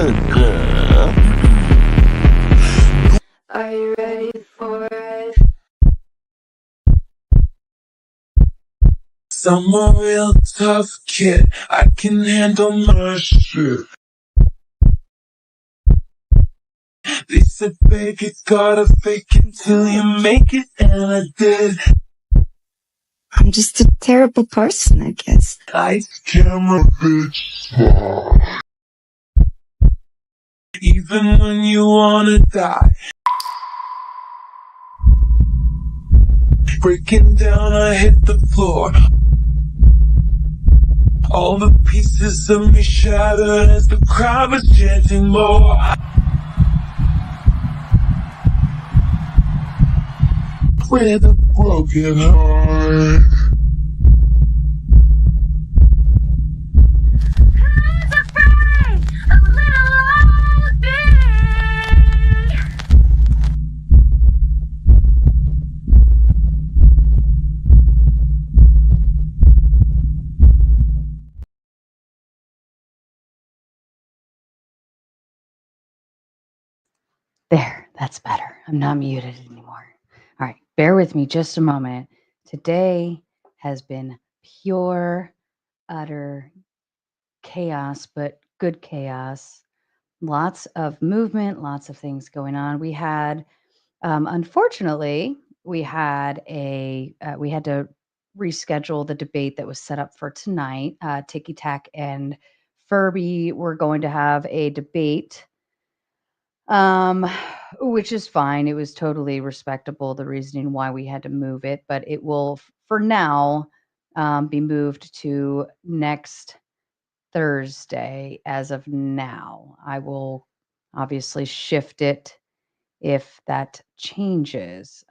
Are you ready for it? I'm a real tough kid. I can handle my shit. They said fake it, gotta fake it till you make it, and I did. I'm just a terrible person, I guess. Lights, camera, bitch. Even when you wanna die. Breaking down, I hit the floor. All the pieces of me shattered as the crowd was chanting more. With a broken heart. Who's afraid of little old me? There, that's better. I'm not muted anymore. All right, bear with me just a moment. Today has been pure, utter chaos, but good chaos. Lots of movement, lots of things going on. We had, unfortunately, we had to reschedule the debate that was set up for tonight. Ticky Tack and Furby were going to have a debate, which is fine. It was totally respectable, the reasoning why we had to move it, but it will, for now, be moved to next Thursday as of now. I will obviously shift it if that changes.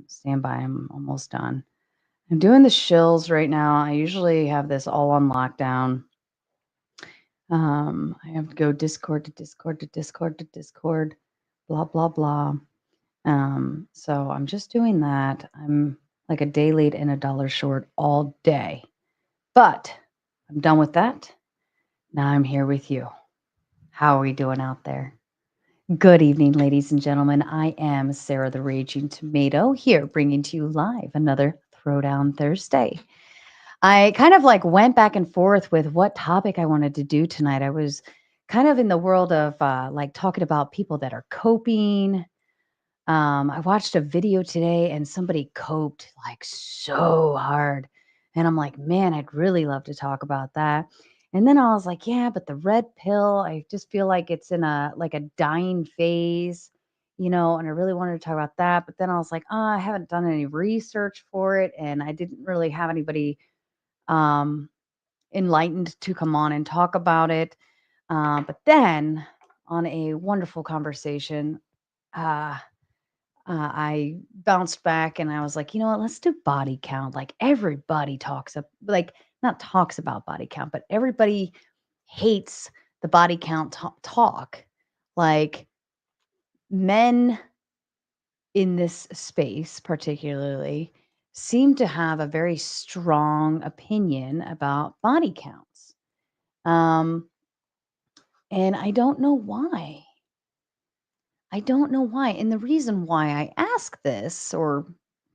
Stand by, I'm almost done. I'm doing the shills right now. I usually have this all on lockdown. I have to go Discord to Discord to Discord to Discord, blah, blah, blah. So I'm just doing that. I'm like a day late and a dollar short all day. But I'm done with that. Now I'm here with you. How are we doing out there? Good evening, ladies and gentlemen. I am Sarah the Raging Tomato here bringing to you live another Throwdown Thursday. I kind of like went back and forth with what topic I wanted to do tonight. I was kind of in the world of like talking about people that are coping. I watched a video today and somebody coped like so hard. And I'm like, man, I'd really love to talk about that. And then I was like, yeah, but the red pill, I just feel like it's in a like a dying phase, and I really wanted to talk about that. But then I was like, oh, I haven't done any research for it. And I didn't really have anybody um enlightened to come on and talk about it. But then on a wonderful conversation, uh I bounced back and I was like, you know what? Let's do body count. Like everybody like not talks about body count, but everybody hates the body count talk. Like men in this space, particularly, seem to have a very strong opinion about body counts. And I don't know why. I don't know why. And the reason why I ask this or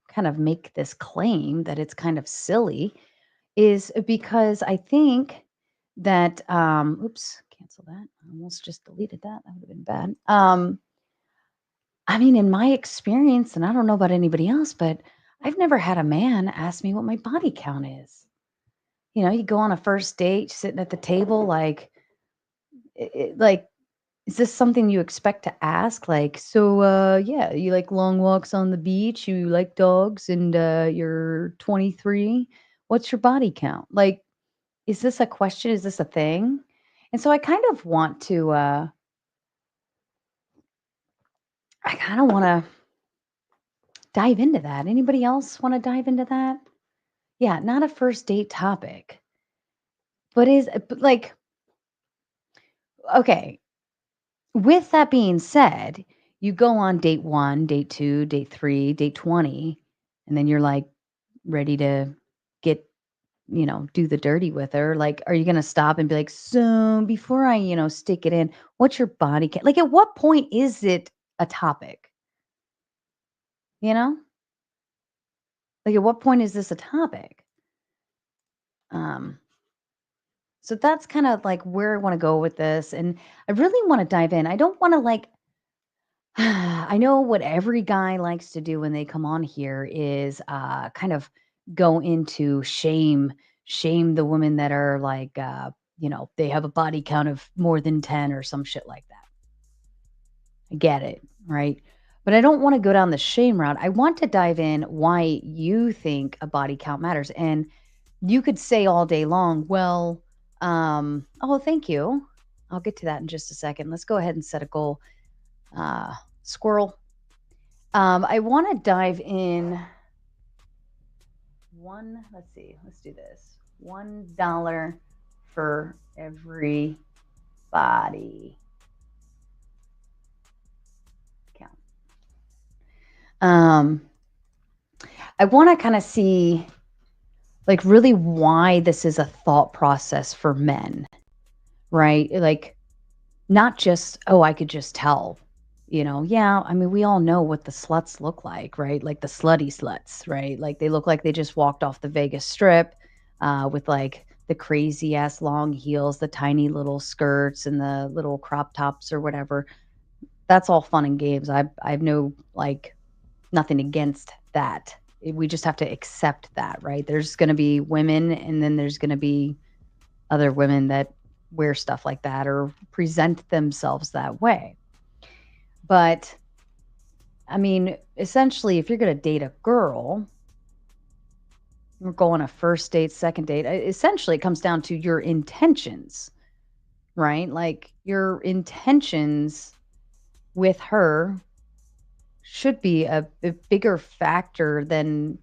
kind of make this claim that it's kind of silly is because I think that oops, cancel that. I almost just deleted that. That would have been bad. I mean, in my experience, and I don't know about anybody else, but I've never had a man ask me what my body count is. You go on a first date, sitting at the table, like, like is this something you expect to ask? Like, so, yeah, you like long walks on the beach, you like dogs, and you're 23. What's your body count? Like, is this a question? Is this a thing? And so I kind of want to, dive into that. Anybody else want to dive into that? Yeah, not a first date topic, but like, okay, with that being said, you go on date 1, date 2, date 3, date 20, and then you're like ready to get do the dirty with her. Like, are you going to stop and be like, so before I, stick it in, what's your body count? Like, at what point is it a topic? Like, at what point is this a topic? So that's kind of like where I want to go with this. And I really want to dive in. I don't want to like, I know what every guy likes to do when they come on here is kind of go into shame the women that are like, they have a body count of more than 10 or some shit like that. I get it, right? But I don't want to go down the shame route. I want to dive in why you think a body count matters. And you could say all day long, well, oh, thank you. I'll get to that in just a second. Let's go ahead and set a goal. Squirrel. I want to dive in let's do this. $1 for every body count. I want to kind of see like really why this is a thought process for men, right? Like not just, oh, I could just tell, yeah, I mean, we all know what the sluts look like, right? Like the slutty sluts, right? Like they look like they just walked off the Vegas Strip with like the crazy ass long heels, the tiny little skirts and the little crop tops or whatever. That's all fun and games. I've no like nothing against that. We just have to accept that, right? There's going to be women and then there's going to be other women that wear stuff like that or present themselves that way. But I mean, essentially, if you're going to date a girl or go on a first date, second date, essentially it comes down to your intentions, right? Like your intentions with her should be a bigger factor than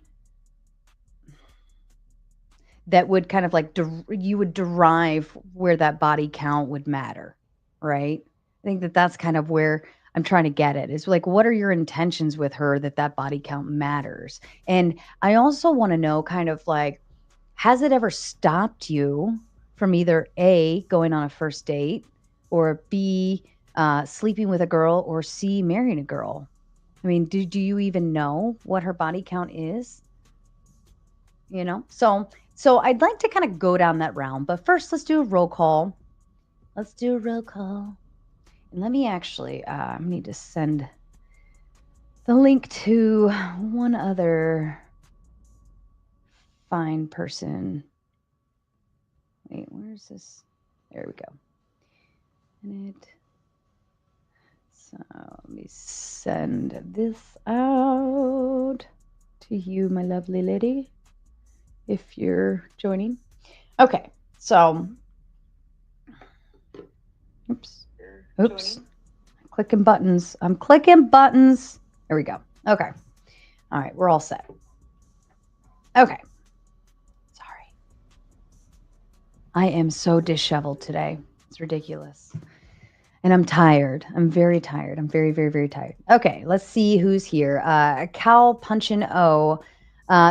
that would kind of like you would derive where that body count would matter, right? I think that that's kind of where I'm trying to get it is like, what are your intentions with her that body count matters? And I also want to know kind of like, has it ever stopped you from either A, going on a first date or B, sleeping with a girl or C, marrying a girl? I mean, do you even know what her body count is? So I'd like to kind of go down that round, but first let's do a roll call. Let's do a roll call. And let me actually, I need to send the link to one other fine person. Wait, where's this? There we go. So let me send this out to you, my lovely lady, if you're joining. Okay, so, oops. Clicking buttons. I'm clicking buttons. There we go. Okay. All right, we're all set. Okay. Sorry. I am so disheveled today. It's ridiculous. And I'm tired. I'm very tired. I'm very, very, very tired. Okay, let's see who's here. Cal Punchin O.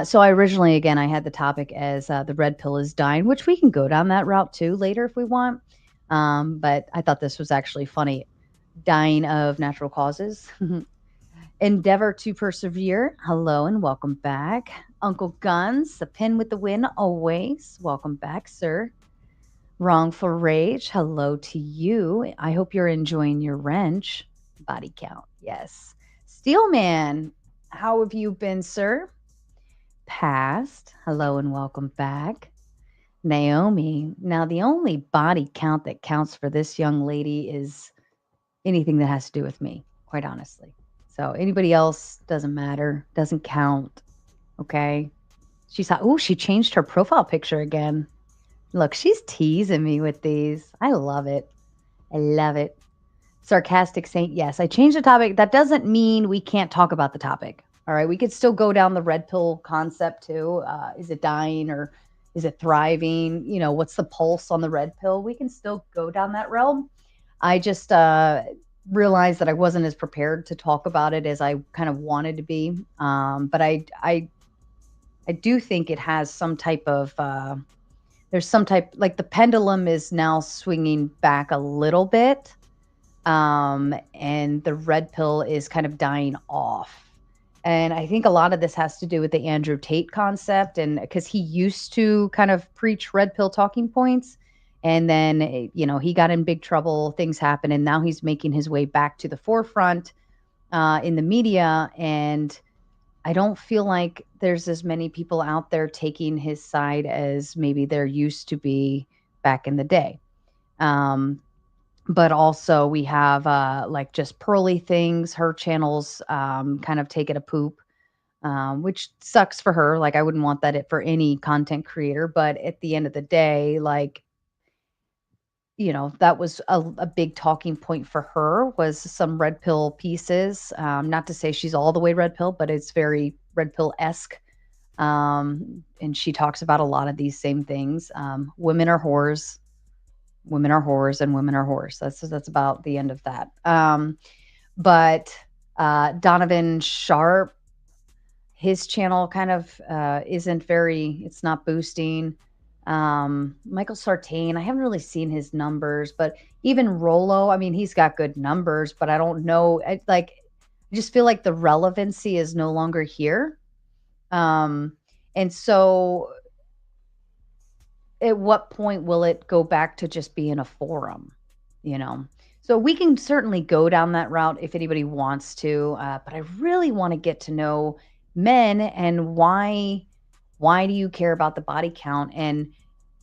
So I originally, again, I had the topic as the red pill is dying, which we can go down that route too later if we want. But I thought this was actually funny. Dying of natural causes. Endeavor to persevere. Hello and welcome back. Uncle Guns, the pin with the win always. Welcome back, sir. Wrongful Rage, hello to you. I hope you're enjoying your wrench. Body count, yes. Steelman, how have you been, sir? Past, hello and welcome back. Naomi, now the only body count that counts for this young lady is anything that has to do with me, quite honestly. So anybody else doesn't matter, doesn't count, okay? She changed her profile picture again. Look, she's teasing me with these. I love it. I love it. Sarcastic Saint, yes. I changed the topic. That doesn't mean we can't talk about the topic. All right. We could still go down the red pill concept too. Is it dying or is it thriving? What's the pulse on the red pill? We can still go down that realm. I just realized that I wasn't as prepared to talk about it as I kind of wanted to be. But I I do think it has some type of there's some type, like the pendulum is now swinging back a little bit, and the red pill is kind of dying off. And I think a lot of this has to do with the Andrew Tate concept, and because he used to kind of preach red pill talking points, and then he got in big trouble, things happened, and now he's making his way back to the forefront in the media. And I don't feel like there's as many people out there taking his side as maybe there used to be back in the day. But also we have like just Pearly Things, her channel's kind of taking a poop, which sucks for her. Like I wouldn't want that for any content creator, but at the end of the day, like, that was a big talking point for her, was some red pill pieces. Not to say she's all the way red pill, but it's very red pill-esque. And she talks about a lot of these same things. Women are whores, women are whores, and women are whores. That's about the end of that. But Donovan Sharp, his channel kind of it's not boosting. Michael Sartain, I haven't really seen his numbers, but even Rolo, I mean, he's got good numbers, but I don't know. I just feel like the relevancy is no longer here. And so at what point will it go back to just being a forum, So we can certainly go down that route if anybody wants to, but I really want to get to know men and why do you care about the body count, and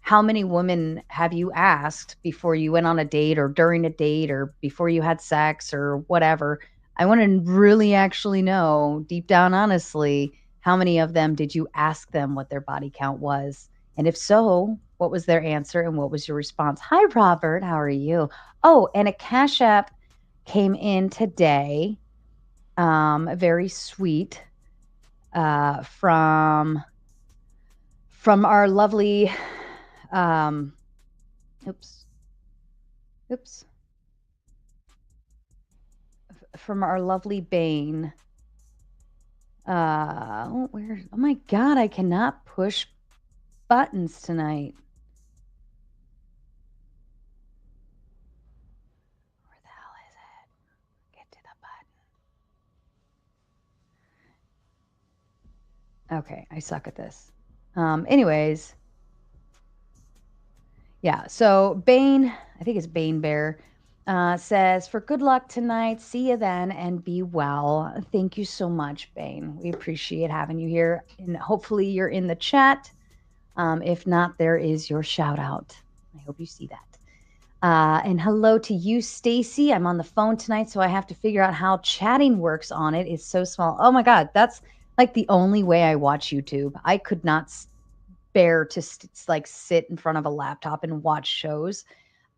how many women have you asked before you went on a date or during a date or before you had sex or whatever? I want to really actually know deep down, honestly, how many of them did you ask them what their body count was? And if so, what was their answer and what was your response? Hi, Robert. How are you? Oh, and a Cash App came in today. Very sweet, from our lovely, from our lovely Bane. Oh my God, I cannot push buttons tonight. Where the hell is it? Get to the button. Okay, I suck at this. Anyways, yeah, so Bane, I think it's Bane Bear, says, for good luck tonight. See you then and be well. Thank you so much, Bane. We appreciate having you here, and hopefully you're in the chat. If not, there is your shout out. I hope you see that. And hello to you, Stacy. I'm on the phone tonight, so I have to figure out how chatting works on it. It's so small. Oh my God, that's like the only way I watch YouTube. I could not bear to sit in front of a laptop and watch shows.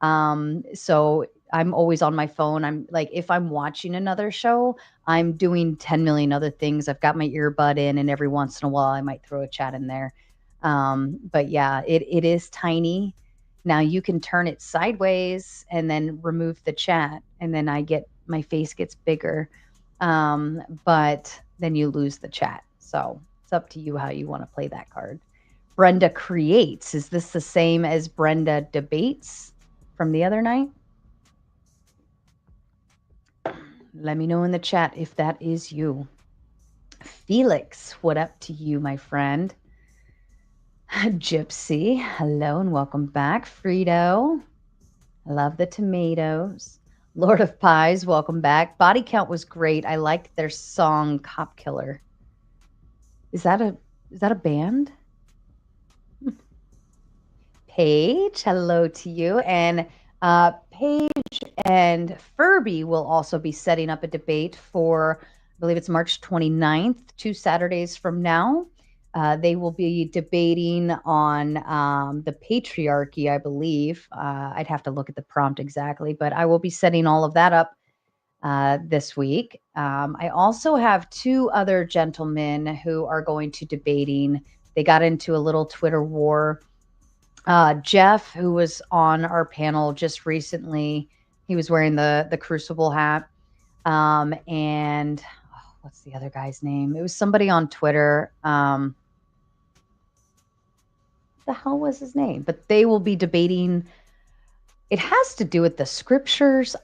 So I'm always on my phone. I'm like, if I'm watching another show, I'm doing 10 million other things. I've got my earbud in, and every once in a while I might throw a chat in there. But yeah, it is tiny. Now you can turn it sideways and then remove the chat, and then my face gets bigger. But then you lose the chat. So it's up to you how you want to play that card. Brenda Creates. Is this the same as Brenda Debates from the other night? Let me know in the chat if that is you. Felix, what up to you, my friend? Gypsy, hello and welcome back. Frito, I love the tomatoes. Lord of Pies, welcome back. Body Count was great. I liked their song Cop Killer. Is that a band? Paige, hello to you. And Paige and Furby will also be setting up a debate for, I believe it's March 29th, 2 Saturdays from now. They will be debating on the patriarchy, I believe. I'd have to look at the prompt exactly, but I will be setting all of that up this week. I also have 2 other gentlemen who are going to debating. They got into a little Twitter war. Jeff, who was on our panel just recently, he was wearing the Crucible hat. And what's the other guy's name? It was somebody on Twitter. the hell was his name? But they will be debating. It has to do with the scriptures.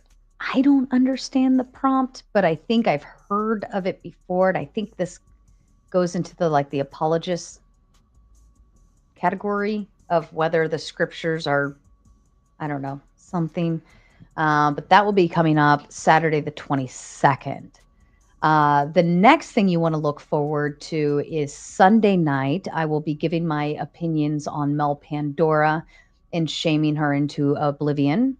I don't understand the prompt, but I think I've heard of it before, and I think this goes into the apologist category of whether the scriptures are, I don't know, something. But that will be coming up Saturday the 22nd. The next thing you want to look forward to is Sunday night. I will be giving my opinions on Mel Pandora and shaming her into oblivion.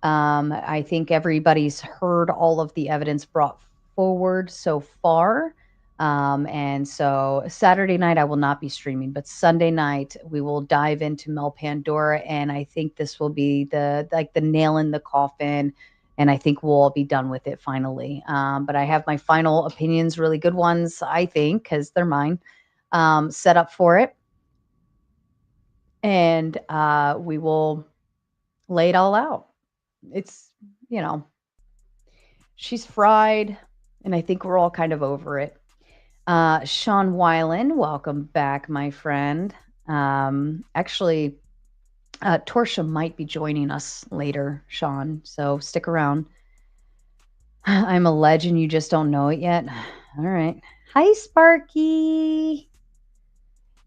I think everybody's heard all of the evidence brought forward so far. And so Saturday night I will not be streaming, but Sunday night we will dive into Mel Pandora, and I think this will be the nail in the coffin, and I think we'll all be done with it finally. But I have my final opinions, really good ones, I think, because they're mine, set up for it, and we will lay it all out. It's, she's fried, and I think we're all kind of over it. Sean Weiland, welcome back, my friend. Actually, Torsia might be joining us later, Sean, so stick around. I'm a legend, you just don't know it yet. All right. Hi, Sparky.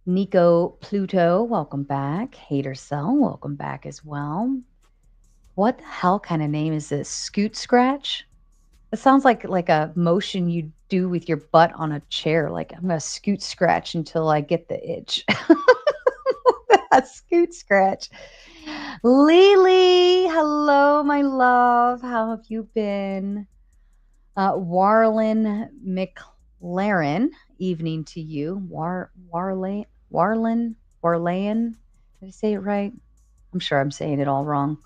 Nico Pluto, welcome back. Hater Cell, welcome back as well. What the hell kind of name is this? Scoot Scratch? It sounds like a motion you do with your butt on a chair. Like, I'm going to scoot scratch until I get the itch. A scoot scratch. Lily, hello, my love. How have you been? Warlin McLaren, evening to you. Warlayan? Did I say it right? I'm sure I'm saying it all wrong.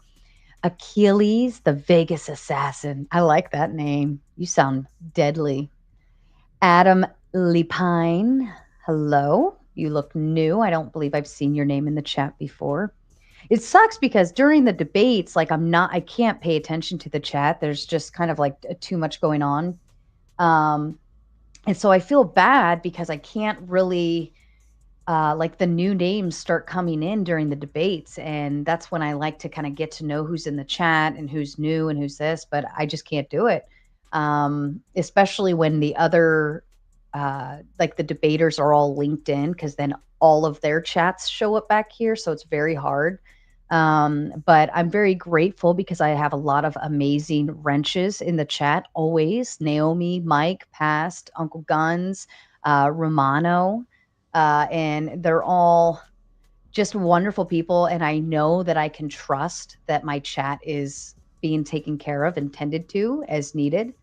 Achilles, the Vegas assassin. I like that name. You sound deadly. Adam Lepine, hello. You look new. I don't believe I've seen your name in the chat before. It sucks because during the debates, I can't pay attention to the chat. There's just kind of too much going on. And so I feel bad because I can't really, the new names start coming in during the debates. And that's when I like to kind of get to know who's in the chat and who's new and who's this, but I just can't do it. Especially when the other, the debaters are all linked in, because then all of their chats show up back here. So it's very hard. But I'm very grateful because I have a lot of amazing wrenches in the chat always. Naomi, Mike, Past, Uncle Guns, Romano, and they're all just wonderful people. And I know that I can trust that my chat is being taken care of and tended to as needed.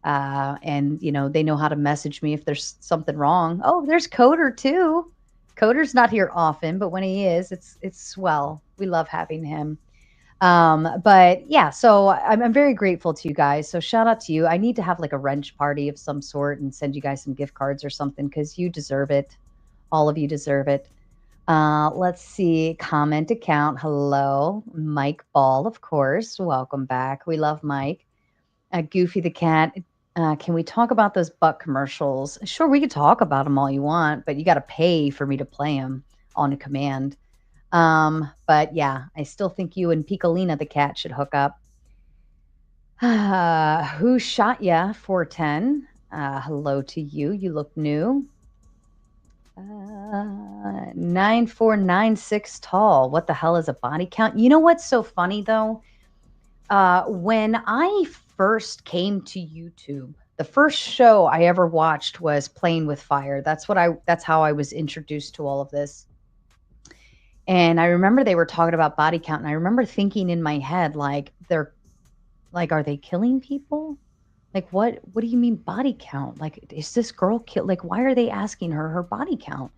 And they know how to message me if there's something wrong. Oh, there's Coder too. Coder's not here often, but when he is, it's swell. We love having him. But yeah, so I'm very grateful to you guys. So shout out to you. I need to have a wrench party of some sort and send you guys some gift cards or something, because you deserve it. All of you deserve it. Let's see. Comment account. Hello. Mike Ball, of course. Welcome back. We love Mike. Goofy the Cat. Can we talk about those butt commercials? Sure, we could talk about them all you want, but you got to pay for me to play them on a command. But yeah, I still think you and Piccolina the cat should hook up. Who shot ya? 410. Hello to you. You look new. 9496 tall. What the hell is a body count? You know what's so funny though? When I first came to YouTube, the first show I ever watched was Playing with Fire. That's how I was introduced to all of this. And I remember they were talking about body count, and I remember thinking in my head, are they killing people? What do you mean body count? Is this girl killed? Why are they asking her body count?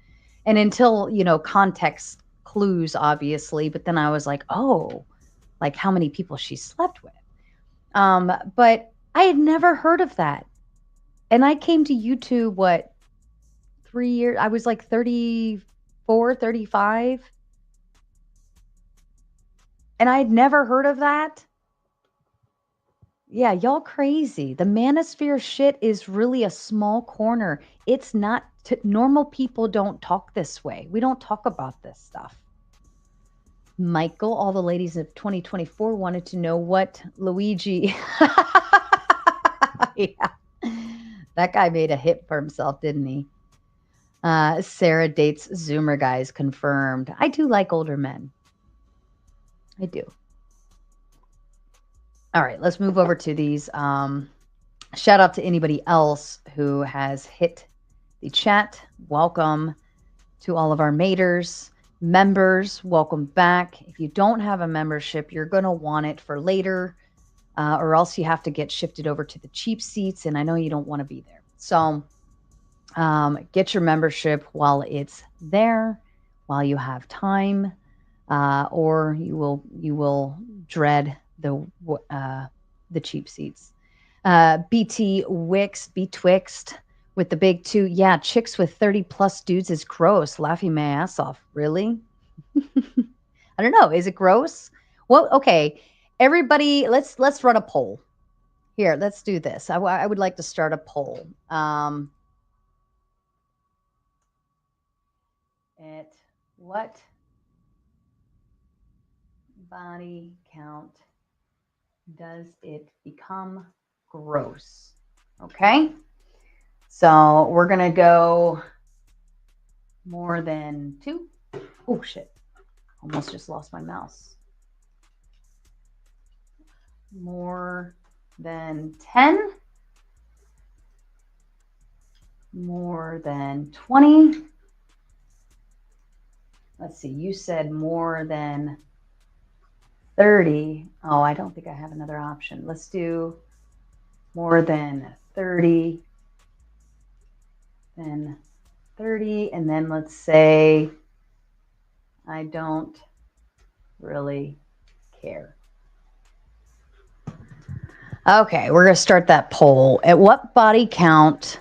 And until, context clues, obviously, but then I was like, oh, how many people she slept with. But I had never heard of that. And I came to YouTube, 3 years? I was 34, 35. And I had never heard of that. Yeah, y'all crazy. The manosphere shit is really a small corner. It's not, normal people don't talk this way. We don't talk about this stuff. Michael, all the ladies of 2024 wanted to know what Luigi. Yeah. That guy made a hit for himself, didn't he? Sarah dates Zoomer guys, confirmed. I do like older men. I do. All right, let's move over to these. Shout out to anybody else who has hit the chat. Welcome to all of our maters. Members, welcome back. If you don't have a membership, you're going to want it for later, or else you have to get shifted over to the cheap seats, and I know you don't want to be there. So get your membership while it's there, while you have time, or you will dread the cheap seats. BT Wix, Betwixt with the big 2. Yeah, chicks with 30 plus dudes is gross. Laughing my ass off. Really? I don't know. Is it gross? Well, okay. Everybody, let's run a poll. Here, let's do this. I would like to start a poll. At what body count does it become gross? Okay. So we're going to go more than 2. Oh, shit. Almost just lost my mouse. More than 10. More than 20. Let's see. You said more than 30. Oh, I don't think I have another option. Let's do more than 30. Then 30. And then let's say I don't really care. Okay, we're going to start that poll. At what body count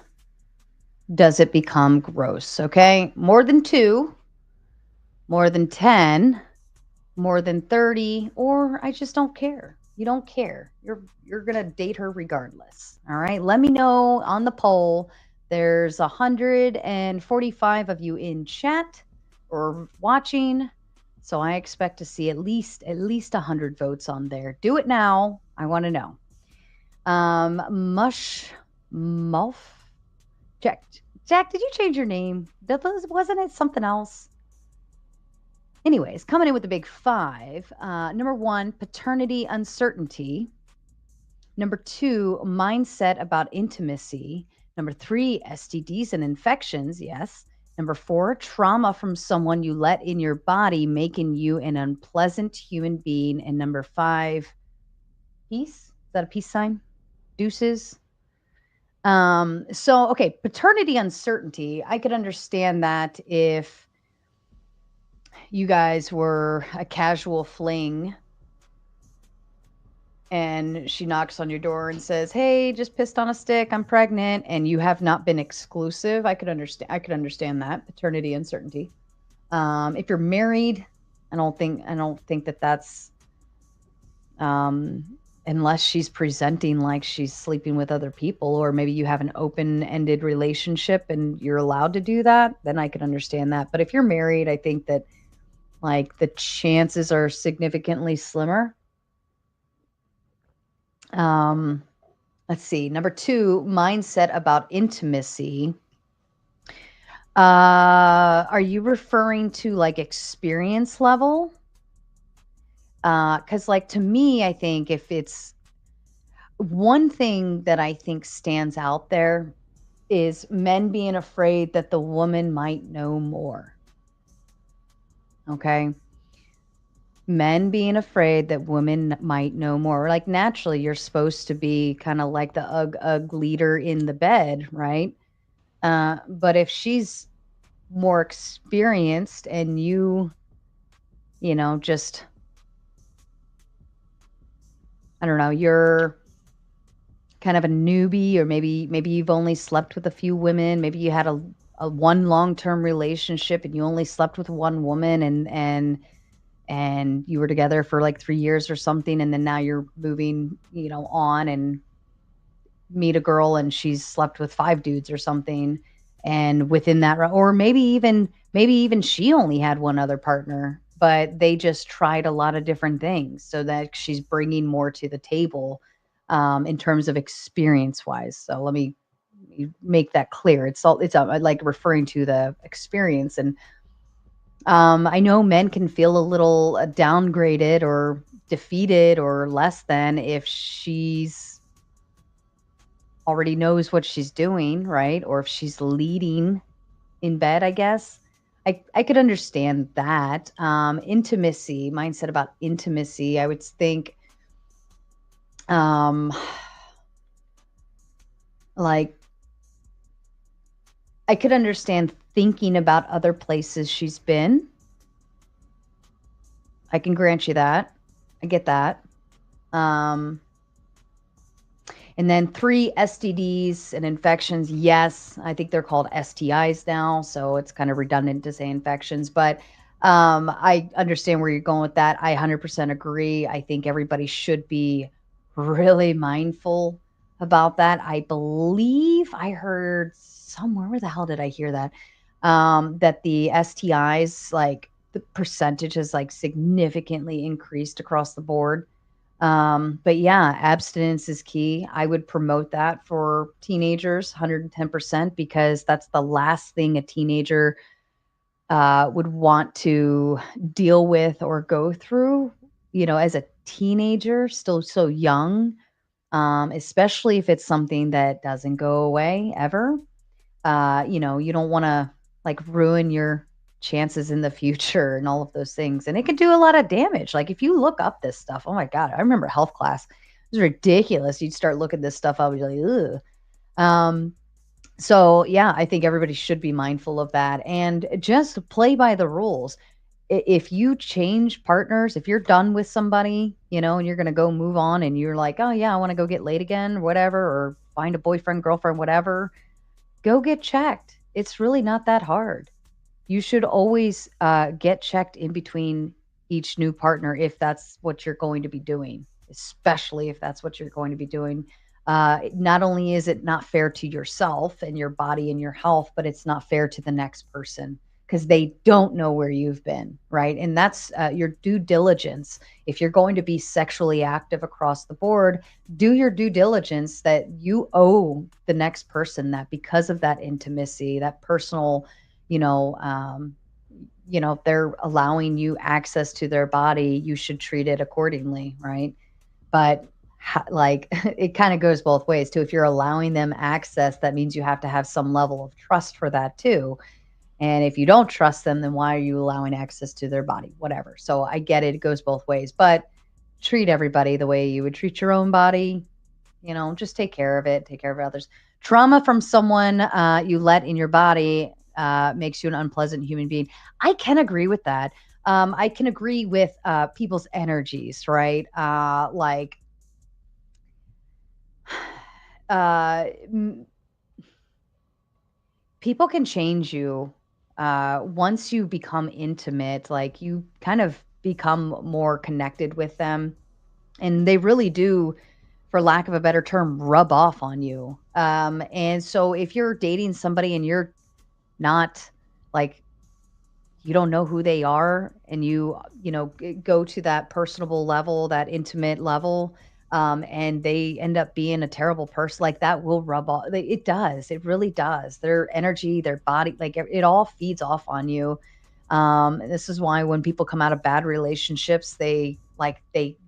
does it become gross? Okay, more than 2, more than 10, more than 30, or I just don't care. You don't care. You're going to date her regardless. All right, let me know on the poll. There's 145 of you in chat or watching. So I expect to see at least 100 votes on there. Do it now. I want to know. Muff. Jack, did you change your name? Wasn't it something else? Anyways, coming in with the big 5. Number 1, paternity uncertainty. Number 2, mindset about intimacy. Number 3, STDs and infections. Yes. Number 4, trauma from someone you let in your body, making you an unpleasant human being. And number 5, peace. Is that a peace sign? Deuces. So, okay, paternity uncertainty. I could understand that if you guys were a casual fling and she knocks on your door and says, "Hey, just pissed on a stick, I'm pregnant," and you have not been exclusive. I could understand that paternity uncertainty. If you're married, I don't think that that's unless she's presenting like she's sleeping with other people, or maybe you have an open-ended relationship and you're allowed to do that, then I could understand that. But if you're married, I think that like the chances are significantly slimmer. Let's see. Number 2, mindset about intimacy. Are you referring to like experience level? Because like to me, I think if it's one thing that I think stands out there is men being afraid that the woman might know more. Okay. Men being afraid that women might know more. Like naturally, you're supposed to be kind of like the ugh leader in the bed, right? But if she's more experienced and you know, just, I don't know, you're kind of a newbie, or maybe you've only slept with a few women. Maybe you had a one long-term relationship and you only slept with one woman, and you were together for like 3 years or something, and then now you're moving, you know, on and meet a girl and she's slept with 5 dudes or something, and within that, or maybe even she only had one other partner, but they just tried a lot of different things so that she's bringing more to the table in terms of experience wise. So let me make that clear. It's like referring to the experience. And I know men can feel a little downgraded or defeated or less than if she's already knows what she's doing, right? Or if she's leading in bed, I guess. I could understand that. Intimacy, mindset about intimacy, I would think um like I could understand thinking about other places she's been. I can grant you that. I get that. Um And then 3 STDs and infections. Yes, I think they're called STIs now, so it's kind of redundant to say infections, but I understand where you're going with that. I 100% agree. I think everybody should be really mindful about that. I believe I heard somewhere, where the hell did I hear that? That the STIs, like the percentage has like significantly increased across the board. But yeah, abstinence is key. I would promote that for teenagers 110% because that's the last thing a teenager would want to deal with or go through, as a teenager, still so young, especially if it's something that doesn't go away ever. You don't want to like ruin your chances in the future and all of those things. And it can do a lot of damage. Like if you look up this stuff, oh my God, I remember health class. It was ridiculous. You'd start looking this stuff up, you're like, ugh. So yeah, I think everybody should be mindful of that and just play by the rules. If you change partners, if you're done with somebody, and you're going to go move on and you're like, oh yeah, I want to go get laid again, whatever, or find a boyfriend, girlfriend, whatever, go get checked. It's really not that hard. You should always get checked in between each new partner if that's what you're going to be doing, especially if that's what you're going to be doing. Not only is it not fair to yourself and your body and your health, but it's not fair to the next person because they don't know where you've been, right? And that's your due diligence. If you're going to be sexually active across the board, do your due diligence that you owe the next person that because of that intimacy, that personal, if they're allowing you access to their body, you should treat it accordingly, right? But like it kind of goes both ways too. If you're allowing them access, that means you have to have some level of trust for that too. And if you don't trust them, then why are you allowing access to their body? Whatever. So I get it. It goes both ways, but treat everybody the way you would treat your own body. Just take care of it. Take care of others. Trauma from someone you let in your body makes you an unpleasant human being. I can agree with that. I can agree with people's energies, right? Like, people can change you once you become intimate. Like, you kind of become more connected with them, and they really do, for lack of a better term, rub off on you. And so if you're dating somebody and you're not like, you don't know who they are, and go to that personable level, that intimate level, and they end up being a terrible person, like that will rub off. It does. It really does. Their energy, their body, like it all feeds off on you. And this is why when people come out of bad relationships, they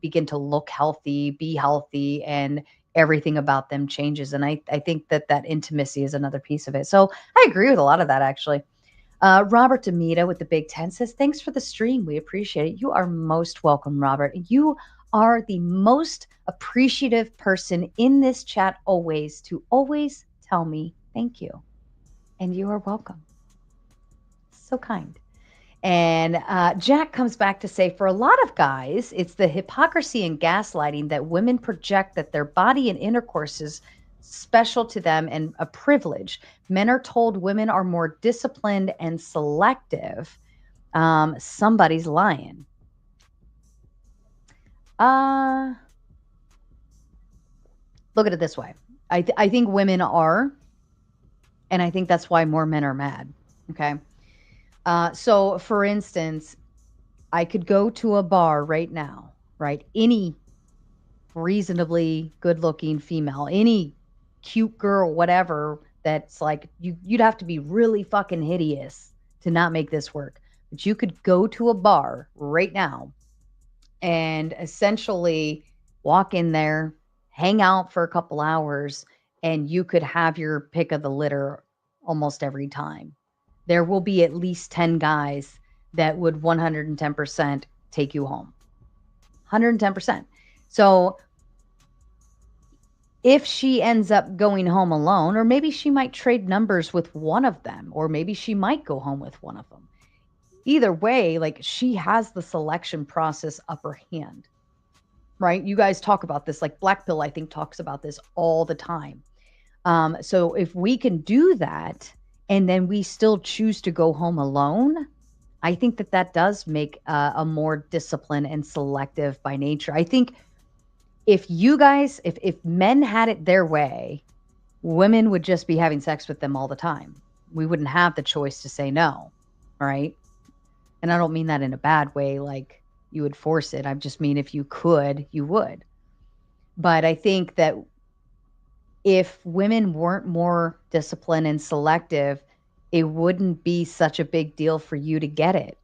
begin to look healthy, be healthy, and everything about them changes. And I think that intimacy is another piece of it. So I agree with a lot of that, actually. Robert Demita with the Big Ten says, thanks for the stream. We appreciate it. You are most welcome, Robert. You are the most appreciative person in this chat always to always tell me thank you. And you are welcome. So kind. And Jack comes back to say, for a lot of guys, it's the hypocrisy and gaslighting that women project that their body and intercourse is special to them and a privilege. Men are told women are more disciplined and selective. Somebody's lying. Look at it this way. I think women are, and I think that's why more men are mad. Okay. So for instance, I could go to a bar right now, right? Any reasonably good-looking female, any cute girl, whatever, that's like you'd have to be really fucking hideous to not make this work. But you could go to a bar right now and essentially walk in there, hang out for a couple hours, and you could have your pick of the litter almost every time. There will be at least 10 guys that would 110% take you home. 110%. So if she ends up going home alone, or maybe she might trade numbers with one of them, or maybe she might go home with one of them. Either way, like, she has the selection process upper hand, right? You guys talk about this, like Black Pill, I think, talks about this all the time. So if we can do that and then we still choose to go home alone, I think that that does make a more disciplined and selective by nature. I think if you guys, if men had it their way, women would just be having sex with them all the time. We wouldn't have the choice to say no, right? And I don't mean that in a bad way, like you would force it. I just mean if you could, you would. But I think that if women weren't more disciplined and selective, it wouldn't be such a big deal for you to get it.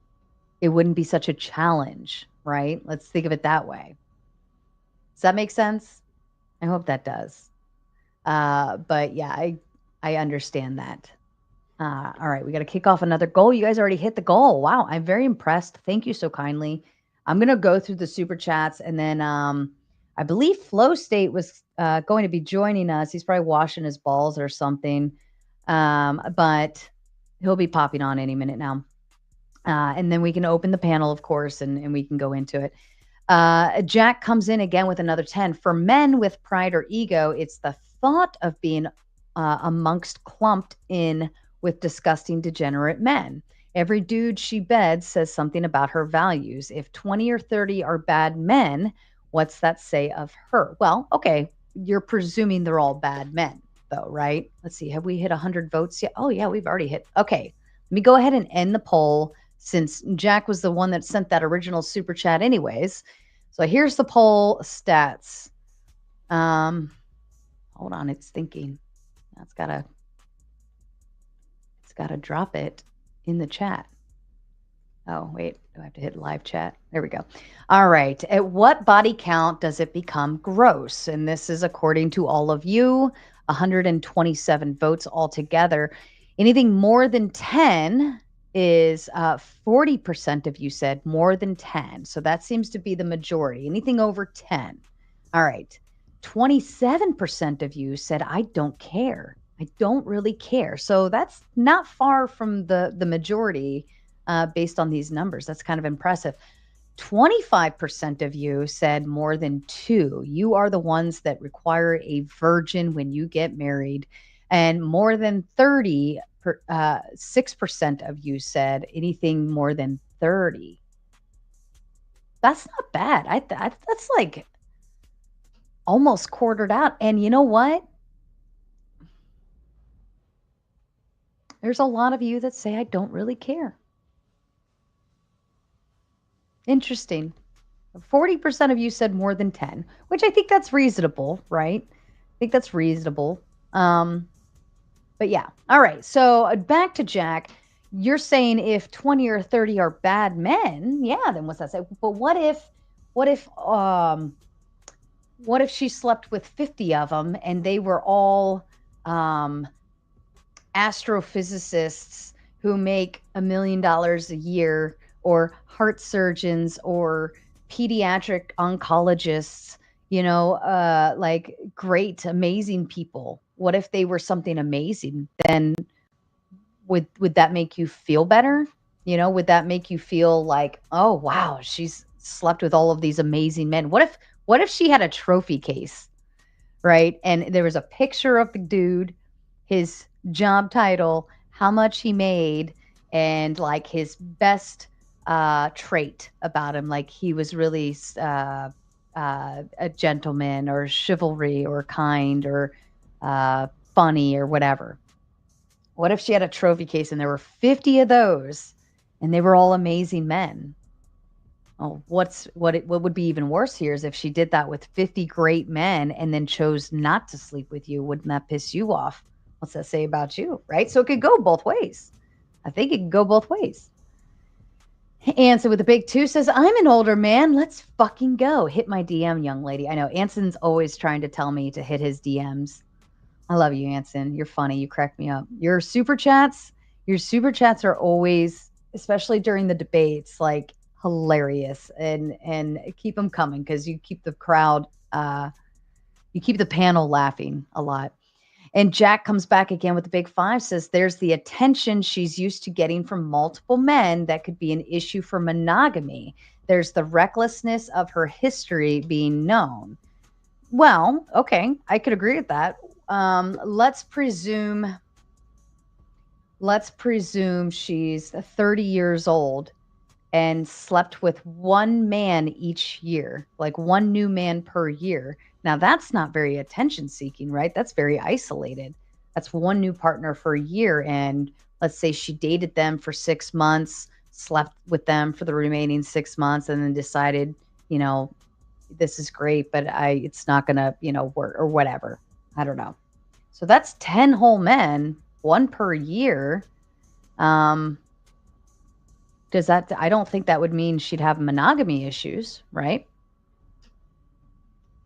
It wouldn't be such a challenge, right? Let's think of it that way. Does that make sense? I hope that does. But yeah, I understand that. All right, we got to kick off another goal. You guys already hit the goal. Wow, I'm very impressed. Thank you so kindly. I'm gonna go through the super chats, and then I believe Flow State was going to be joining us. He's probably washing his balls or something, but he'll be popping on any minute now. And then we can open the panel, of course, and we can go into it. Jack comes in again with another 10. For men with pride or ego, it's the thought of being amongst clumped in with disgusting, degenerate men. Every dude she beds says something about her values. If 20 or 30 are bad men, what's that say of her? Well, okay, you're presuming they're all bad men, though, right? Let's see. Have we hit 100 votes yet? Oh, yeah, we've already hit. Okay, let me go ahead and end the poll since Jack was the one that sent that original super chat anyways. So here's the poll stats. Hold on, it's thinking. It's gotta drop it in the chat. Oh, wait, do I have to hit live chat? There we go. All right. At what body count does it become gross? And this is according to all of you, 127 votes altogether. Anything more than 10 is 40% of you said more than 10. So that seems to be the majority. Anything over 10. All right. 27% of you said, I don't care. I don't really care. So that's not far from the majority based on these numbers. That's kind of impressive. 25% of you said more than 2. You are the ones that require a virgin when you get married. And more than 6% of you said anything more than 30. That's not bad. That's like almost quartered out. And you know what? There's a lot of you that say, I don't really care. Interesting. 40% of you said more than 10, which I think that's reasonable, right? I think that's reasonable. But yeah. All right. So back to Jack. You're saying if 20 or 30 are bad men, yeah, then what's that say? But what if she slept with 50 of them and they were all astrophysicists who make $1 million a year, or heart surgeons, or pediatric oncologists, like great, amazing people? What if they were something amazing? Then would that make you feel better? Would that make you feel like, oh wow, she's slept with all of these amazing men? What if she had a trophy case, right? And there was a picture of the dude, his job title, how much he made, and like his best trait about him, like he was really a gentleman, or chivalry, or kind, or funny, or whatever. What if she had a trophy case and there were 50 of those and they were all amazing men? Oh, what would be even worse here is if she did that with 50 great men and then chose not to sleep with you. Wouldn't that piss you off? What's that say about you, right? So it could go both ways. I think it could go both ways. Anson with the big 2 says, I'm an older man. Let's fucking go. Hit my DM, young lady. I know Anson's always trying to tell me to hit his DMs. I love you, Anson. You're funny. You crack me up. Your super chats are always, especially during the debates, like hilarious, and keep them coming because you keep the crowd, you keep the panel laughing a lot. And Jack comes back again with the big 5, says there's the attention she's used to getting from multiple men that could be an issue for monogamy. There's the recklessness of her history being known. Well, okay, I could agree with that. Let's presume she's 30 years old and slept with one man each year, like one new man per year. Now, that's not very attention seeking, right? That's very isolated. That's one new partner for a year. And let's say she dated them for 6 months, slept with them for the remaining 6 months, and then decided, this is great, but it's not going to, work or whatever. I don't know. So that's 10 whole men, one per year. I don't think that would mean she'd have monogamy issues, right?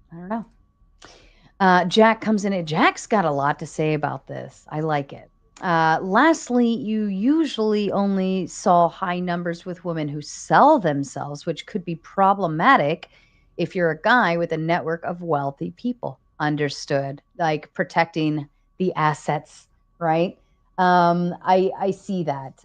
I don't know. Jack comes in. Jack's got a lot to say about this. I like it. Lastly, you usually only saw high numbers with women who sell themselves, which could be problematic if you're a guy with a network of wealthy people. Understood. Like protecting the assets, right? I see that.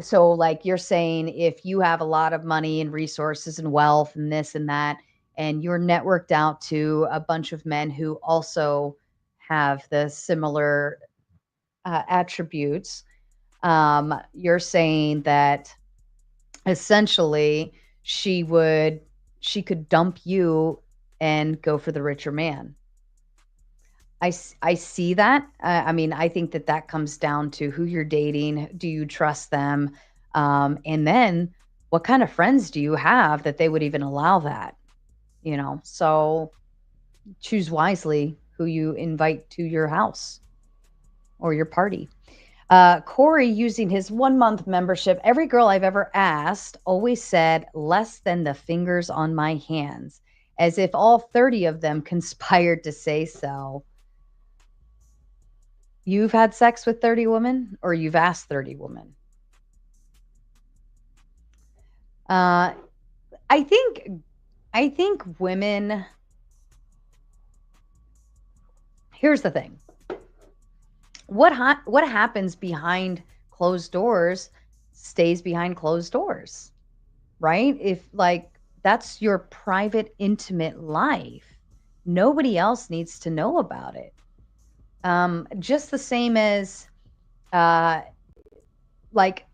So like you're saying, if you have a lot of money and resources and wealth and this and that, and you're networked out to a bunch of men who also have the similar attributes, you're saying that essentially she could dump you and go for the richer man. I see that. I mean, I think that comes down to who you're dating. Do you trust them? And then what kind of friends do you have that they would even allow that? So choose wisely who you invite to your house or your party. Corey, using his 1-month membership, every girl I've ever asked always said less than the fingers on my hands, as if all 30 of them conspired to say so. You've had sex with 30 women, or you've asked 30 women? I think women. Here's the thing. What happens behind closed doors stays behind closed doors, right? If like that's your private, intimate life, nobody else needs to know about it. Just the same as, like,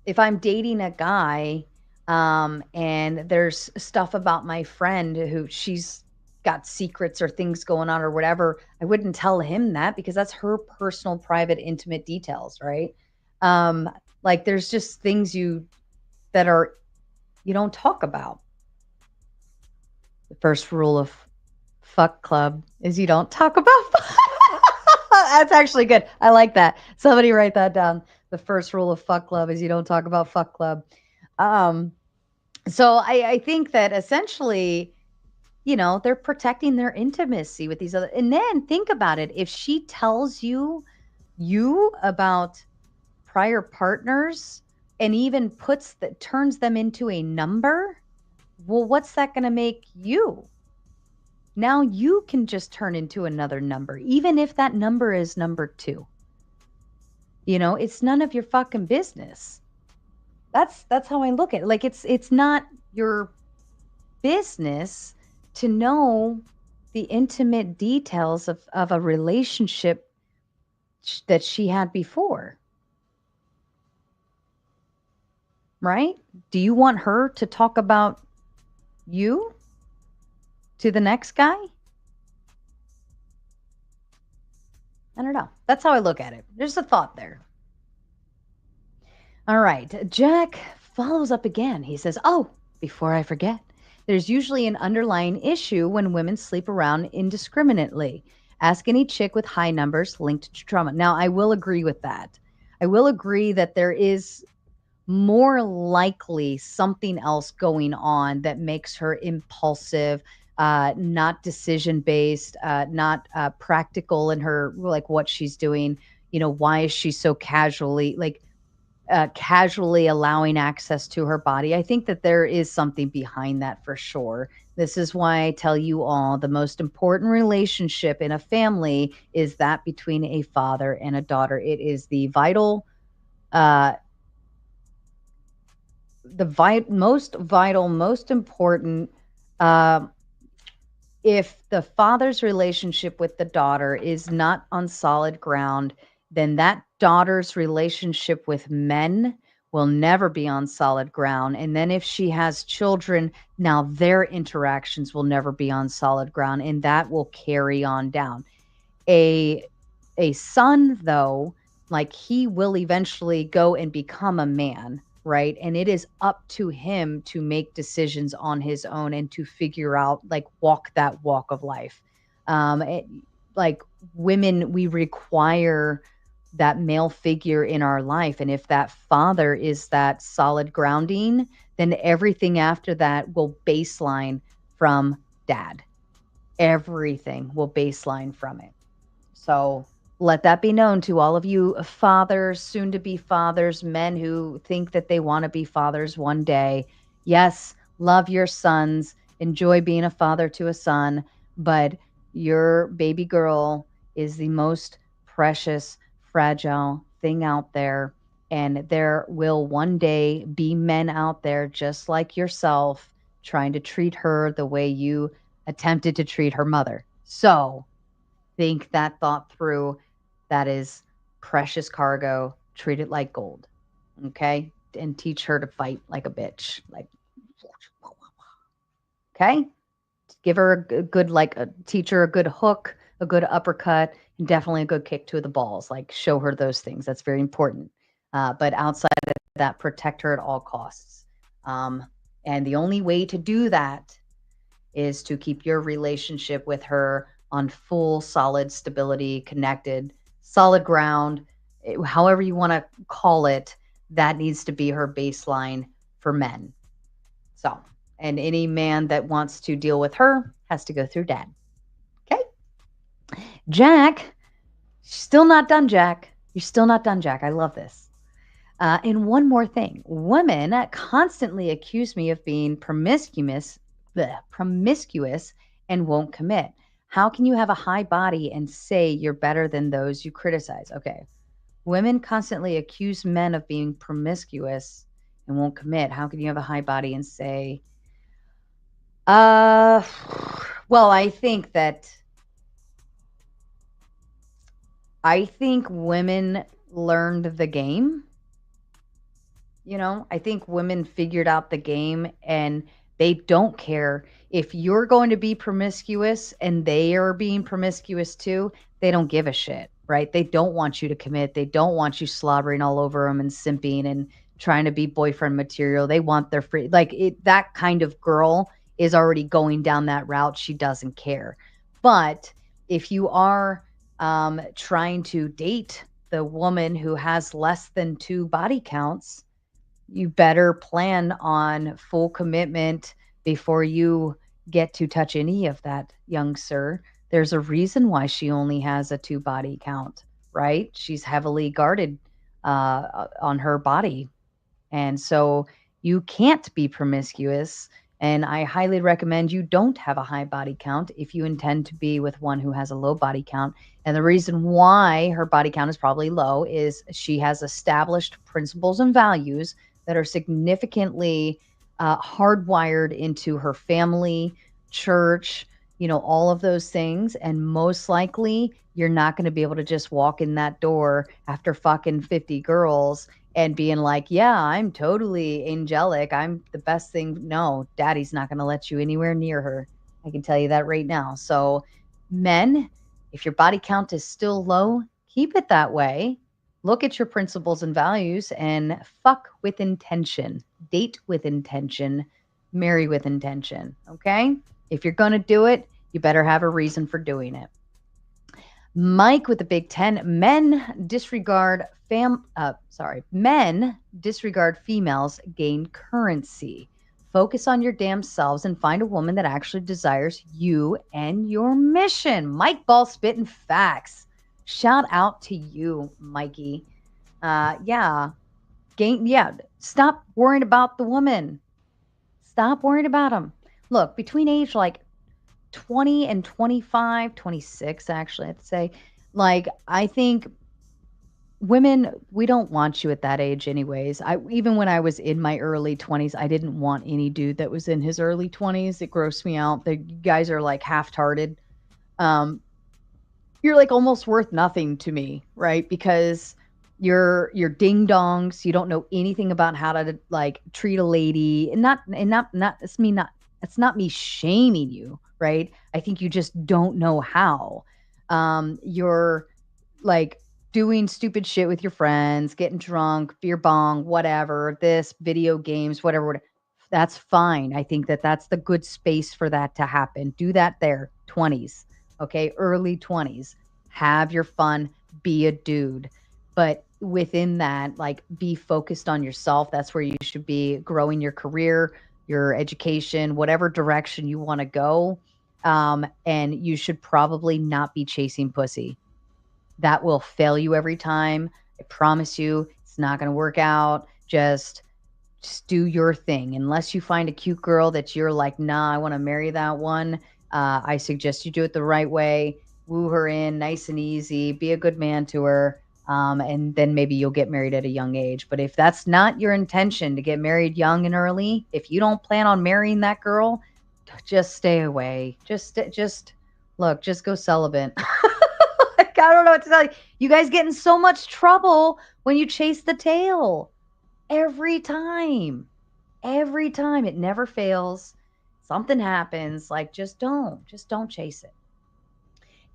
if I'm dating a guy, and there's stuff about my friend who she's got secrets or things going on or whatever, I wouldn't tell him that because that's her personal, private, intimate details, right? Like there's just things you don't talk about. The first rule of fuck club is you don't talk about That's actually good. I like that. Somebody write that down. The first rule of fuck club is you don't talk about fuck club. So I think that essentially, they're protecting their intimacy with these other. And then think about it. If she tells you about prior partners and even turns them into a number, well, what's that going to make you? Now you can just turn into another number, even if that number is number 2. It's none of your fucking business. That's how I look at it. Like it's not your business to know the intimate details of a relationship that she had before. Right? Do you want her to talk about you to the next guy? I don't know. That's how I look at it. There's a thought there. All right. Jack follows up again. He says, oh, before I forget, there's usually an underlying issue when women sleep around indiscriminately. Ask any chick with high numbers linked to trauma. Now, I will agree with that. I will agree that there is more likely something else going on that makes her impulsive, not decision based, not practical in her, like what she's doing. Why is she so casually allowing access to her body? I think that there is something behind that for sure. This is why I tell you all the most important relationship in a family is that between a father and a daughter. It is the vital, uh, most vital, most important. Uh, if the father's relationship with the daughter is not on solid ground, then that daughter's relationship with men will never be on solid ground. And then if she has children, now their interactions will never be on solid ground, and that will carry on down. A son, though, like, he will eventually go and become a man, right? And it is up to him to make decisions on his own and to figure out, like, walk that walk of life. Like, women, we require that male figure in our life, and if that father is that solid grounding, then everything after that will baseline from dad. Everything will baseline from it. So let that be known to all of you fathers, soon to be fathers, men who think that they want to be fathers one day. Yes, love your sons, enjoy being a father to a son, but your baby girl is the most precious, fragile thing out there. And there will one day be men out there just like yourself trying to treat her the way you attempted to treat her mother. So think that thought through. That is precious cargo. Treat it like gold. Okay? And teach her to fight like a bitch. Like, okay? Give her a good, teach her a good hook, a good uppercut, and definitely a good kick to the balls. Like, show her those things. That's very important. But outside of that, protect her at all costs. And the only way to do that is to keep your relationship with her on full, solid stability, connected, solid ground, however you want to call it. That needs to be her baseline for men. So, and any man that wants to deal with her has to go through dad. Okay? Jack, still not done, Jack. You're still not done, Jack. I love this. And one more thing. Women constantly accuse me of being promiscuous and won't commit. How can you have a high body and say you're better than those you criticize? Okay. Women constantly accuse men of being promiscuous and won't commit. How can you have a high body and say, well, I think women learned the game. I think women figured out the game, and they don't care if you're going to be promiscuous and they are being promiscuous too. They don't give a shit, right? They don't want you to commit. They don't want you slobbering all over them and simping and trying to be boyfriend material. They want their free, that kind of girl is already going down that route. She doesn't care. But if you are trying to date the woman who has less than 2 body counts, you better plan on full commitment before you get to touch any of that, young sir. There's a reason why she only has a 2 body count, right? She's heavily guarded on her body. And so you can't be promiscuous. And I highly recommend you don't have a high body count if you intend to be with one who has a low body count. And the reason why her body count is probably low is she has established principles and values that are significantly hardwired into her family, church, all of those things. And most likely, you're not going to be able to just walk in that door after fucking 50 girls and being like, yeah, I'm totally angelic. I'm the best thing. No, daddy's not going to let you anywhere near her. I can tell you that right now. So, men, if your body count is still low, keep it that way. Look at your principles and values and fuck with intention. Date with intention. marry with intention. Okay. If you're going to do it, you better have a reason for doing it. Mike with the big 10. Men disregard females, gain currency. Focus on your damn selves and find a woman that actually desires you and your mission. Mike Ball spitting facts. Shout out to you, Mikey. Stop worrying about the woman. Stop worrying about them. Look, between age like 20 and 25, 26, actually, I'd say, like, I think women, we don't want you at that age anyways. Even when I was in my early 20s, I didn't want any dude that was in his early 20s. It grossed me out. The guys are like half-hearted. You're like almost worth nothing to me, right? Because you're ding dongs. You don't know anything about how to like treat a lady, and not it's not me shaming you, right? I think you just don't know how. You're like doing stupid shit with your friends, getting drunk, beer bong, whatever, this video games, whatever. That's fine. I think that that's the good space for that to happen. Do that there, 20s, okay, early 20s. Have your fun, be a dude. But within that, like, be focused on yourself. That's where you should be growing your career, your education, whatever direction you want to go. And you should probably not be chasing pussy. That will fail you every time. I promise you, it's not going to work out. Just do your thing. Unless you find a cute girl that you're like, nah, I want to marry that one. I suggest you do it the right way. Woo her in nice and easy. Be a good man to her. And then maybe you'll get married at a young age. But if that's not your intention to get married young and early, if you don't plan on marrying that girl, just stay away. Just go celibate. Like, I don't know what to tell you. You guys get in so much trouble when you chase the tail. Every time. It never fails. Something happens. Like, just don't chase it.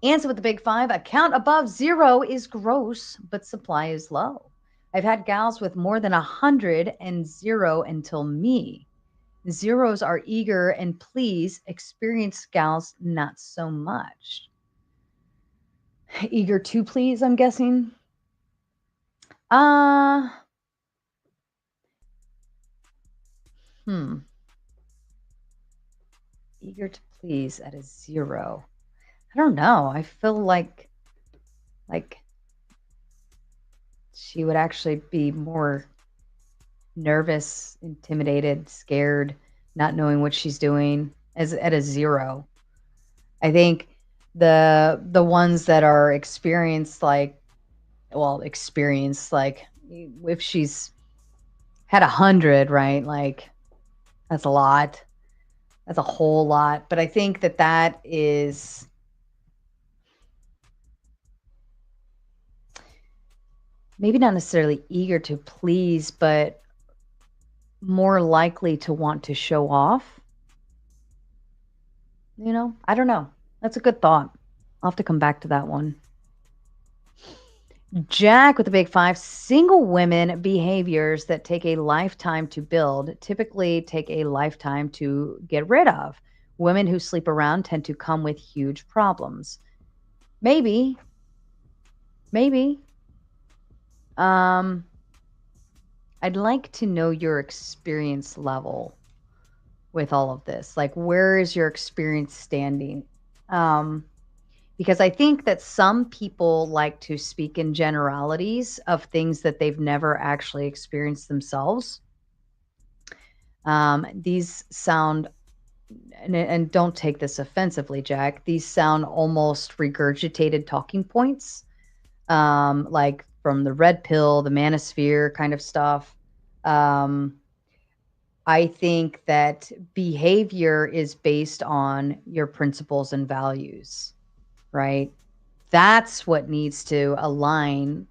Answer with the big 5. A count above 0 is gross, but supply is low. I've had gals with more than 100 and 0 until me. Zeros are eager and please. Experienced gals, not so much. Eager to please, I'm guessing. Eager to please at a 0. I don't know. I feel like she would actually be more nervous, intimidated, scared, not knowing what she's doing as at a 0. I think the ones that are experienced, like if she's had 100, right? Like, that's a lot. That's a whole lot. But I think that is maybe not necessarily eager to please, but more likely to want to show off. You know, I don't know. That's a good thought. I'll have to come back to that one. Jack with the big 5. Single women behaviors that take a lifetime to build typically take a lifetime to get rid of. Women who sleep around tend to come with huge problems. Maybe. I'd like to know your experience level with all of this. Like, where is your experience standing? Because I think that some people like to speak in generalities of things that they've never actually experienced themselves. These sound, and don't take this offensively, Jack, these sound almost regurgitated talking points, like from the red pill, the manosphere kind of stuff. I think that behavior is based on your principles and values, right? That's what needs to align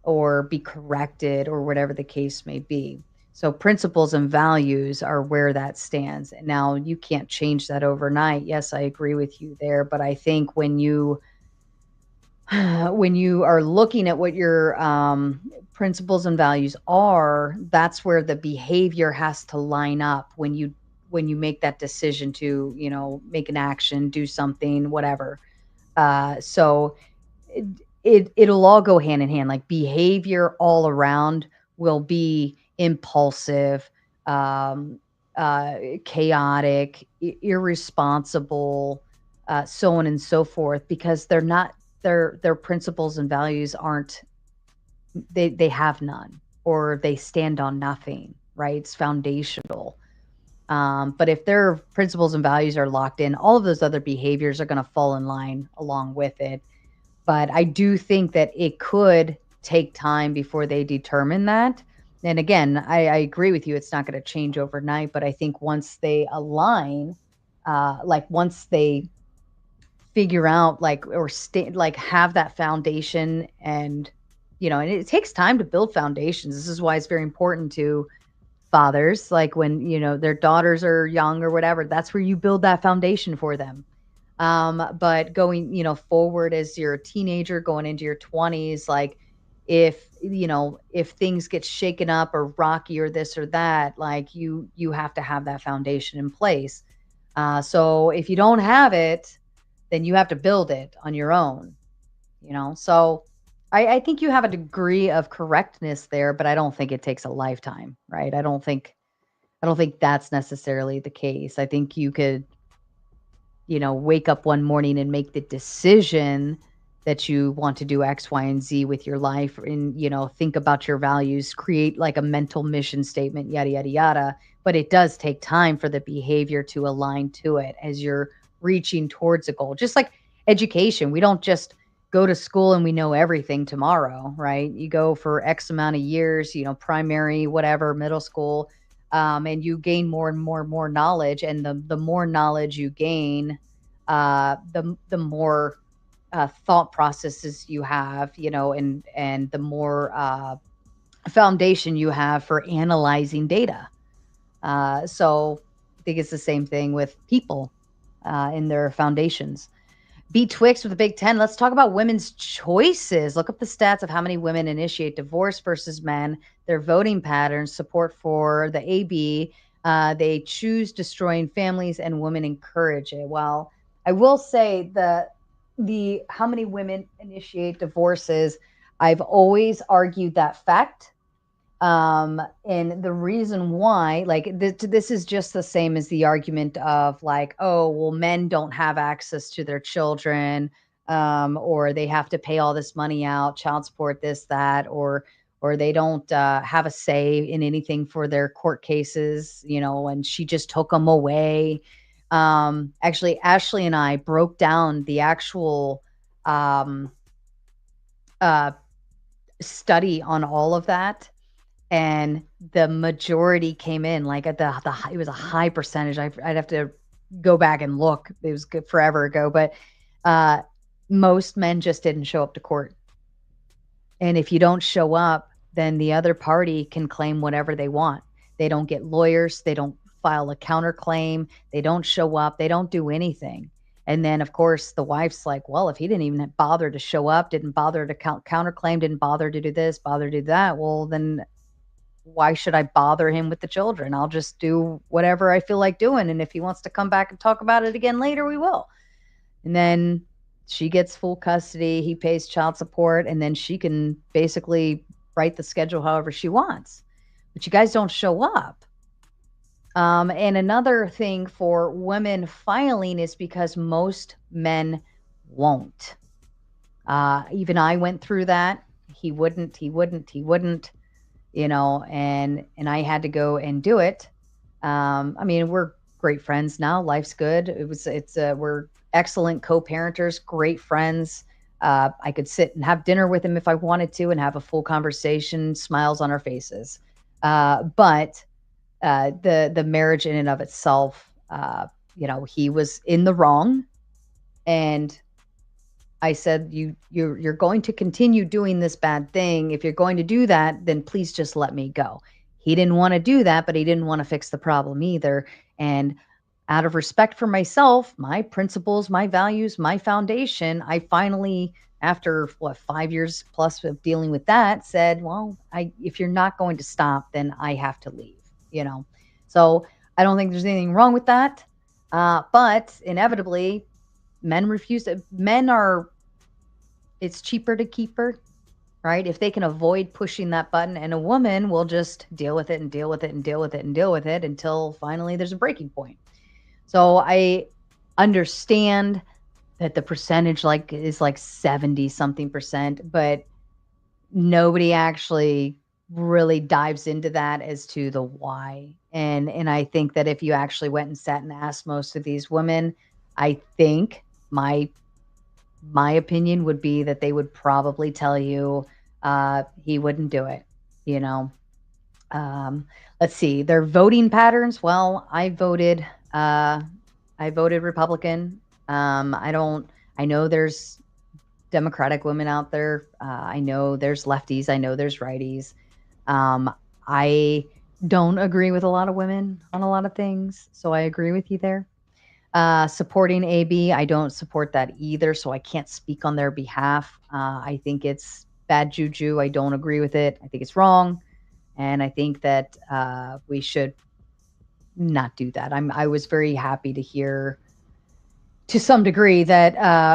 or be corrected or whatever the case may be. So principles and values are where that stands. Now, you can't change that overnight. Yes, I agree with you there. But I think when you are looking at what your principles and values are, that's where the behavior has to line up. When when you make that decision to, make an action, do something, whatever. So it'll all go hand in hand. Like behavior all around will be impulsive, um, chaotic, irresponsible, so on and so forth, because they're not their principles and values aren't they have none, or they stand on nothing, right? It's foundational. But if their principles and values are locked in, all of those other behaviors are going to fall in line along with it. But I do think that it could take time before they determine that. And again, I agree with you. It's not going to change overnight, but I think once they align, like once they figure out like or like have that foundation, and and it takes time to build foundations. This is why it's very important to fathers, like when their daughters are young or whatever, that's where you build that foundation for them. But going forward, as you're a teenager going into your 20s, like if things get shaken up or rocky or this or that, like you have to have that foundation in place. So if you don't have it, then you have to build it on your own. So I think you have a degree of correctness there, but I don't think it takes a lifetime, right? I don't think that's necessarily the case. I think you could wake up one morning and make the decision that you want to do X, Y, and Z with your life, and think about your values, create like a mental mission statement, yada yada yada. But it does take time for the behavior to align to it as you're reaching towards a goal. Just like education, we don't just go to school and we know everything tomorrow, right? You go for X amount of years, primary, whatever, middle school, and you gain more and more and more knowledge. And the more knowledge you gain, the more thought processes you have, and the more foundation you have for analyzing data. So I think it's the same thing with people in their foundations. Beat Twix with a big 10. Let's talk about women's choices. Look up the stats of how many women initiate divorce versus men, their voting patterns, support for the AB. They choose destroying families, and women encourage it. Well, I will say the how many women initiate divorces, I've always argued that fact. And the reason why, like this is just the same as the argument of like, oh, well, men don't have access to their children, or they have to pay all this money out, child support, this, that, or they don't have a say in anything for their court cases, and she just took them away. Actually, Ashley and I broke down the actual uh, study on all of that, and the majority came in like at it was a high percentage. I'd have to go back and look. It was good forever ago, but most men just didn't show up to court. And if you don't show up, then the other party can claim whatever they want. They don't get lawyers. They don't file a counterclaim. They don't show up. They don't do anything. And then, of course, the wife's like, well, if he didn't even bother to show up, didn't bother to counterclaim, didn't bother to do this, bother to do that, well, then why should I bother him with the children? I'll just do whatever I feel like doing. And if he wants to come back and talk about it again later, we will. And then she gets full custody. He pays child support. And then she can basically write the schedule however she wants. But you guys don't show up. And another thing for women filing is because most men won't. Even I went through that. He wouldn't. And I had to go and do it. I mean, we're great friends now. Life's good. We're excellent co-parenters, great friends. I could sit and have dinner with him if I wanted to and have a full conversation, smiles on our faces. But the marriage in and of itself, he was in the wrong. And I said, you're going to continue doing this bad thing. If you're going to do that, then please just let me go. He didn't want to do that, but he didn't want to fix the problem either. And out of respect for myself, my principles, my values, my foundation, I finally, after 5 years plus of dealing with that, said, well, if you're not going to stop, then I have to leave, So I don't think there's anything wrong with that. But inevitably, men refuse to, men are, it's cheaper to keep her, right? If they can avoid pushing that button, and a woman will just deal with it and deal with it and deal with it and deal with it until finally there's a breaking point. So I understand that the percentage is like 70 something percent, but nobody actually really dives into that as to the why. And I think that if you actually went and sat and asked most of these women, I think my opinion would be that they would probably tell you he wouldn't do it, you know. Let's see, their voting patterns. Well, I voted Republican. I know there's Democratic women out there. I know there's lefties. I know there's righties. I don't agree with a lot of women on a lot of things, so I agree with you there. Supporting AB, I don't support that either, so I can't speak on their behalf. I think it's bad juju. I don't agree with it. I think it's wrong, and I think that we should not do that. I was very happy to hear, to some degree, that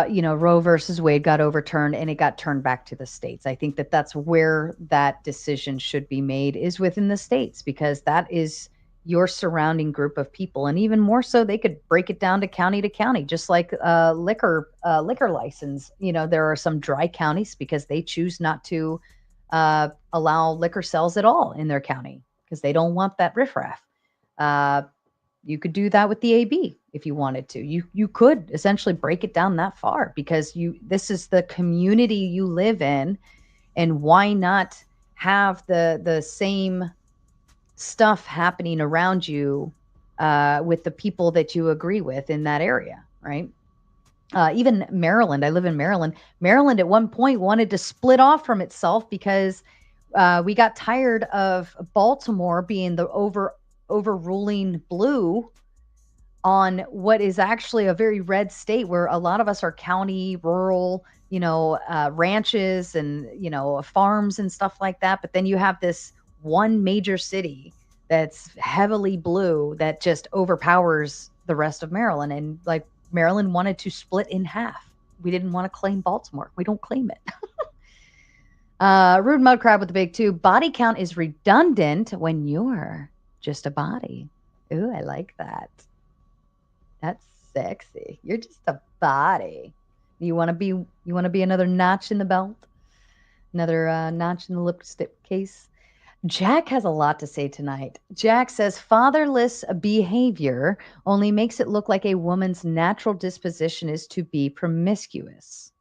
Roe versus Wade got overturned and it got turned back to the states. I think that that's where that decision should be made, is within the states, because that is your surrounding group of people. And even more so, they could break it down to county, just like liquor license. There are some dry counties because they choose not to allow liquor sales at all in their county because they don't want that riffraff. You could do that with the AB if you wanted to. You could essentially break it down that far, because this is the community you live in, and why not have the same stuff happening around you with the people that you agree with in that area, right? Even Maryland, I live in Maryland. Maryland at one point wanted to split off from itself because we got tired of Baltimore being the overruling blue on what is actually a very red state, where a lot of us are county, rural, ranches and, farms and stuff like that. But then you have this one major city that's heavily blue that just overpowers the rest of Maryland. And like, Maryland wanted to split in half. We didn't want to claim Baltimore. We don't claim it. Rude Mud Crab with the big two. Body count is redundant when you're just a body. Ooh, I like that. That's sexy. You're just a body. You want to be another notch in the belt? Another notch in the lipstick case? Jack has a lot to say tonight. Jack says fatherless behavior only makes it look like a woman's natural disposition is to be promiscuous.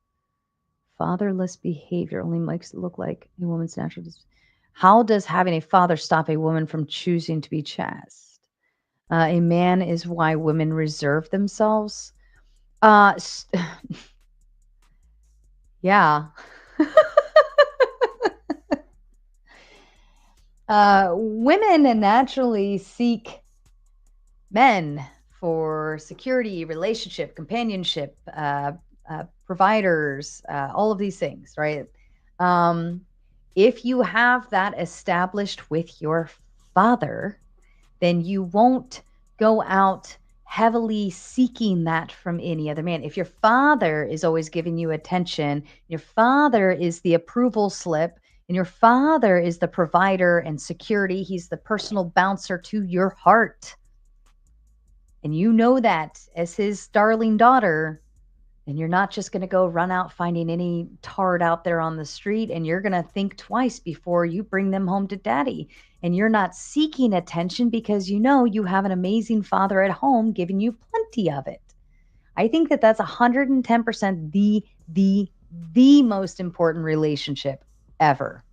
Fatherless behavior only makes it look like a woman's natural disposition. How does having a father stop a woman from choosing to be chaste? A man is why women reserve themselves. Yeah. Women naturally seek men for security, relationship, companionship, providers, all of these things, right? If you have that established with your father, then you won't go out heavily seeking that from any other man. If your father is always giving you attention, your father is the approval slip, and your father is the provider and security, he's the personal bouncer to your heart, and you know that as his darling daughter, then you're not just going to go run out finding any tard out there on the street, and you're going to think twice before you bring them home to daddy. And you're not seeking attention because you know you have an amazing father at home giving you plenty of it. I think that that's 110% the most important relationship ever.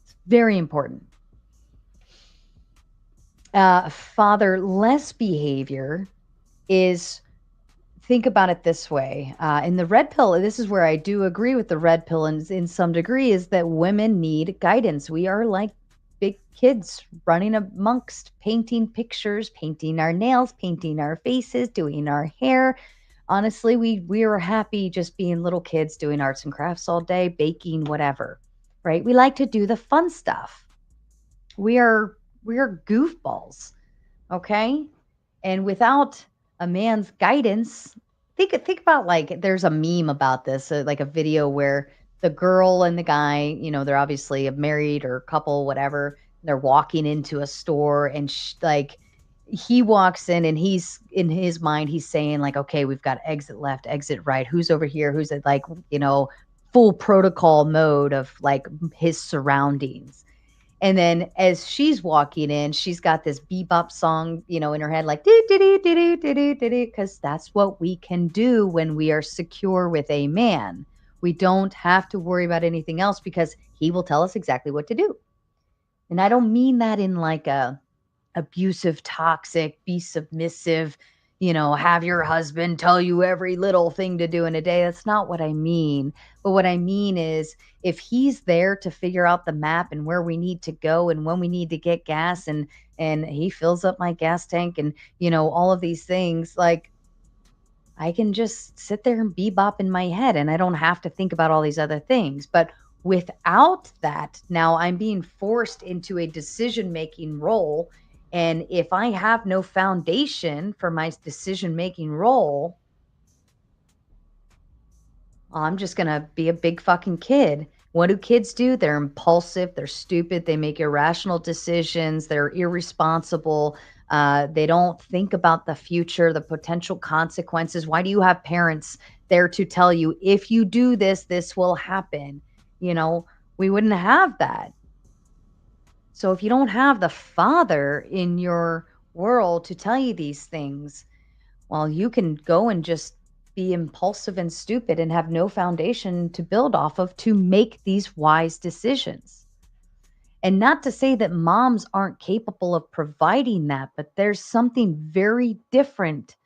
It's very important. Fatherless behavior is, think about it this way. In the red pill, this is where I do agree with the red pill in some degree, is that women need guidance. We are like big kids running amongst painting pictures, painting our nails, painting our faces, doing our hair. Honestly, we are happy just being little kids doing arts and crafts all day, baking, whatever, right? We like to do the fun stuff. We are goofballs. Okay? And without a man's guidance, think about, like, there's a meme about this, like a video where the girl and the guy, they're obviously a married or couple, whatever. They're walking into a store and like he walks in and he's in his mind, he's saying like, okay, we've got exit left, exit right. Who's over here? Who's at like, full protocol mode of like his surroundings. And then as she's walking in, she's got this bebop song, in her head, like do do do do do do do do, because that's what we can do when we are secure with a man. We don't have to worry about anything else because he will tell us exactly what to do. And I don't mean that in like a abusive, toxic, be submissive, have your husband tell you every little thing to do in a day. That's not what I mean. But what I mean is if he's there to figure out the map and where we need to go and when we need to get gas and he fills up my gas tank and all of these things, like I can just sit there and bebop in my head and I don't have to think about all these other things. But without that, now I'm being forced into a decision making role. And if I have no foundation for my decision making role, I'm just going to be a big fucking kid. What do kids do? They're impulsive. They're stupid. They make irrational decisions. They're irresponsible. They don't think about the future, the potential consequences. Why do you have parents there to tell you, if you do this, this will happen? We wouldn't have that. So if you don't have the father in your world to tell you these things, well, you can go and just be impulsive and stupid and have no foundation to build off of to make these wise decisions. And not to say that moms aren't capable of providing that, but there's something very different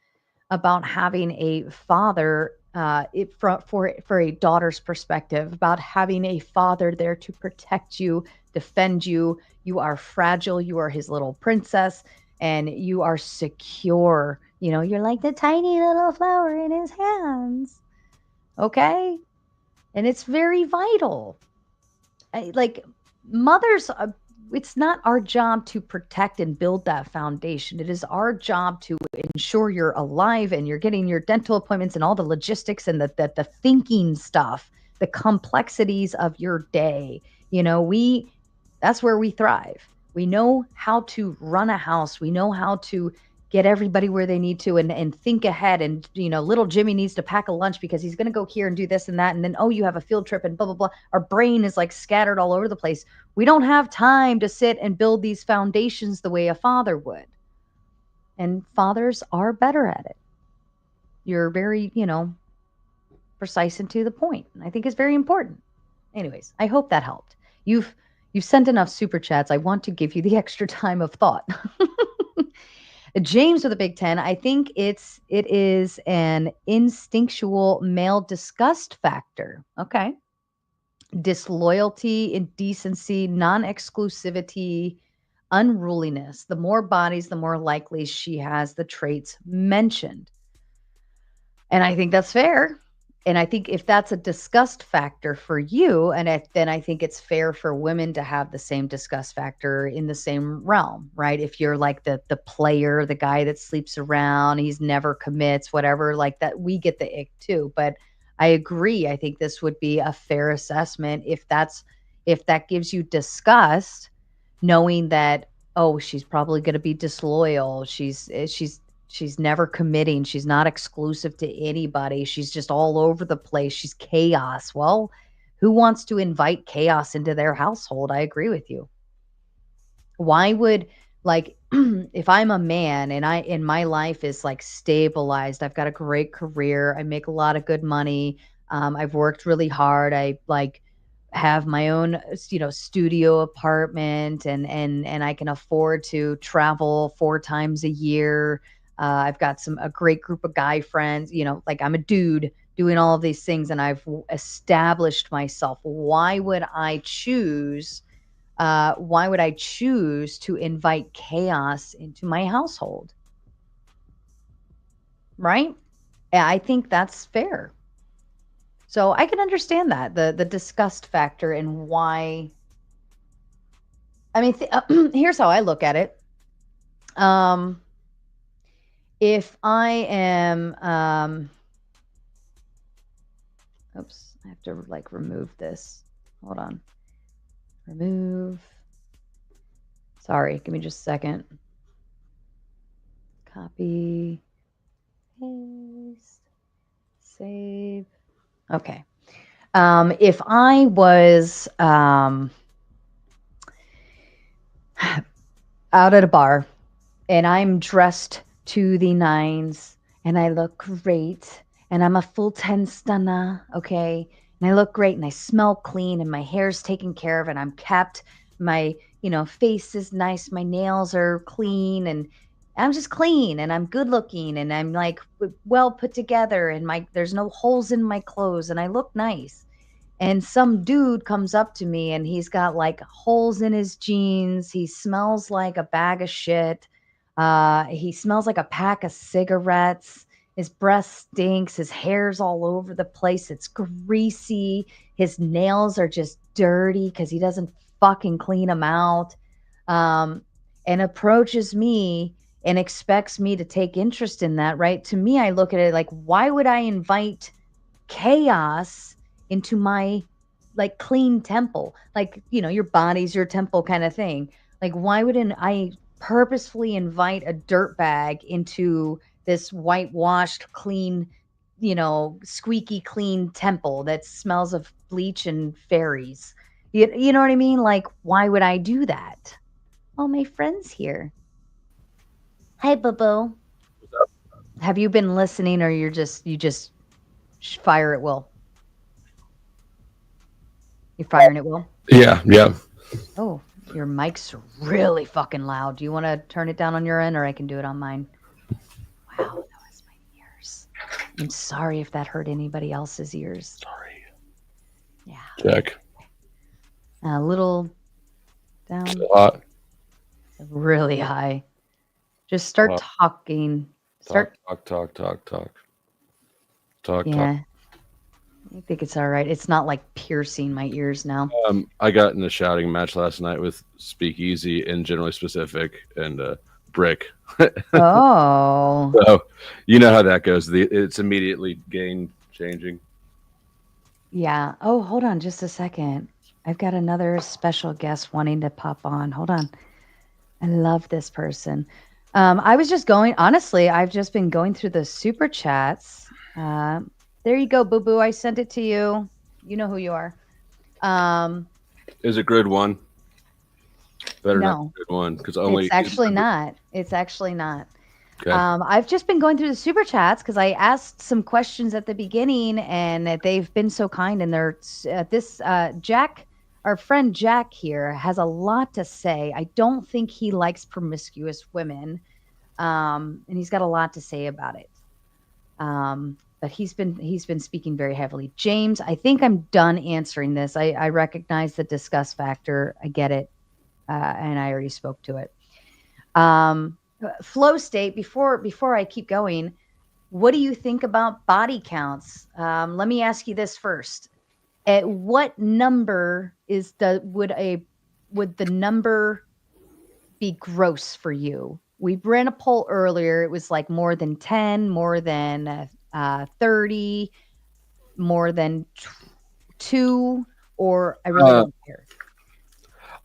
about having a father, for a daughter's perspective, about having a father there to protect you, defend you. You are fragile. You are his little princess, and you are secure. You're like the tiny little flower in his hands. Okay, and it's very vital. Like mothers, it's not our job to protect and build that foundation. It is our job to ensure you're alive and you're getting your dental appointments and all the logistics and the thinking stuff, the complexities of your day. That's where we thrive. We know how to run a house. We know how to get everybody where they need to and think ahead. And, little Jimmy needs to pack a lunch because he's going to go here and do this and that. And then, oh, you have a field trip and blah, blah, blah. Our brain is like scattered all over the place. We don't have time to sit and build these foundations the way a father would. And fathers are better at it. You're very, precise and to the point. And I think it's very important. Anyways, I hope that helped. You've sent enough super chats. I want to give you the extra time of thought. James with a big 10. I think it is an instinctual male disgust factor. Okay. Disloyalty, indecency, non-exclusivity, unruliness. The more bodies, the more likely she has the traits mentioned. And I think that's fair. And I think if that's a disgust factor for you, then I think it's fair for women to have the same disgust factor in the same realm, right? If you're like the player, the guy that sleeps around, he's never commits, whatever, like that, we get the ick too. But I agree. I think this would be a fair assessment if that gives you disgust, knowing that, oh, she's probably going to be disloyal. She's never committing. She's not exclusive to anybody. She's just all over the place. She's chaos. Well, who wants to invite chaos into their household? I agree with you. Why would, like, if I'm a man and my life is like stabilized, I've got a great career, I make a lot of good money, I've worked really hard, I like have my own studio apartment and I can afford to travel 4 times a year. I've got a great group of guy friends, like I'm a dude doing all of these things and I've established myself. Why would I choose to invite chaos into my household? Right? I think that's fair. So I can understand that, the disgust factor and why. I mean, here's how I look at it. If I am, oops, I have to like remove this. Hold on. Remove. Sorry, give me just a second. Copy, paste, save. Okay. If I was out at a bar and I'm dressed to the nines and I look great and I'm a full 10 stunner, okay? And I look great and I smell clean and my hair's taken care of and I'm kept, my, face is nice, my nails are clean and I'm just clean and I'm good looking and I'm like well put together and there's no holes in my clothes and I look nice. And some dude comes up to me and he's got like holes in his jeans. He smells like a bag of shit. He smells like a pack of cigarettes. His breath stinks. His hair's all over the place. It's greasy. His nails are just dirty because he doesn't fucking clean them out. And approaches me and expects me to take interest in that, right? To me, I look at it like, why would I invite chaos into my like clean temple? Like, your body's your temple kind of thing. Like, why wouldn't I purposefully invite a dirtbag into this whitewashed, clean, squeaky clean temple that smells of bleach and fairies? You know what I mean? Like, why would I do that? Oh, my friend's here. Hi, Boo. Have you been listening, or you just fire at will? You firing at will? Yeah. Oh, your mic's really fucking loud. Do you want to turn it down on your end, or I can do it on mine? Wow, that was my ears. I'm sorry if that hurt anybody else's ears. Sorry. Yeah. Check. A little down. Still hot. Really high. Just start talking. Talk. Yeah. I think it's all right. It's not like piercing my ears now. I got in a shouting match last night with Speakeasy and Generally Specific and Brick. Oh. So you know how that goes. It's immediately game changing. Yeah. Oh, hold on just a second. I've got another special guest wanting to pop on. Hold on. I love this person. I was just honestly, I've just been going through the super chats. There you go, Boo Boo. I sent it to you. You know who you are. Is it grid one? Better No. not grid one, because only It's actually not. It's actually not. Okay. I've just been going through the super chats because I asked some questions at the beginning, and they've been so kind. And they're Jack, our friend Jack here, has a lot to say. I don't think he likes promiscuous women, and he's got a lot to say about it. But he's been speaking very heavily. James, I think I'm done answering this. I recognize the disgust factor. I get it, and I already spoke to it. Flow state. Before I keep going, what do you think about body counts? Let me ask you this first. At what number would the number be gross for you? We ran a poll earlier. It was like more than 10, more than 30, more than 2, or I really don't care.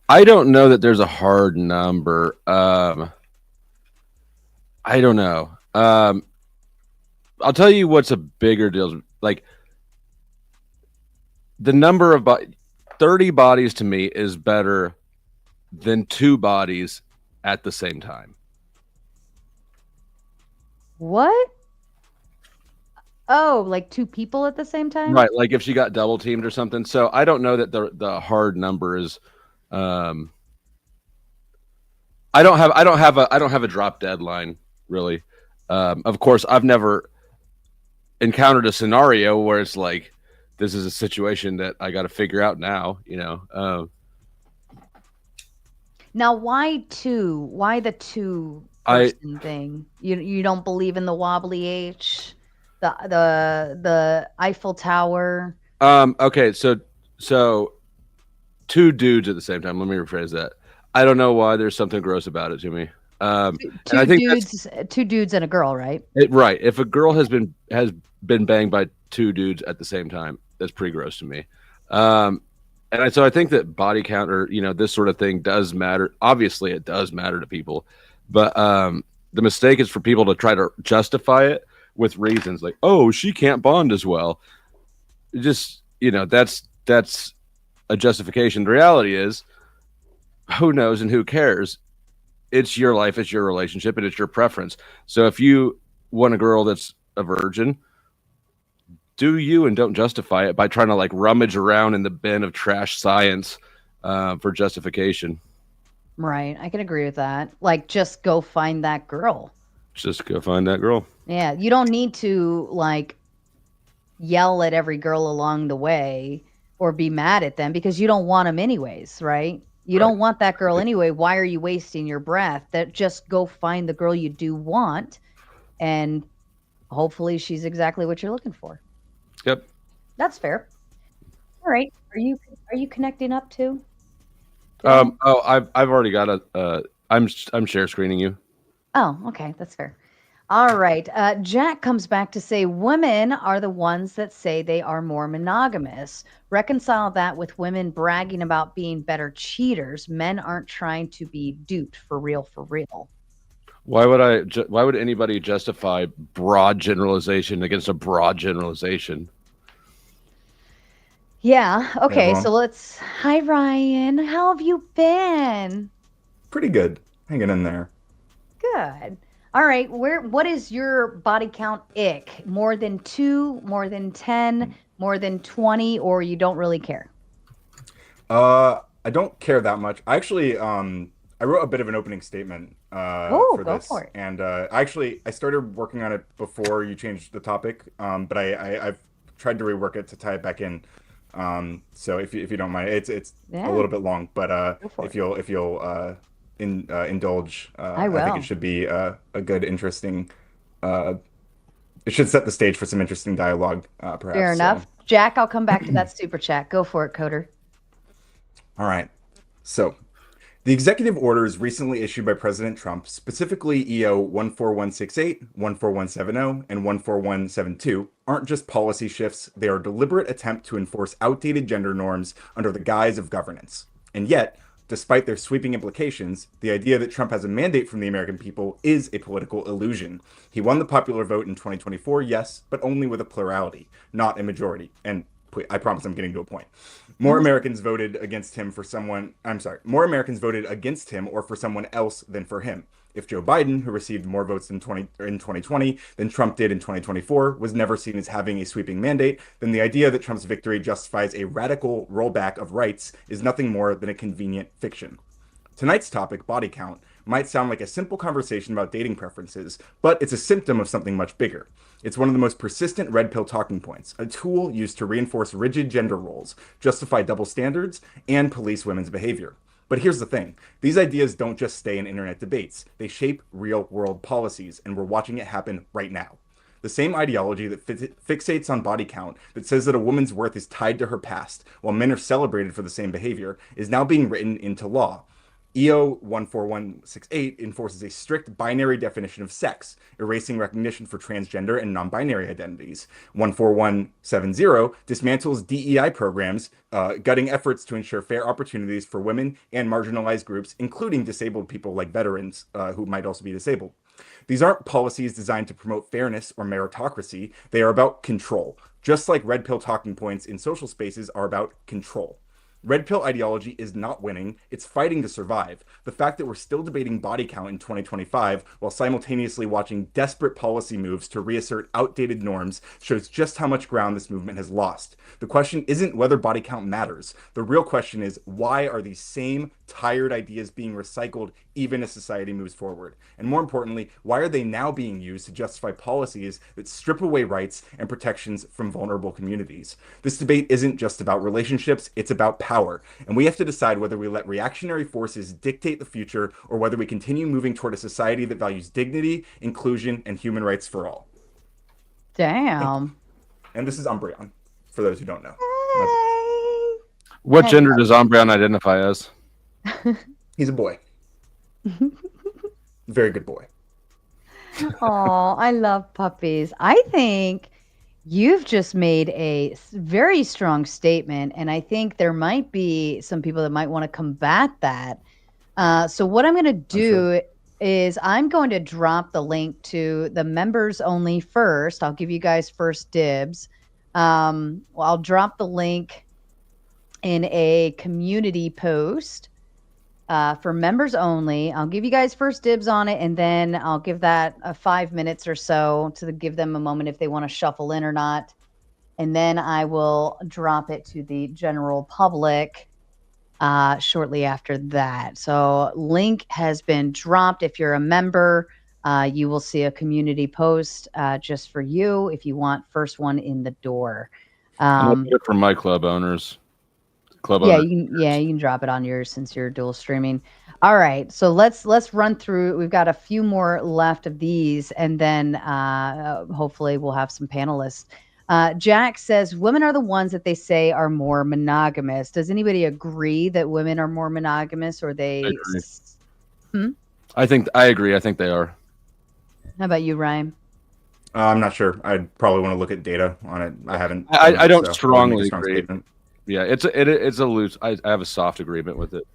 I don't know that there's a hard number. I don't know. I'll tell you what's a bigger deal. Like the number of 30 bodies to me is better than 2 bodies at the same time. What? Oh, like 2 people at the same time? Right, like if she got double teamed or something. So I don't know that the hard number is. I don't have a drop deadline really. Of course, I've never encountered a scenario where it's like this is a situation that I got to figure out now. Now, why 2? Why the 2 person thing? You don't believe in the wobbly H, the Eiffel Tower? Okay, so 2 dudes at the same time. Let me rephrase that. I don't know why there's something gross about it to me. And Two I think that's dudes and a girl, right? right. If a girl has been banged by two dudes at the same time, that's pretty gross to me. So I think that body count or this sort of thing does matter. Obviously, it does matter to people, but the mistake is for people to try to justify it with reasons like, oh, she can't bond as well. Just that's a justification. The reality is, who knows and who cares? It's your life, it's your relationship, and it's your preference. So if you want a girl that's a virgin, do you, and don't justify it by trying to like rummage around in the bin of trash science for justification. Right. I can agree with that. Like, just go find that girl. Just go find that girl. Yeah. You don't need to like yell at every girl along the way or be mad at them because you don't want them anyways, right? You don't want that girl anyway. Why are you wasting your breath? That just go find the girl you do want, and hopefully she's exactly what you're looking for. Yep. That's fair. All right. Are you connecting up too? I've already got I'm share screening you. Oh, okay. That's fair. All right. Jack comes back to say women are the ones that say they are more monogamous. Reconcile that with women bragging about being better cheaters. Men aren't trying to be duped for real, for real. Why would anybody justify broad generalization against a broad generalization? Yeah. Okay. So let's. Hi, Ryan. How have you been? Pretty good. Hanging in there. Good. All right. What is your body count ick? More than 2, more than 10, more than 20, or you don't really care? I don't care that much. I actually I wrote a bit of an opening statement for go this. for it. And I started working on it before you changed the topic. But I've tried to rework it to tie it back in. So if you don't mind, it's a little bit long, but if you'll indulge, I think it should be a good, interesting. It should set the stage for some interesting dialogue, perhaps. Fair enough. So. Jack, I'll come back to that super chat. Go for it, Coder. All right. So, the executive orders recently issued by President Trump, specifically EO 14168, 14170, and 14172, aren't just policy shifts, they are a deliberate attempt to enforce outdated gender norms under the guise of governance. And yet, despite their sweeping implications, the idea that Trump has a mandate from the American people is a political illusion. He won the popular vote in 2024, yes, but only with a plurality, not a majority. And I promise I'm getting to a point. More Americans voted against him more Americans voted against him or for someone else than for him. If Joe Biden, who received more votes in 2020 than Trump did in 2024, was never seen as having a sweeping mandate, then the idea that Trump's victory justifies a radical rollback of rights is nothing more than a convenient fiction. Tonight's topic, body count, might sound like a simple conversation about dating preferences, but it's a symptom of something much bigger. It's one of the most persistent red pill talking points, a tool used to reinforce rigid gender roles, justify double standards, and police women's behavior. But here's the thing. These ideas don't just stay in internet debates. They shape real-world policies, and we're watching it happen right now. The same ideology that fixates on body count, that says that a woman's worth is tied to her past, while men are celebrated for the same behavior, is now being written into law. EO 14168 enforces a strict binary definition of sex, erasing recognition for transgender and non-binary identities. 14170 dismantles DEI programs, gutting efforts to ensure fair opportunities for women and marginalized groups, including disabled people like veterans who might also be disabled. These aren't policies designed to promote fairness or meritocracy. They are about control, just like red pill talking points in social spaces are about control. Red pill ideology is not winning, it's fighting to survive. The fact that we're still debating body count in 2025 while simultaneously watching desperate policy moves to reassert outdated norms shows just how much ground this movement has lost. The question isn't whether body count matters. The real question is, why are these same tired ideas being recycled even as society moves forward? And more importantly, why are they now being used to justify policies that strip away rights and protections from vulnerable communities? This debate isn't just about relationships, it's about power. And we have to decide whether we let reactionary forces dictate the future or whether we continue moving toward a society that values dignity, inclusion, and human rights for all. Damn. And this is Umbreon, for those who don't know. What gender does Umbreon identify as? He's a boy. Very good boy. Oh, I love puppies. I think you've just made a very strong statement, and I think there might be some people that might want to combat that. So what I'm going to do is I'm going to drop the link to the members only first. I'll give you guys first dibs. I'll drop the link in a community post for members only. I'll give you guys first dibs on it, and then I'll give that 5 minutes or so to give them a moment if they want to shuffle in or not. And then I will drop it to the general public shortly after that. So link has been dropped. If you're a member, you will see a community post just for you if you want first one in the door. I'll get it from my club owners. Yeah, you can drop it on yours since you're dual streaming. All right, so let's run through. We've got a few more left of these, and then hopefully we'll have some panelists. Jack says women are the ones that they say are more monogamous. Does anybody agree that women are more monogamous, or they? I think I agree. I think they are. How about you, Ryan? I'm not sure. I'd probably want to look at data on it. I haven't. I don't so strongly strong agree. statement. Yeah, it's a loose. I have a soft agreement with it.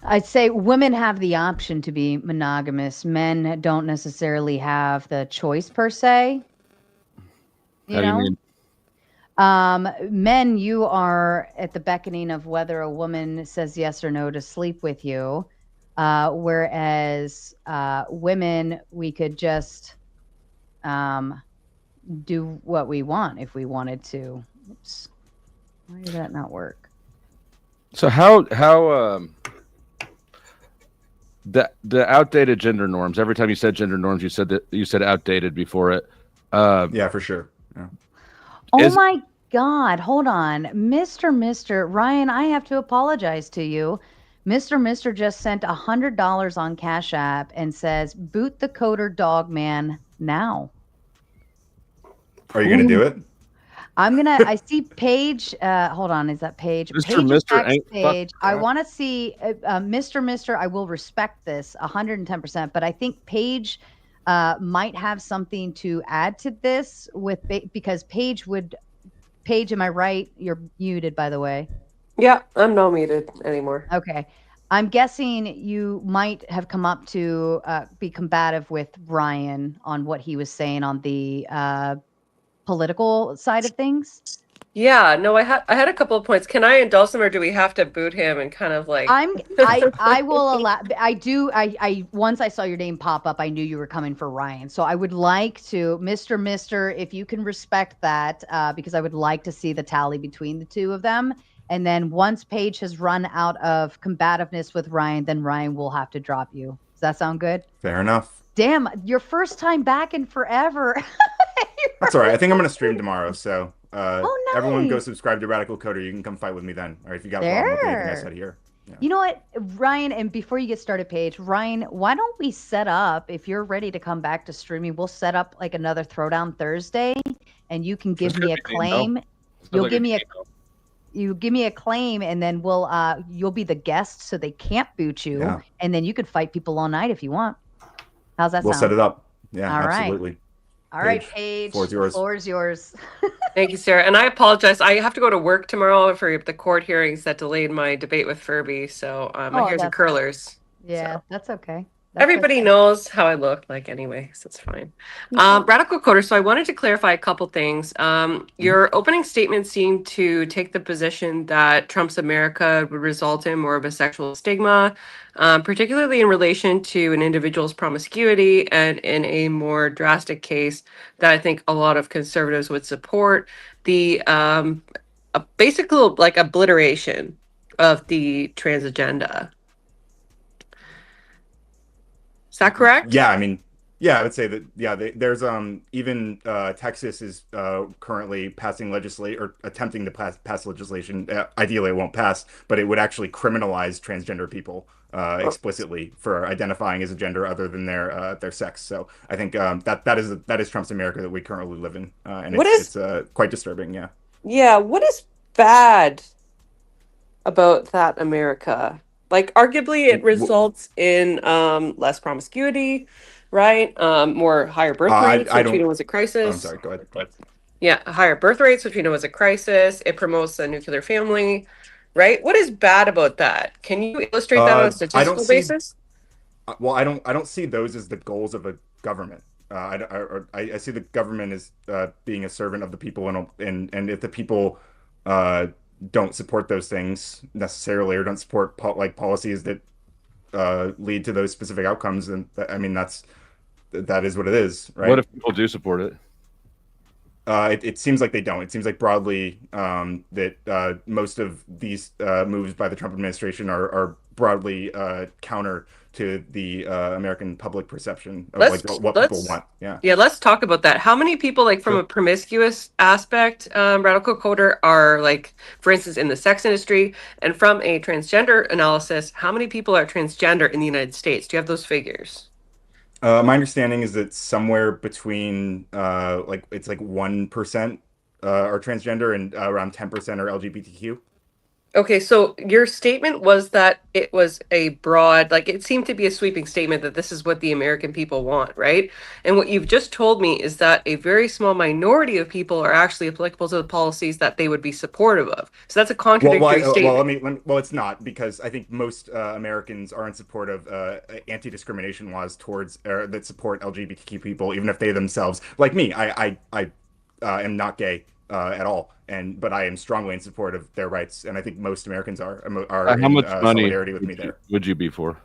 I'd say women have the option to be monogamous. Men don't necessarily have the choice per se. How do you mean? Men, you are at the beckoning of whether a woman says yes or no to sleep with you. Whereas women, we could just do what we want if we wanted to. Oops. Why did that not work? So how the outdated gender norms? Every time you said gender norms, you said outdated before it. Yeah, for sure. Yeah. Oh my God. Hold on. Mr. Ryan, I have to apologize to you. Mr. just sent $100 on Cash App and says, boot the coder dog man now. Are you going to do it? I see Paige. Hold on. Is that Paige? Mr. ain't Paige. I want to see Mr. I will respect this 110%, but I think Paige might have something to add to this because Paige, am I right? You're muted, by the way. Yeah, I'm not muted anymore. Okay. I'm guessing you might have come up to be combative with Ryan on what he was saying on the political side of things. Yeah, no, I had a couple of points. Can I indulge them, or do we have to boot him and kind of like? I will allow. I once I saw your name pop up, I knew you were coming for Ryan. So I would like to, Mr. If you can respect that, because I would like to see the tally between the two of them. And then once Paige has run out of combativeness with Ryan, then Ryan will have to drop you. Does that sound good? Fair enough. Damn, your first time back in forever. That's all right. I think I'm going to stream tomorrow. So nice. Everyone go subscribe to Radical Coder. You can come fight with me then. Or if you got a problem with anything I said here. Yeah. You know what, Ryan, and before you get started, Paige, Ryan, why don't we set up, if you're ready to come back to streaming, we'll set up like another Throwdown Thursday, and you can give me a claim. You'll give me a you give me a claim, and then we'll you'll be the guest, so they can't boot you, and then you could fight people all night if you want. How's that sound? We'll set it up. Yeah, all absolutely. Right. All right, Paige. Floor is yours. Thank you, Sarah. And I apologize. I have to go to work tomorrow for the court hearings that delayed my debate with Furby. So my hair's in curlers. Yeah, so. That's okay. Everybody knows how I look like anyway, so it's fine. Radical Coder, so I wanted to clarify a couple things. Your opening statement seemed to take the position that Trump's America would result in more of a sexual stigma, particularly in relation to an individual's promiscuity, and in a more drastic case that I think a lot of conservatives would support, the basically like obliteration of the trans agenda. Is that correct? Yeah, I mean, yeah, I would say that. Yeah, there's even Texas is currently passing legislation or attempting to pass legislation. Ideally, it won't pass, but it would actually criminalize transgender people explicitly for identifying as a gender other than their sex. So I think that is Trump's America that we currently live in, and it's quite disturbing. Yeah. Yeah. What is bad about that America? Like, arguably, it results in less promiscuity, right? More higher birth rates, I which we don't. know is a Oh, I'm crisis. sorry. Go ahead. Go ahead. Yeah, higher birth rates, which we know is a crisis. It promotes a nuclear family, right? What is bad about that? Can you illustrate that on a I don't statistical see. basis? Well, I don't see those as the goals of a government. I see the government as being a servant of the people, and if the people uh, don't support those things necessarily, or don't support like policies that lead to those specific outcomes, then I mean that is what it is, What right? if people do support it? It seems like they don't. It seems like broadly that most of these moves by the Trump administration are broadly counter to the American public perception of like what people Let's want. Yeah, yeah, let's talk about that. How many people, like from a sure. promiscuous aspect, radical coder are like, for instance, in the sex industry, and from a transgender analysis, how many people are transgender in the United States? Do you have those figures? My understanding is that somewhere between like it's like 1% are transgender and around 10% are LGBTQ. Okay, so your statement was that it was a broad, like it seemed to be a sweeping statement that this is what the American people want, right? And what you've just told me is that a very small minority of people are actually applicable to the policies that they would be supportive of. So that's a contradictory statement. Well, it's not because I think most Americans are in support of anti-discrimination laws towards that support LGBTQ people, even if they themselves, like me, I am not gay at all, but I am strongly in support of their rights, and I think most Americans are How in much money solidarity with me there. would you be for?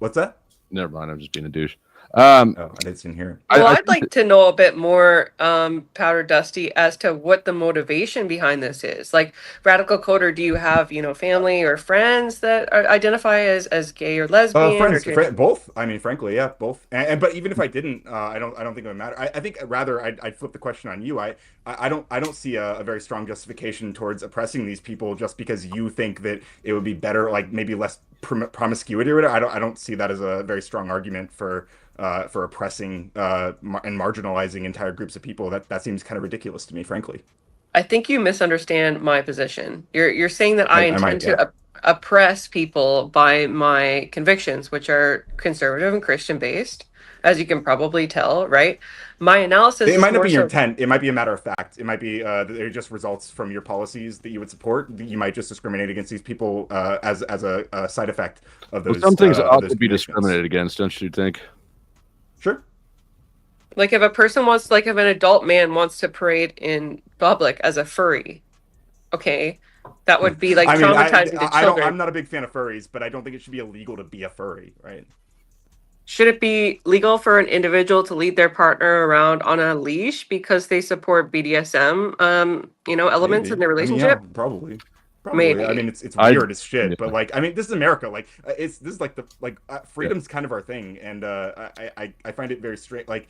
What's that? Never mind. I'm just being a douche. Oh, I didn't hear it. Well, I'd think like to know a bit more, Powder Dusty, as to what the motivation behind this is. Like, Radical Coder, do you have, family or friends that identify as gay or lesbian or Both. I mean, frankly, yeah, both. But even if I didn't, I don't think it would matter. I think rather I'd flip the question on you. I don't see a very strong justification towards oppressing these people just because you think that it would be better, like maybe less promiscuity or whatever. I don't see that as a very strong argument for oppressing and marginalizing entire groups of people. That seems kind of ridiculous to me, frankly. I think you misunderstand my position. You're saying that I I intend might, yeah. to oppress people by my convictions, which are conservative and Christian based, as you can probably tell, right? My analysis It is might not more be your so. intent. It might be a matter of fact. It might be that it just results from your policies that you would support. You might just discriminate against these people as a side effect of well, those some things of ought those to be convictions. discriminated against, don't you think? Sure. Like if a person wants, like if an adult man wants to parade in public as a furry, okay, that would be like I mean, traumatizing to I don't. I'm children. not a big fan of furries, but I don't think it should be illegal to be a furry, right? Should it be legal for an individual to lead their partner around on a leash because they support BDSM, elements in Maybe. their I mean, yeah, relationship? probably. Probably. I Maybe. mean, it's I weird as yeah. shit, but like, I mean, this is America. Like, this is like freedom's kind of our thing, and I find it very strange. Like,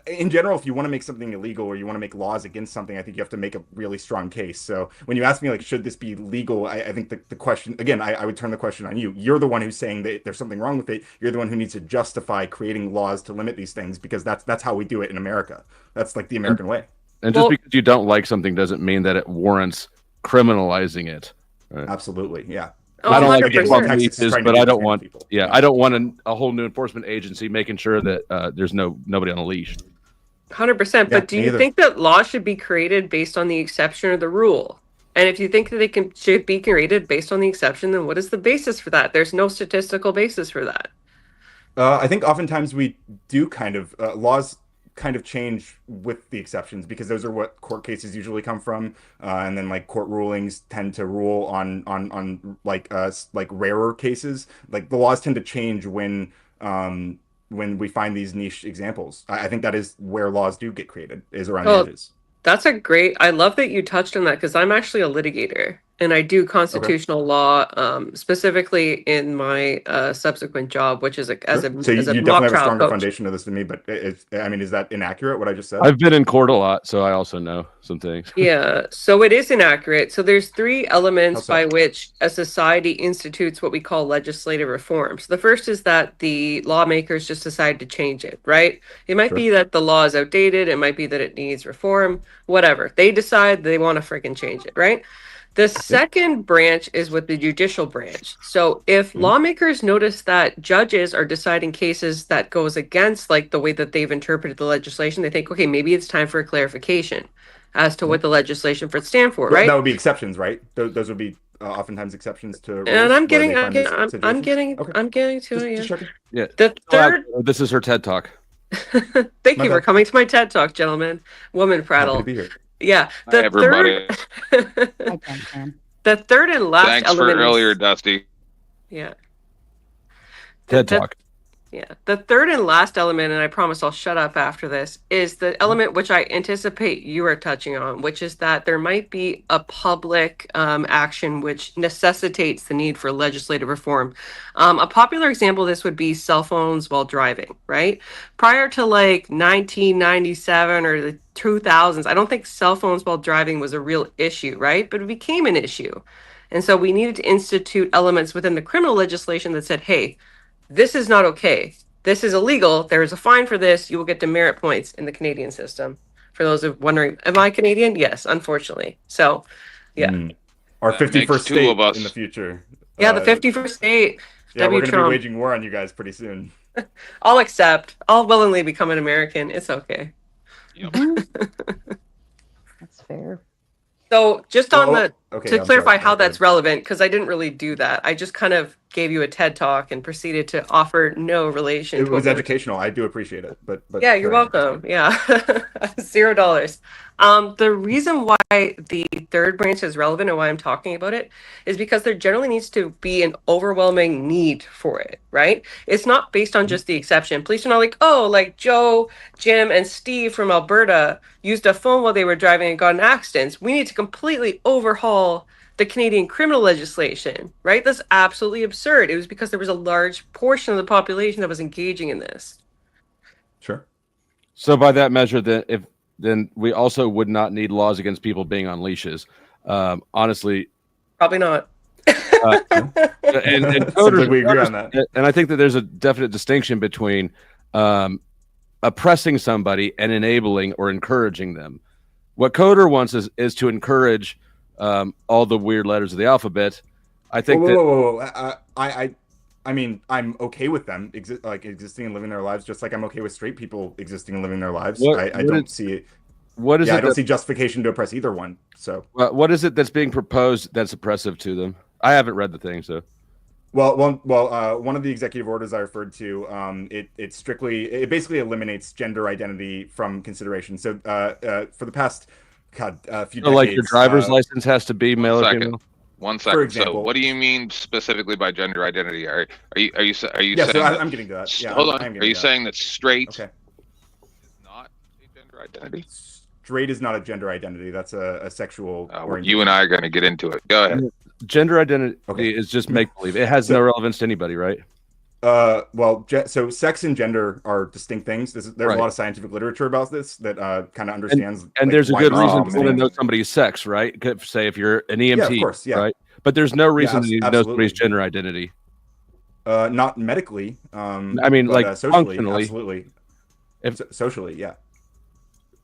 in general, if you want to make something illegal or you want to make laws against something, I think you have to make a really strong case. So when you ask me like, should this be legal? I think the question again, I would turn the question on you. You're the one who's saying that there's something wrong with it. You're the one who needs to justify creating laws to limit these things because that's how we do it in America. That's like the American way. And just Well, because you don't like something doesn't mean that it warrants criminalizing it. Right? Absolutely, yeah. oh, I don't like Again, people what on 100%. Texas is leashes, trying to but do I is don't ban want. people. Yeah, I don't want a whole new enforcement agency making sure that there's nobody on a leash. 100%. Yeah, But do me you either. think that law should be created based on the exception or the rule? And if you think that should be created based on the exception, then what is the basis for that? There's no statistical basis for that. I think oftentimes we do kind of laws kind of change with the exceptions because those are what court cases usually come from, and then like court rulings tend to rule on like rarer cases. Like the laws tend to change when we find these niche examples. I think that is where laws do get created is around the Well, edges. that's I love that you touched on that because I'm actually a litigator and I do Okay, constitutional law, specifically in my subsequent job, which is as sure. So as a you mock definitely have a trial stronger coach. foundation of this than me, but I mean, is that inaccurate what I just said? I've been in court a lot, so I also know some things. Yeah, so it is inaccurate. So there's three How elements by so? which a society institutes what we call legislative reform. So the first is that the lawmakers just decide to change it, right? It might Sure. be that the law is outdated, it might be that it needs reform, whatever. They decide they want to freaking change it, right? The second branch is with the judicial branch. So if lawmakers notice that judges are deciding cases that goes against like the way that they've interpreted the legislation, they think, okay, maybe it's time for a clarification as to what the legislation for stand for, right? That would be exceptions, right? Those would be oftentimes exceptions to rules. And I'm where getting, they I'm find these getting, I'm situations. getting, Okay. I'm getting to it. Just checking. Yeah. The third, This is her TED talk. thank My you for bad. coming to my TED talk, gentlemen. Woman Happy prattle. to be here. Yeah. Hi, The everybody. third, I can. the third and last Thanks for element earlier, is, Dusty. yeah. TED The- talk. Yeah. The third and last element, and I promise I'll shut up after this, is the element which I anticipate you are touching on, which is that there might be a public action which necessitates the need for legislative reform. A popular example of this would be cell phones while driving, right? Prior to like 1997 or the 2000s, I don't think cell phones while driving was a real issue, right? But it became an issue. And so we needed to institute elements within the criminal legislation that said, hey, this is not okay. This is illegal. There is a fine for this. You will get demerit points in the Canadian system. For those of wondering, am I Canadian? Yes, unfortunately. So, yeah. Our That 51st makes two state of us. in the future. Yeah, the 51st state. Yeah, we're W. going to be Trump. waging war on you guys pretty soon. I'll accept. I'll willingly become an American. It's okay. Yep. That's fair. So, just on Well, the okay, to I'm clarify sorry. how Go that's ahead. relevant, because I didn't really do that. I just kind of gave you a TED talk and proceeded to offer no relation. It to was what we were educational. I do appreciate it. But Yeah, you're go ahead. welcome. Yeah. $0. The reason why the third branch is relevant and why I'm talking about it is because there generally needs to be an overwhelming need for it, right? It's not based on just the exception. Police are not like, oh, like Joe, Jim, and Steve from Alberta used a phone while they were driving and got in accidents. We need to completely overhaul the Canadian criminal legislation, right? That's absolutely absurd. It was because there was a large portion of the population that was engaging in this. Sure. So by that measure, then we also would not need laws against people being on leashes. Honestly, Probably not. and Seems like we agree on that. And I think that there's a definite distinction between oppressing somebody and enabling or encouraging them. What Coder wants is to encourage all the weird letters of the alphabet. I think Whoa. I mean, I'm okay with them existing and living their lives, just like I'm okay with straight people existing and living their lives. I don't see it. What is Yeah, it? I don't see justification to oppress either one. So, what is it that's being proposed that's oppressive to them? I haven't read the thing, so. well, one of the executive orders I referred to, it basically eliminates gender identity from consideration. So, for the past, few decades, Like your driver's license has to be male or second. female. One second. example- So, what do you mean specifically by gender identity? Are you Yeah, saying? so that, I'm getting to that. Yeah, hold on. I'm Are getting you to that. saying that straight Okay. is not a gender identity? Straight is not a gender identity. That's a sexual. Well, orientation. you and I are going to get into it. Go ahead. Gender identity Okay. is just make believe. It has no relevance to anybody, right? So sex and gender are distinct things. There's Right. a lot of scientific literature about this that kind of understands. And like, there's a why good these reason things to want to exist. know somebody's sex, right? Say if you're an EMT, Yeah, of course, yeah. right? But there's no reason to need to know absolutely. somebody's gender identity. Not medically. I mean, but, like, socially, functionally. absolutely. If- Socially, yeah.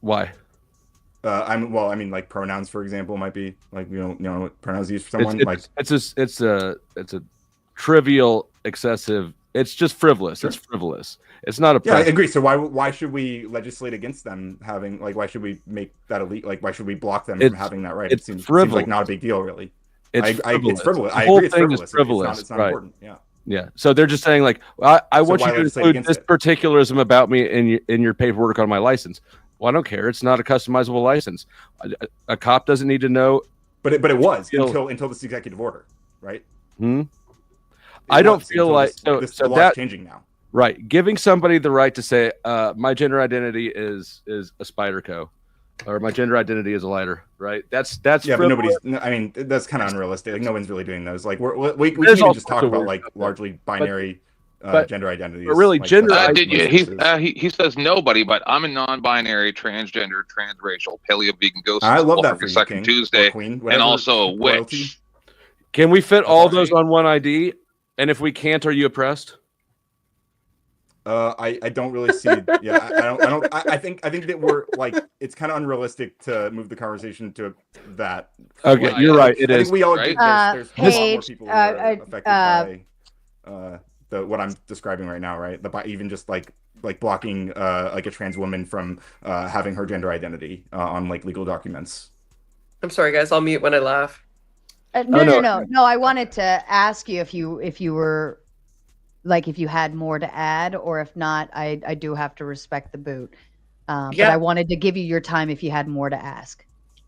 Why? I mean, like pronouns, for example, might be like you know what pronouns used for someone. It's a trivial, excessive. It's just frivolous. Sure. It's frivolous. It's not a. Yeah, I agree. So why should we legislate against them having why should we make that elite? Like why should we block them from having that right? It seems like not a big deal, really. It's it's frivolous. The I whole agree. It's thing frivolous. is frivolous. It's not right. important. Yeah. Yeah. So they're just saying like, I want why you to legislate include against this it? particularism about me in your paperwork on my license. Well, I don't care. It's not a customizable license. A cop doesn't need to know. But it was Still- until this executive order, right? I don't was feel until like the law's changing now. Right. Giving somebody the right to say, my gender identity is a Spyderco, or my gender identity is a lighter. Right. That's Yeah, but frivolous. I mean, that's kind of unrealistic. Like, no one's really doing those. Like, we can There's even all just sorts talk of about weird like stuff. largely binary gender identities. but really, like, gender that's Did you? what this is. He says nobody, but I'm a non-binary, transgender, transracial, paleo-vegan ghost. I love that for for you, Second King, Tuesday, or Queen, and whatever, also a royalty. witch. Can we fit all Right. those on one ID? And if we can't, are you oppressed? I don't really see. Yeah, I think that we're like it's kind of unrealistic to move the conversation to that. Okay, Like, you're right. It I is. think we all Right? agree there's a lot more Paige, people who are affected by what I'm describing right now, right? Even just like blocking like a trans woman from having her gender identity on like legal documents. I'm sorry, guys. I'll mute when I laugh. No. I wanted to ask you if you were like if you had more to add, or if not, I do have to respect the boot. But I wanted to give you your time if you had more to ask.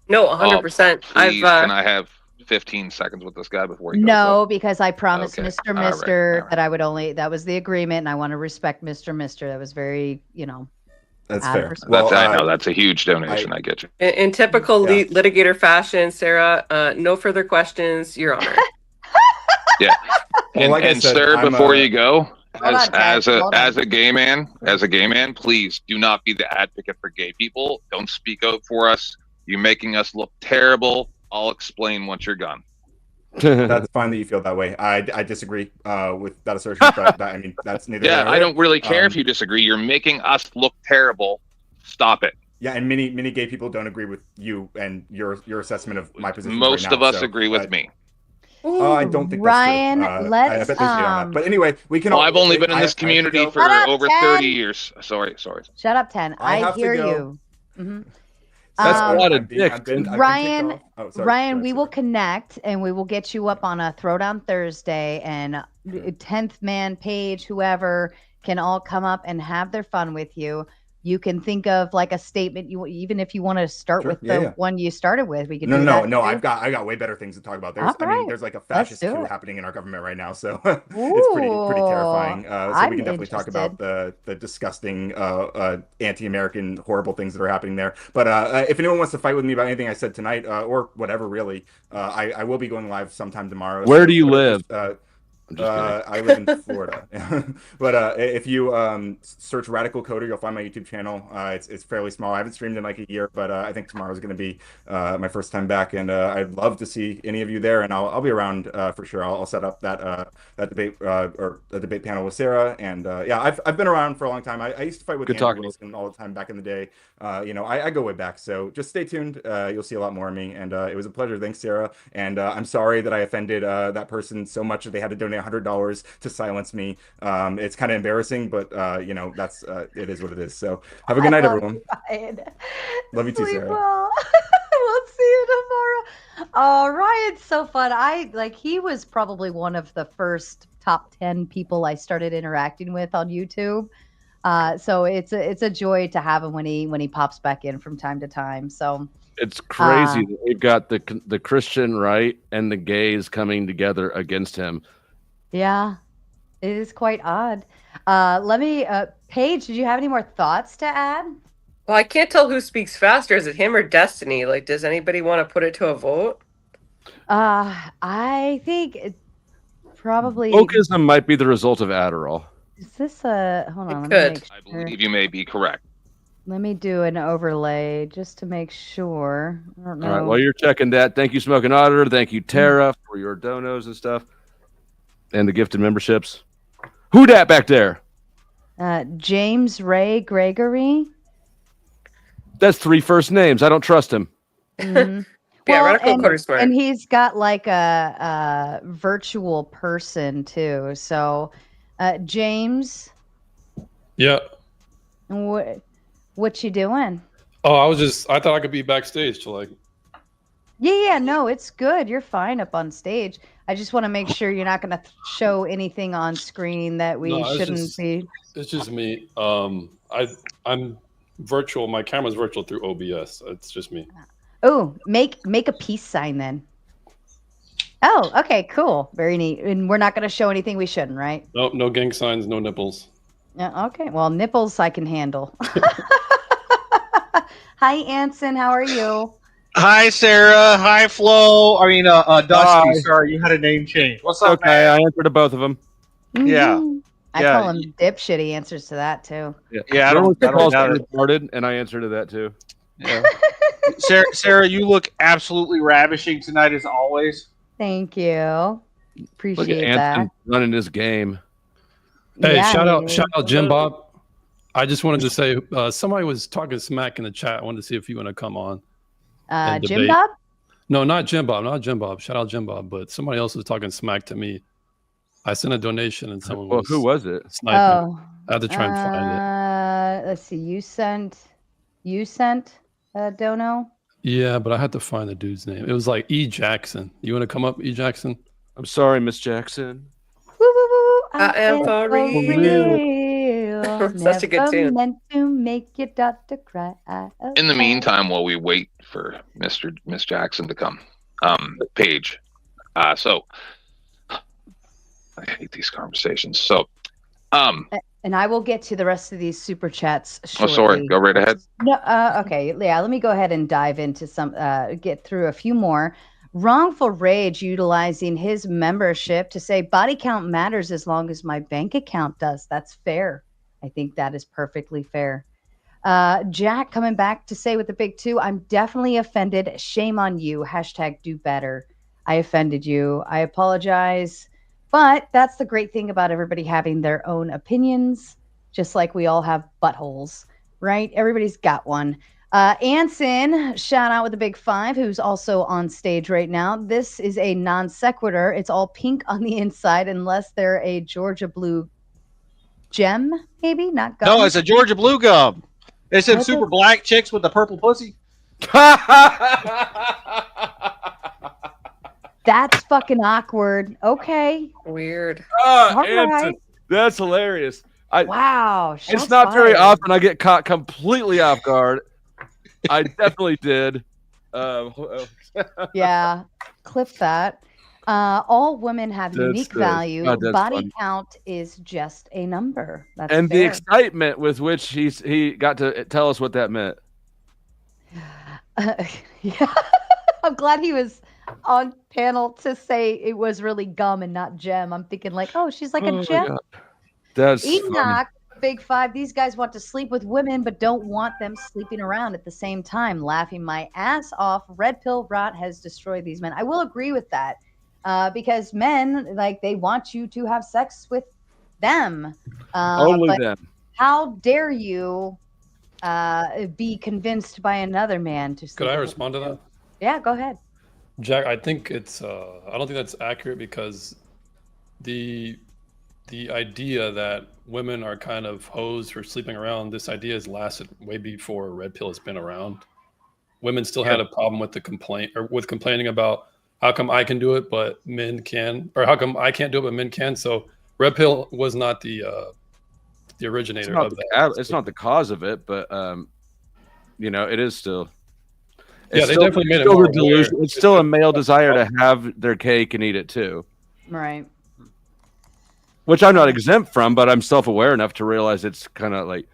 No, 100%. Please, can I have 15 seconds with this guy before he goes No, up? because I promised Okay. Mr. All right. Mister that I would only. That was the agreement, and I want to respect Mr. Mister. That was very, That's out of fair. respect. Well, I know that's a huge donation. I get you. In typical litigator fashion, Sarah, no further questions. Your Honor. Yeah. Well, like I and said, sir, I'm before you go, Hold on, Ted, hold as on. a gay man, please do not be the advocate for gay people. Don't speak out for us. You're making us look terrible. I'll explain once you're gone. That's fine that you feel that way. I disagree with that assertion, but I mean that's neither. Yeah, here nor I there. don't really care if you disagree. You're making us look terrible. Stop it. Yeah, and many gay people don't agree with you and your assessment of my position. Most right now, of us so, agree with me. I don't think Ryan, that's true. let's, I bet there's hate on that. But anyway, we can. Well, all, I've only been in this I have to community go. for Shut up, over Ted. 30 years. Sorry. Shut up, 10. I I have to hear go. you. Mhm. That's a lot of I've been kicked Ryan, off. Oh, sorry. Ryan, we will connect and we will get you up on a Throwdown Thursday, and 10th man, Paige, whoever can all come up and have their fun with you. You can think of like a statement even if you want to start Sure, with yeah, the yeah. one you started with. We could No, do that. no. too. I got way better things to talk about. All right. There's like a Let's fascist do coup it. happening in our government right now, so it's pretty terrifying. So I'm we can definitely talk about the disgusting, anti-American, horrible things that are happening there. But if anyone wants to fight with me about anything I said tonight, or whatever, really, I will be going live sometime tomorrow. Where do you live? I'm just kidding. I live in Florida. But if you search Radical Coder, you'll find my YouTube channel. It's fairly small. I haven't streamed in like a year, but I think tomorrow is going to be my first time back, and I'd love to see any of you there. And I'll be around for sure. I'll set up that debate or a debate panel with Sarah. And yeah, I've been around for a long time. I used to fight with Andrew Wilson all the time back in the day. I go way back. So just stay tuned. You'll see a lot more of me. And it was a pleasure. Thanks, Sarah. And I'm sorry that I offended that person so much that they had to donate $100 to silence me. It's kind of embarrassing, but that's it is what it is. So have a good night, everyone. Love you too, Sarah. Well. We'll see you tomorrow. Oh, Ryan's so fun. He was probably one of the first top 10 people I started interacting with on YouTube. So it's a joy to have him when he pops back in from time to time. So it's crazy that we've got the Christian right and the gays coming together against him. Yeah, it is quite odd. Let me, Paige, did you have any more thoughts to add? Well, I can't tell who speaks faster. Is it him or Destiny? Like, does anybody want to put it to a vote? I think probably. Wokeism might be the result of Adderall. Is this a? Hold on. It Let me could. make sure. I believe you may be correct. Let me do an overlay just to make sure. I don't know. All right. While you're checking that, thank you, Smoking Auditor. Thank you, Tara, for your donos and stuff, and the gifted memberships. Who dat back there? James Ray Gregory. That's 3 first names. I don't trust him. Mm-hmm. Yeah, Radical Coder Square. And he's got like a virtual person too. So, James. Yeah. What you doing? Oh, I thought I could be backstage to like. Yeah, no, it's good. You're fine up on stage. I just want to make sure you're not going to show anything on screen that we shouldn't be. It's just me. I'm virtual. My camera's virtual through OBS. It's just me. Oh, make a peace sign then. Oh, okay, cool. Very neat. And we're not going to show anything we shouldn't, right? No gang signs, no nipples. Yeah, okay. Well, nipples I can handle. Hi, Anson. How are you? Hi, Sarah. Hi, Flo. I mean, Dusty. Sorry, you had a name change. What's up, Okay, man? I answered to both of them. Yeah. I call him dipshit. He answers to that too. Yeah, I don't doubt it. Retarded, and I answer to that too. Yeah. Sarah, you look absolutely ravishing tonight, as always. Thank you. Look at Appreciate Anson that. running his game. Hey, Yeah, shout he out Jim Bob. I just wanted to say somebody was talking smack in the chat. I wanted to see if you want to come on and Jim debate. Bob? No, not Jim Bob. Not Jim Bob. Shout out Jim Bob. But somebody else was talking smack to me. I sent a donation and someone Well, was who was it? sniping. Oh, I had to try and find it. let's see. You sent a dono. Yeah, but I had to find the dude's name. It was like E. Jackson. You want to come up, E. Jackson? I'm sorry, Miss Jackson. Woo, woo, woo. I am for real. Such a good Never tune. meant to make your daughter cry. In the meantime, while we wait for Miss Jackson to come, Paige. So I hate these conversations. So, and I will get to the rest of these super chats shortly. oh, sorry. Go right ahead. No, okay. Yeah, let me go ahead and dive into some, get through a few more. Wrongful Rage utilizing his membership to say body count matters as long as my bank account does. That's fair. I think that is perfectly fair. Jack coming back to say with the big 2, I'm definitely offended. Shame on you. # do better. I offended you. I apologize. But that's the great thing about everybody having their own opinions, just like we all have buttholes, right? Everybody's got one. Anson, shout out with the big 5, who's also on stage right now. This is a non sequitur. It's all pink on the inside, unless they're a Georgia blue gem, maybe not gum. No, it's a Georgia blue gum. It's them super black chicks with the purple pussy. That's fucking awkward. Okay. Weird. All Anson, right. that's hilarious. Wow. It's not very often I get caught completely off guard. I definitely did. Yeah, clip that. All women have That's unique good. value. God, that's Body funny. count is just a number. That's And the fair. excitement with which he got to tell us what that meant. Yeah, I'm glad he was on panel to say it was really gum and not gem. I'm thinking like, oh, she's like Oh a my gem. God. That's funny. Enoch, big 5. These guys want to sleep with women, but don't want them sleeping around at the same time. Laughing my ass off. Red pill rot has destroyed these men. I will agree with that, because men, like, they want you to have sex with them. Only but them. how dare you be convinced by another man to sleep? Could I with respond to that? Yeah, go ahead. Jack, I think it's I don't think that's accurate, because the idea that women are kind of hoes for sleeping around, this idea has lasted way before red pill has been around. Women still had a problem with complaining about how come I can do it but men can, or how come I can't do it but men can. So red pill was not the originator of that. It's not the cause of it, but it is still. Yeah, they definitely made it more aware. It's still a male desire to have their cake and eat it too. Right. Which I'm not exempt from, but I'm self-aware enough to realize it's kind of like,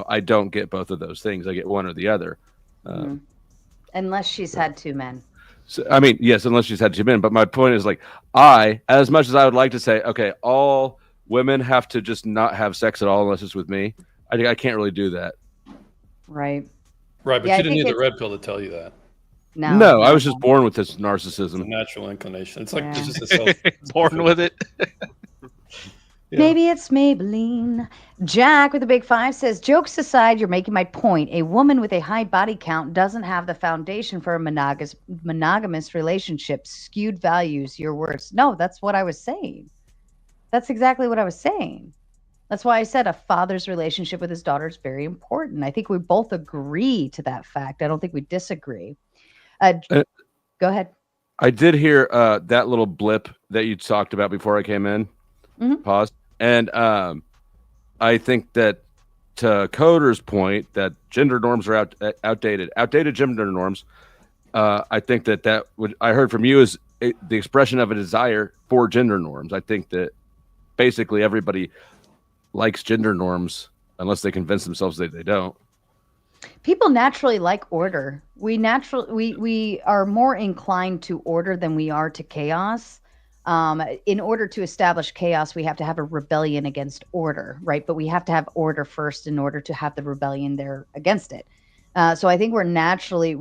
I don't get both of those things. I get one or the other. Unless she's had 2 men. So, I mean, yes, unless she's had 2 men. But my point is, like, as much as I would like to say, okay, all women have to just not have sex at all unless it's with me, I can't really do that. Right. Right, but Yeah, you I didn't need think the red pill to tell you that. No, I was just born with this It's a narcissism. natural inclination. It's like Yeah. it's just a Born with it. Yeah. Maybe it's Maybelline. Jack with a big 5 says, jokes aside, you're making my point. A woman with a high body count doesn't have the foundation for a monogamous relationship. Skewed values, your words. No, that's what I was saying. That's exactly what I was saying. That's why I said a father's relationship with his daughter is very important. I think we both agree to that fact. I don't think we disagree. Go ahead. I did hear that little blip that you talked about before I came in. Mhm. Pause. And I think that, to Coder's point, that gender norms are outdated gender norms. I think that I heard from you is the expression of a desire for gender norms. I think that basically everybody likes gender norms unless they convince themselves that they don't. People naturally like order. We are more inclined to order than we are to chaos. In order to establish chaos, we have to have a rebellion against order, right? But we have to have order first in order to have the rebellion there against it. So I think we naturally,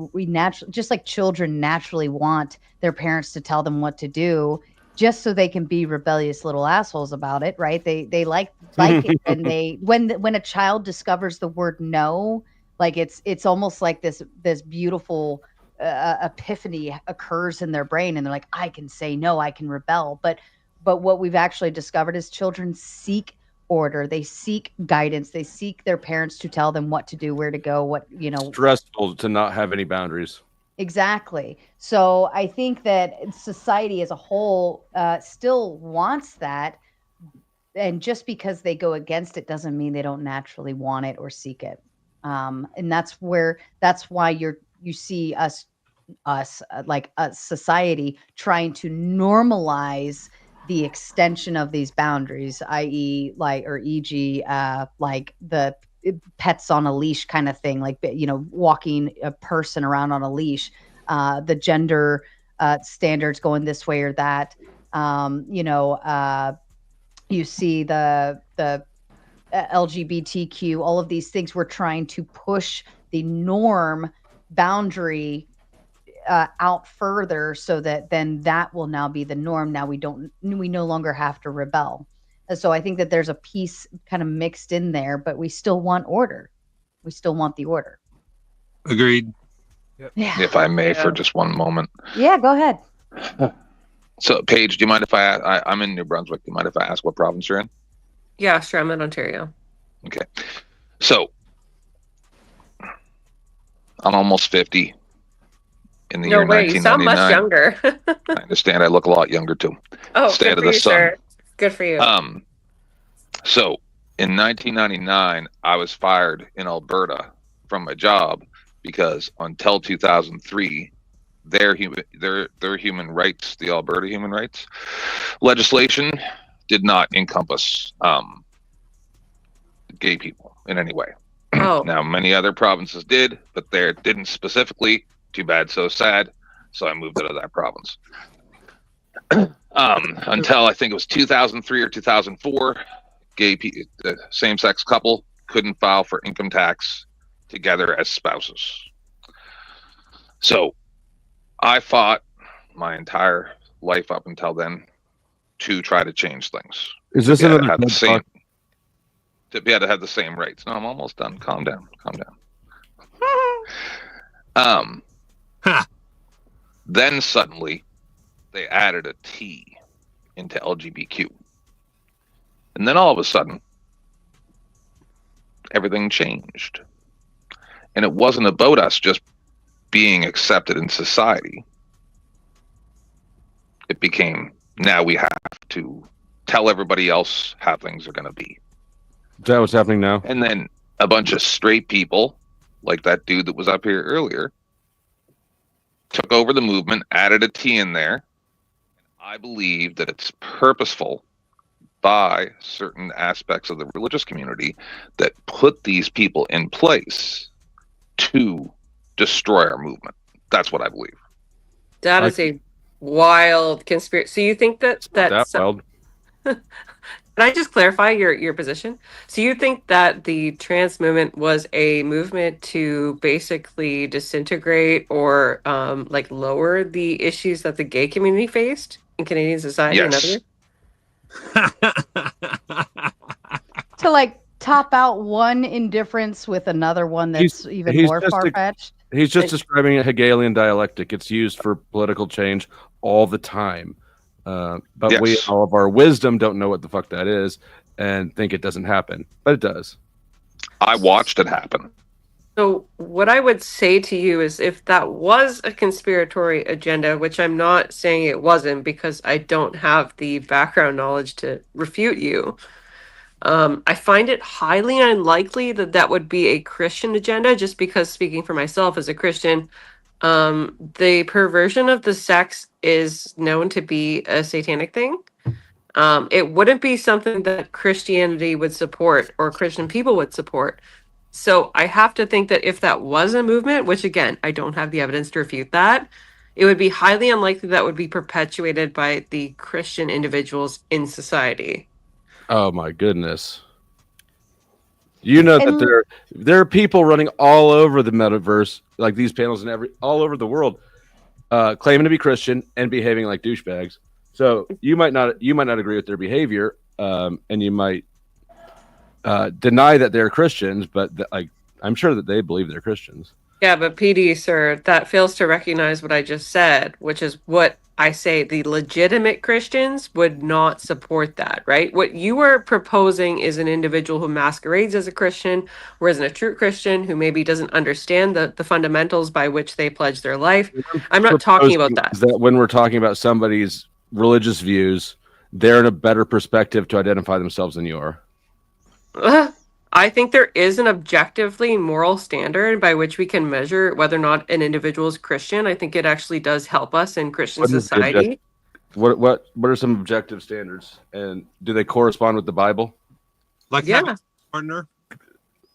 just like children naturally want their parents to tell them what to do, just so they can be rebellious little assholes about it, right? They like it, and when a child discovers the word no, like it's almost like this beautiful epiphany occurs in their brain, and they're like, I can say no, I can rebel. But what we've actually discovered is children seek order, they seek guidance, they seek their parents to tell them what to do, where to go, what Stressful to not have any boundaries. Exactly. So I think that society as a whole still wants that, and just because they go against it doesn't mean they don't naturally want it or seek it. And that's why you see us like a society trying to normalize the extension of these boundaries, i.e., e.g., like the pets on a leash kind of thing, like walking a person around on a leash, the gender standards going this way or that. You see the LGBTQ, all of these things. We're trying to push the norm boundary out further, so that then that will now be the norm. Now we no longer have to rebel. And so I think that there's a piece kind of mixed in there, but we still want order. We still want the order. Agreed. Yep. Yeah. If I may, for just one moment. Yeah, go ahead. So, Paige, do you mind if I'm in New Brunswick? Do you mind if I ask what province you're in? Yeah, sure. I'm in Ontario. Okay. So, I'm almost 50 in the year 1999. You sound much younger. I understand. I look a lot younger, too. Oh, Stay out of the sun. Sir. Good for you. So, in 1999, I was fired in Alberta from my job because until 2003, their human rights, the Alberta human rights legislation, did not encompass gay people in any way. Oh. Now, many other provinces did, but there didn't specifically. Too bad, so sad. So I moved out of that province. Until I think it was 2003 or 2004, the same-sex couple couldn't file for income tax together as spouses. So I fought my entire life up until then to try to change things. Is this another have to be able to have the same rights? No, I'm almost done. Calm down. Then suddenly they added a T into LGBTQ. And then all of a sudden, everything changed. And it wasn't about us just being accepted in society. It became, now we have to tell everybody else how things are going to be. Is that what's happening now? And then a bunch of straight people, like that dude that was up here earlier, took over the movement, added a T in there. I believe that it's purposeful by certain aspects of the religious community that put these people in place to destroy our movement. That's what I believe. That is a wild conspiracy. So you think that's wild? Can I just clarify your position? So you think that the trans movement was a movement to basically disintegrate or like lower the issues that the gay community faced in Canadian society? Yes. To like top out one indifference with another one that's even more far-fetched? He's just describing a Hegelian dialectic. It's used for political change all the time. But yes. We, all of our wisdom, don't know what the fuck that is and think it doesn't happen. But it does. I watched it happen. So what I would say to you is, if that was a conspiratorial agenda, which I'm not saying it wasn't because I don't have the background knowledge to refute you, I find it highly unlikely that that would be a Christian agenda, just because, speaking for myself as a Christian, the perversion of the sex is known to be a satanic thing. It wouldn't be something that Christianity would support or Christian people would support. So I have to think that if that was a movement, which again, I don't have the evidence to refute that, it would be highly unlikely that would be perpetuated by the Christian individuals in society. Oh my goodness. You know that there are people running all over the metaverse, like these panels and all over the world, claiming to be Christian and behaving like douchebags. So you might not agree with their behavior, and you might deny that they're Christians, but I'm sure that they believe they're Christians. Yeah, but PD, sir, that fails to recognize what I just said, which is what I say the legitimate Christians would not support that, right? What you are proposing is an individual who masquerades as a Christian, whereas a true Christian who maybe doesn't understand the fundamentals by which they pledge their life. I'm not talking about that. Is that when we're talking about somebody's religious views, they're in a better perspective to identify themselves than you are? I think there is an objectively moral standard by which we can measure whether or not an individual is Christian. I think it actually does help us in Christian society. What are some objective standards, and do they correspond with the Bible? Like having a partner?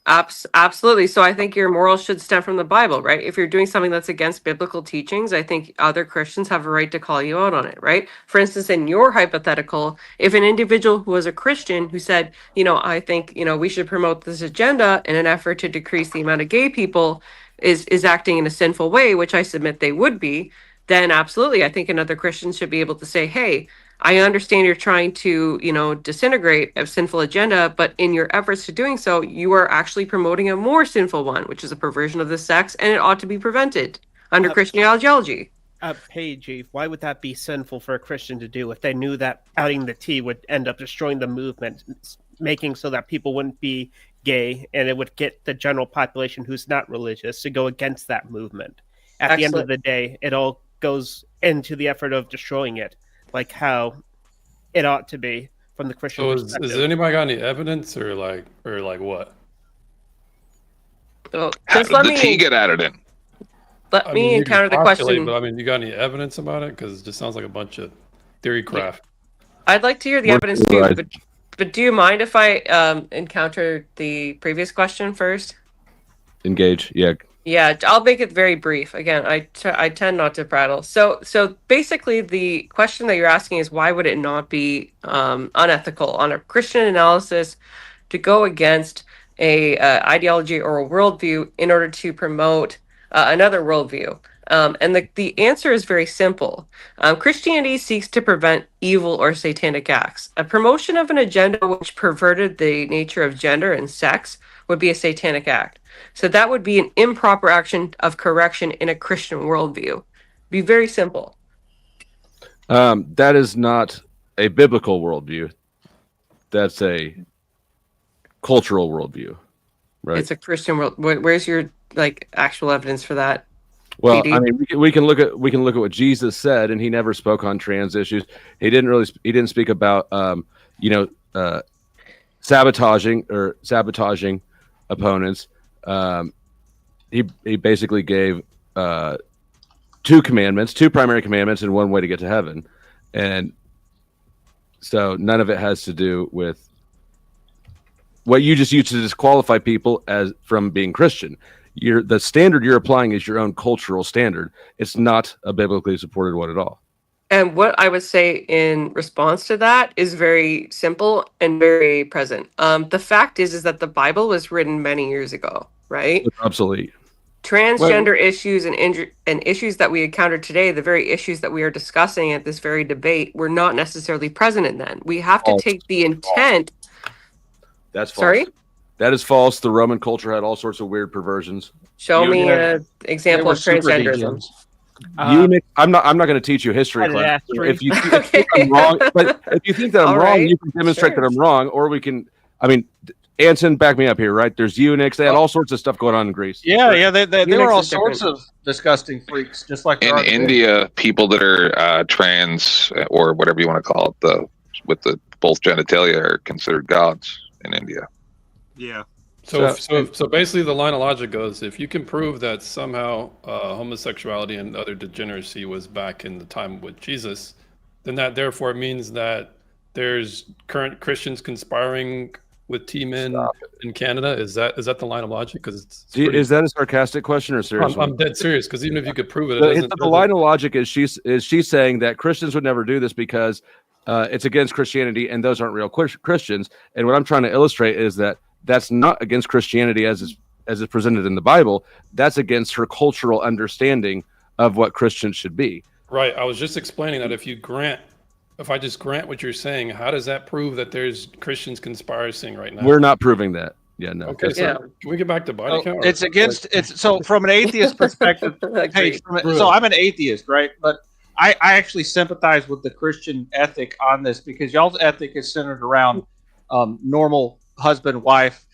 Absolutely. So I think your morals should stem from the Bible, right? If you're doing something that's against biblical teachings, I think other Christians have a right to call you out on it, right? For instance, in your hypothetical, if an individual who was a Christian who said, I think, we should promote this agenda in an effort to decrease the amount of gay people is acting in a sinful way, which I submit they would be, then absolutely, I think another Christian should be able to say, hey, I understand you're trying to, disintegrate a sinful agenda, but in your efforts to doing so, you are actually promoting a more sinful one, which is a perversion of the sex, and it ought to be prevented under Christian ideology. Hey, Chief, why would that be sinful for a Christian to do if they knew that outing the T would end up destroying the movement, making so that people wouldn't be gay, and it would get the general population who's not religious to go against that movement? At the end of the day, it all goes into the effort of destroying it, like how it ought to be from the Christian perspective. Has anybody got any evidence or what? So How did the T get added in? Let me encounter the question. But you got any evidence about it? Because it just sounds like a bunch of theory craft. I'd like to hear the evidence too, but do you mind if I encounter the previous question first? Engage, yeah. Yeah, I'll make it very brief. Again, I tend not to prattle. So basically, the question that you're asking is why would it not be unethical on a Christian analysis to go against a ideology or a worldview in order to promote another worldview? And the answer is very simple. Christianity seeks to prevent evil or satanic acts. A promotion of an agenda which perverted the nature of gender and sex would be a satanic act. So that would be an improper action of correction in a Christian worldview. Be very simple. That is not a biblical worldview. That's a cultural worldview, right? It's a Christian world. Where's your actual evidence for that? Well, PD? I mean, we can look at what Jesus said, and he never spoke on trans issues. He didn't speak about sabotaging opponents. He basically gave two primary commandments, and one way to get to heaven, and so none of it has to do with what you just used to disqualify people from being Christian. The standard you're applying is your own cultural standard. It's not a biblically supported one at all. And what I would say in response to that is very simple and very present. The fact is that the Bible was written many years ago, right? It's obsolete. Transgender issues and issues that we encounter today, the very issues that we are discussing at this very debate, were not necessarily present in then. We have to take the intent. That's false. Sorry? That is false. The Roman culture had all sorts of weird perversions. Show me an example of transgenderism. I'm not going to teach you history class. If you think I'm wrong, but if you think that I'm wrong, you can demonstrate that I'm wrong, or we can. I mean, Anson, back me up here, right? There's eunuchs. They had all sorts of stuff going on in Greece. Yeah, they were all sorts of disgusting freaks, just like in India. People that are trans or whatever you want to call it, with the both genitalia, are considered gods in India. Yeah. So basically, the line of logic goes: if you can prove that somehow homosexuality and other degeneracy was back in the time with Jesus, then that therefore means that there's current Christians conspiring with T-men in Canada. Is that the line of logic? Because is that a sarcastic question or serious? I'm dead serious, because even if you could prove it, the line of logic is she's saying that Christians would never do this because it's against Christianity, and those aren't real Christians. And what I'm trying to illustrate is that that's not against Christianity as is presented in the Bible. That's against her cultural understanding of what Christians should be. Right. I was just explaining that if you grant if I just grant what you're saying, how does that prove that there's Christians conspiring right now? We're not proving that. Yeah, no. Okay, so can we get back to body count? It's against it's so from an atheist perspective. Hey, so I'm an atheist, right? But I actually sympathize with the Christian ethic on this because y'all's ethic is centered around normal husband, wife,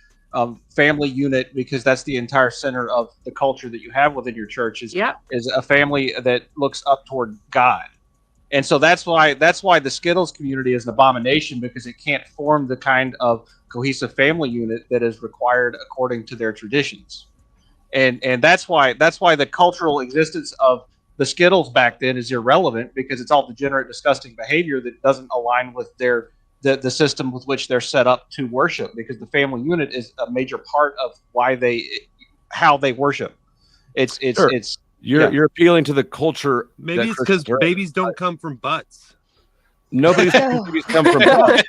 family unit, because that's the entire center of the culture that you have within your church is a family that looks up toward God. And so that's why the Skittles community is an abomination, because it can't form the kind of cohesive family unit that is required according to their traditions. And that's why the cultural existence of the Skittles back then is irrelevant, because it's all degenerate, disgusting behavior that doesn't align with the system with which they're set up to worship, because the family unit is a major part of how they worship. You're appealing to the culture. Maybe it's because babies don't come from butts. Nobody's babies come from butts.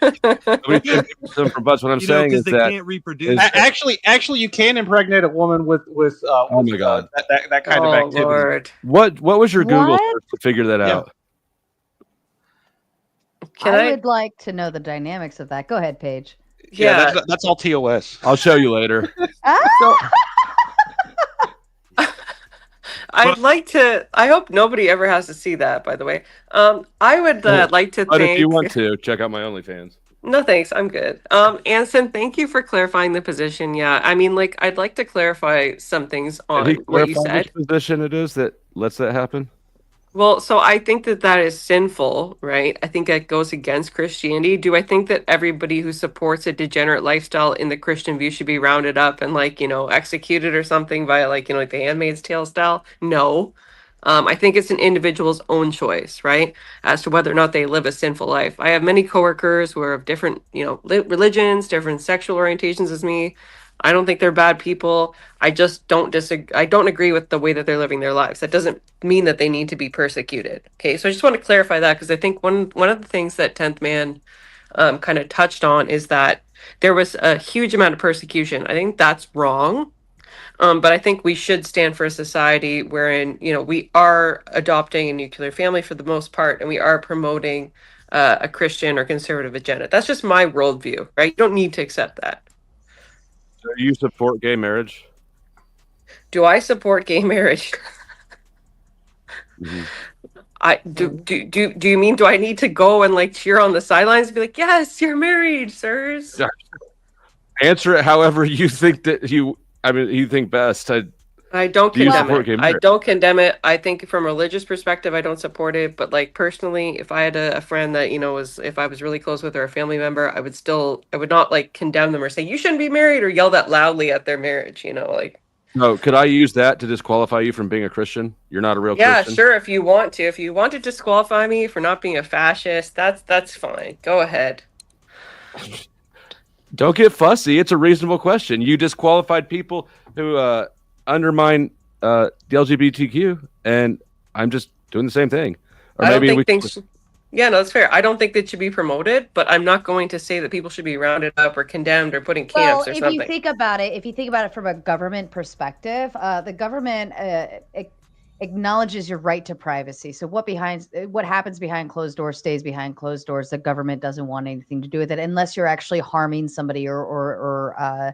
Nobody's come from butts. What I'm saying is they that can't reproduce. Actually, you can impregnate a woman with oh my God, that kind of activity. Lord. What was your Google search to figure that out? I would like to know the dynamics of that. Go ahead, Paige. Yeah, that's all TOS. I'll show you later. I'd like to. I hope nobody ever has to see that. By the way, I would like to. But if you want to, check out my OnlyFans. No, thanks. I'm good. Anson, thank you for clarifying the position. Yeah, I mean, like, I'd like to clarify some things on what you said. Which position it is that lets that happen? Well, so I think that is sinful, right? I think that goes against Christianity. Do I think that everybody who supports a degenerate lifestyle in the Christian view should be rounded up and, like, executed or something via, like the Handmaid's Tale style? No. I think it's an individual's own choice, right? As to whether or not they live a sinful life. I have many coworkers who are of different, religions, different sexual orientations as me. I don't think they're bad people. I just don't disagree. I don't agree with the way that they're living their lives. That doesn't mean that they need to be persecuted. Okay, so I just want to clarify that, because I think one of the things that 10th Man kind of touched on is that there was a huge amount of persecution. I think that's wrong. But I think we should stand for a society wherein, we are adopting a nuclear family for the most part, and we are promoting a Christian or conservative agenda. That's just my worldview, right? You don't need to accept that. Do you support gay marriage? Do I support gay marriage? Mm-hmm. Do you mean, do I need to go and like cheer on the sidelines and be like, yes, you're married, sirs? Answer it however you think you think best. I don't condemn it. I don't condemn it. I think from a religious perspective, I don't support it. But like personally, if I had a friend that, if I was really close with, or a family member, I would not like condemn them or say, you shouldn't be married, or yell that loudly at their marriage, like. No, could I use that to disqualify you from being a Christian? You're not a real Christian? Yeah, sure. If you want to. If you want to disqualify me for not being a fascist, that's fine. Go ahead. Don't get fussy. It's a reasonable question. You disqualified people who undermine the LGBTQ, and I'm just doing the same thing. Or yeah, no, that's fair. I don't think that should be promoted, but I'm not going to say that people should be rounded up or condemned or put in camps or something. If you think about it from a government perspective, the government acknowledges your right to privacy. So what happens behind closed doors stays behind closed doors. The government doesn't want anything to do with it unless you're actually harming somebody or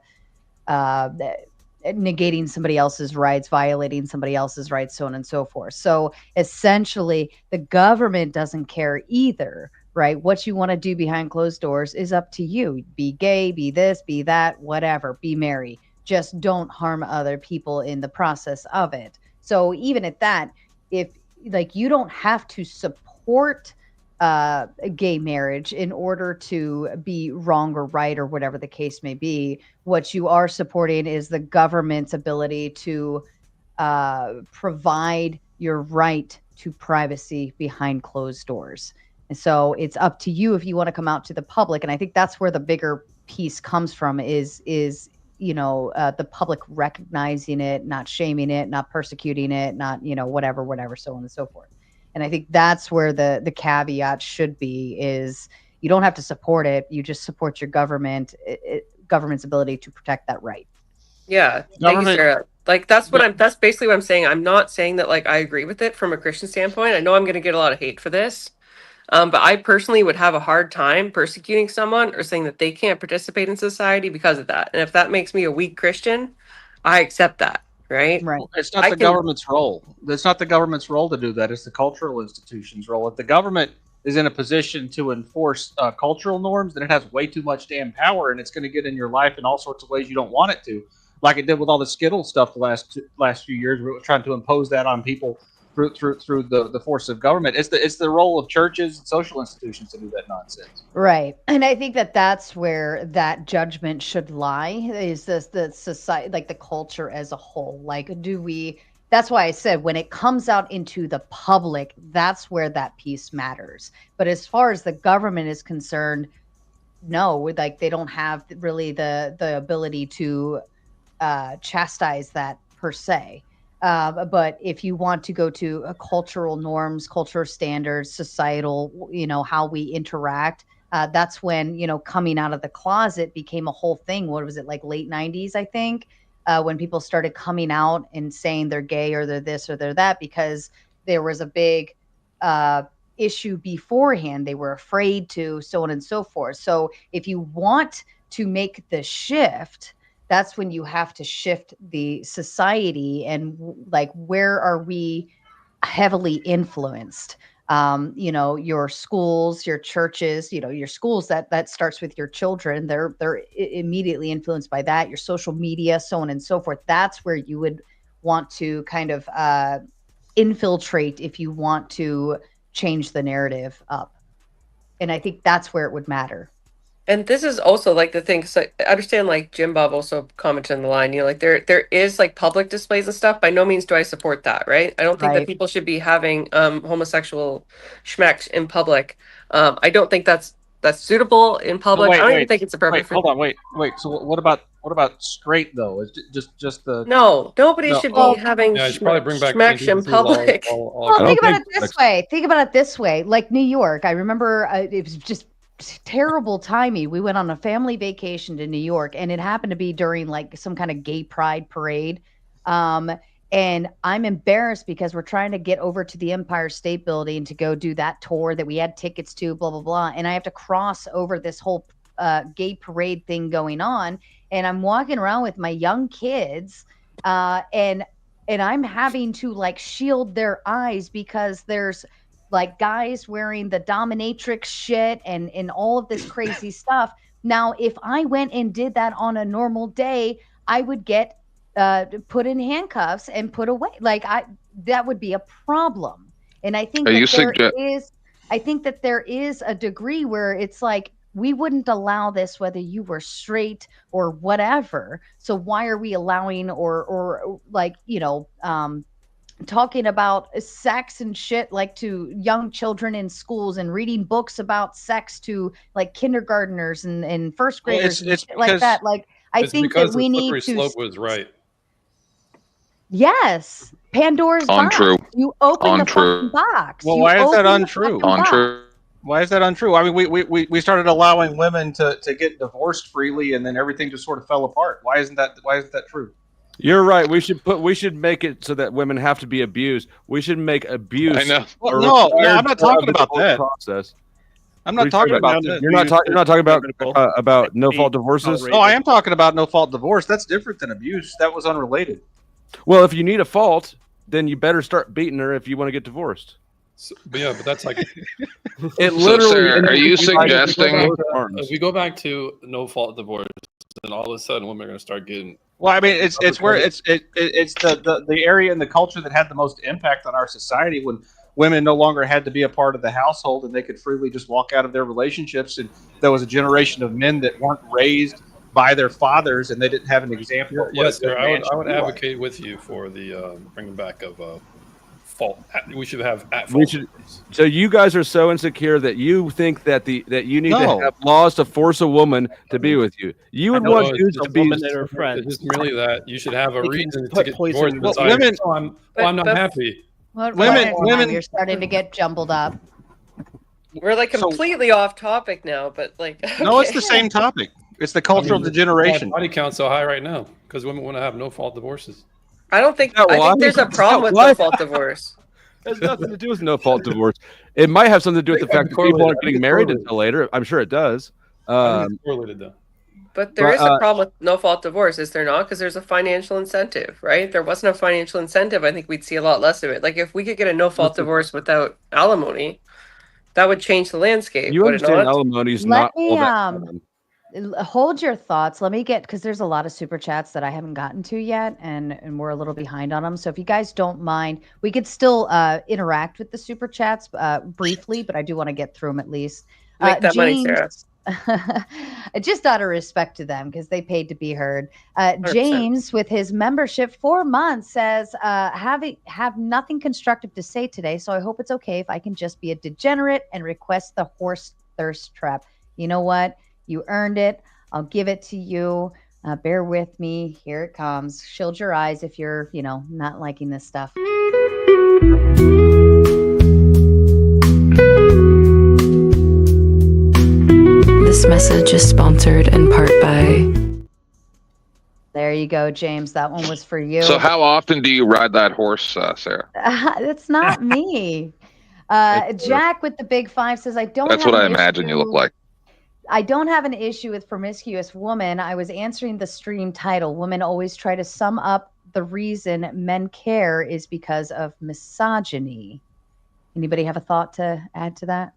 negating somebody else's rights, violating somebody else's rights, so on and so forth. So essentially, the government doesn't care either, right? What you want to do behind closed doors is up to you. Be gay, be this, be that, whatever, be merry. Just don't harm other people in the process of it. So even at that, if like you don't have to support gay marriage in order to be wrong or right or whatever the case may be. What you are supporting is the government's ability to provide your right to privacy behind closed doors. And so it's up to you if you want to come out to the public. And I think that's where the bigger piece comes from is the public recognizing it, not shaming it, not persecuting it, not, whatever, so on and so forth. And I think that's where the caveat should be is you don't have to support it. You just support your government's ability to protect that right. Yeah. Thank you, Sarah. Like that's basically what I'm saying. I'm not saying that like I agree with it from a Christian standpoint. I know I'm going to get a lot of hate for this. But I personally would have a hard time persecuting someone or saying that they can't participate in society because of that. And if that makes me a weak Christian, I accept that, right? Right. It's not the government's role. It's not the government's role to do that. It's the cultural institution's role. If the government is in a position to enforce cultural norms, then it has way too much damn power, and it's going to get in your life in all sorts of ways you don't want it to, like it did with all the Skittles stuff the last few years. We're trying to impose that on people through the force of government. It's the role of churches and social institutions to do that nonsense. Right. And I think that that's where that judgment should lie, is the society, like the culture as a whole. Like, that's why I said when it comes out into the public, that's where that piece matters. But as far as the government is concerned, no, like they don't have really the ability to chastise that per se. But if you want to go to cultural norms, cultural standards, societal, how we interact, that's when, coming out of the closet became a whole thing. What was it, like late 90s, I think, when people started coming out and saying they're gay or they're this or they're that, because there was a big issue beforehand. They were afraid to, so on and so forth. So if you want to make the shift, that's when you have to shift the society and like, where are we heavily influenced? Your schools, your churches, your schools, that starts with your children. They're immediately influenced by that, your social media, so on and so forth. That's where you would want to kind of infiltrate if you want to change the narrative up. And I think that's where it would matter. And this is also like the thing, because I understand, like Jim Bob also commented on the line, like there is like public displays and stuff. By no means do I support that, right? I don't think that people should be having homosexual schmecks in public. I don't think that's suitable in public. I don't even think it's appropriate. Hold on, wait. So what about straight though? Is just the nobody should be having schmecks in public. Well, think about it this way. Like New York, I remember it was just terrible timing. We went on a family vacation to New York, and it happened to be during like some kind of gay pride parade. And I'm embarrassed because we're trying to get over to the Empire State Building to go do that tour that we had tickets to, blah, blah, blah. And I have to cross over this whole gay parade thing going on. And I'm walking around with my young kids, and I'm having to like shield their eyes because there's like guys wearing the dominatrix shit and all of this crazy stuff. Now, if I went and did that on a normal day, I would get put in handcuffs and put away. Like that would be a problem. And I think I think that there is a degree where it's like, we wouldn't allow this whether you were straight or whatever. So why are we allowing or like, talking about sex and shit like to young children in schools and reading books about sex to like kindergartners and first graders and shit like that. Like, I think that we need to. Slope was right. Yes, Pandora's box. Untrue. You open the fucking box. Well, why is that untrue? Why is that untrue? I mean, we started allowing women to get divorced freely, and then everything just sort of fell apart. Why isn't that true? You're right. We should make it so that women have to be abused. We should make abuse. I know. Well, no, I'm not talking about that. Process. I'm not talking about that. You're not talking about no fault divorces. No, I am talking about no fault divorce. That's different than abuse. That was unrelated. Well, if you need a fault, then you better start beating her if you want to get divorced. So, but that's like it literally. Sir, are you suggesting if we go back to no fault divorce, then all of a sudden women are going to start getting? Well, I mean, it's where it's the area and the culture that had the most impact on our society when women no longer had to be a part of the household and they could freely just walk out of their relationships. And there was a generation of men that weren't raised by their fathers and they didn't have an example. Of yes, sir. I would advocate with you for the bringing back of fault. We should have at fault. So you guys are so insecure that you think that you need to have laws to force a woman to be with you. You would want dudes to be woman and her friends. It's just merely that you should have a reason to get poison. divorced. Women, I'm not happy. Women, you're starting to get jumbled up. We're like completely off topic now, but like no, it's the same topic. It's the cultural degeneration. Body count so high right now because women want to have no fault divorces. I don't think. I think there's a problem with no fault divorce. has nothing to do with no fault divorce. It might have something to do with the fact that people aren't getting married until later. I'm sure it does. I think it's correlated though. But there is a problem with no fault divorce, is there not? Because there's a financial incentive, right? If there wasn't a financial incentive, I think we'd see a lot less of it. Like if we could get a no fault divorce without alimony, that would change the landscape. You would it understand not? alimony is Let not all me that common. hold your thoughts. Let me get, because there's a lot of super chats that I haven't gotten to yet, and we're a little behind on them. So if you guys don't mind, we could still interact with the super chats briefly, but I do want to get through them at least. Make that money, Sarah. Just out of respect to them because they paid to be heard. 100%. James, with his membership 4 months, says have nothing constructive to say today, so I hope it's okay if I can just be a degenerate and request the horse thirst trap. You know what? You earned it. I'll give it to you. Bear with me. Here it comes. Shield your eyes if you're, not liking this stuff. This message is sponsored in part by... There you go, James. That one was for you. So how often do you ride that horse, Sarah? It's not me. Jack with the big 5 says, That's what I imagine you look like. I don't have an issue with promiscuous woman. I was answering the stream title. Women always try to sum up the reason men care is because of misogyny. Anybody have a thought to add to that?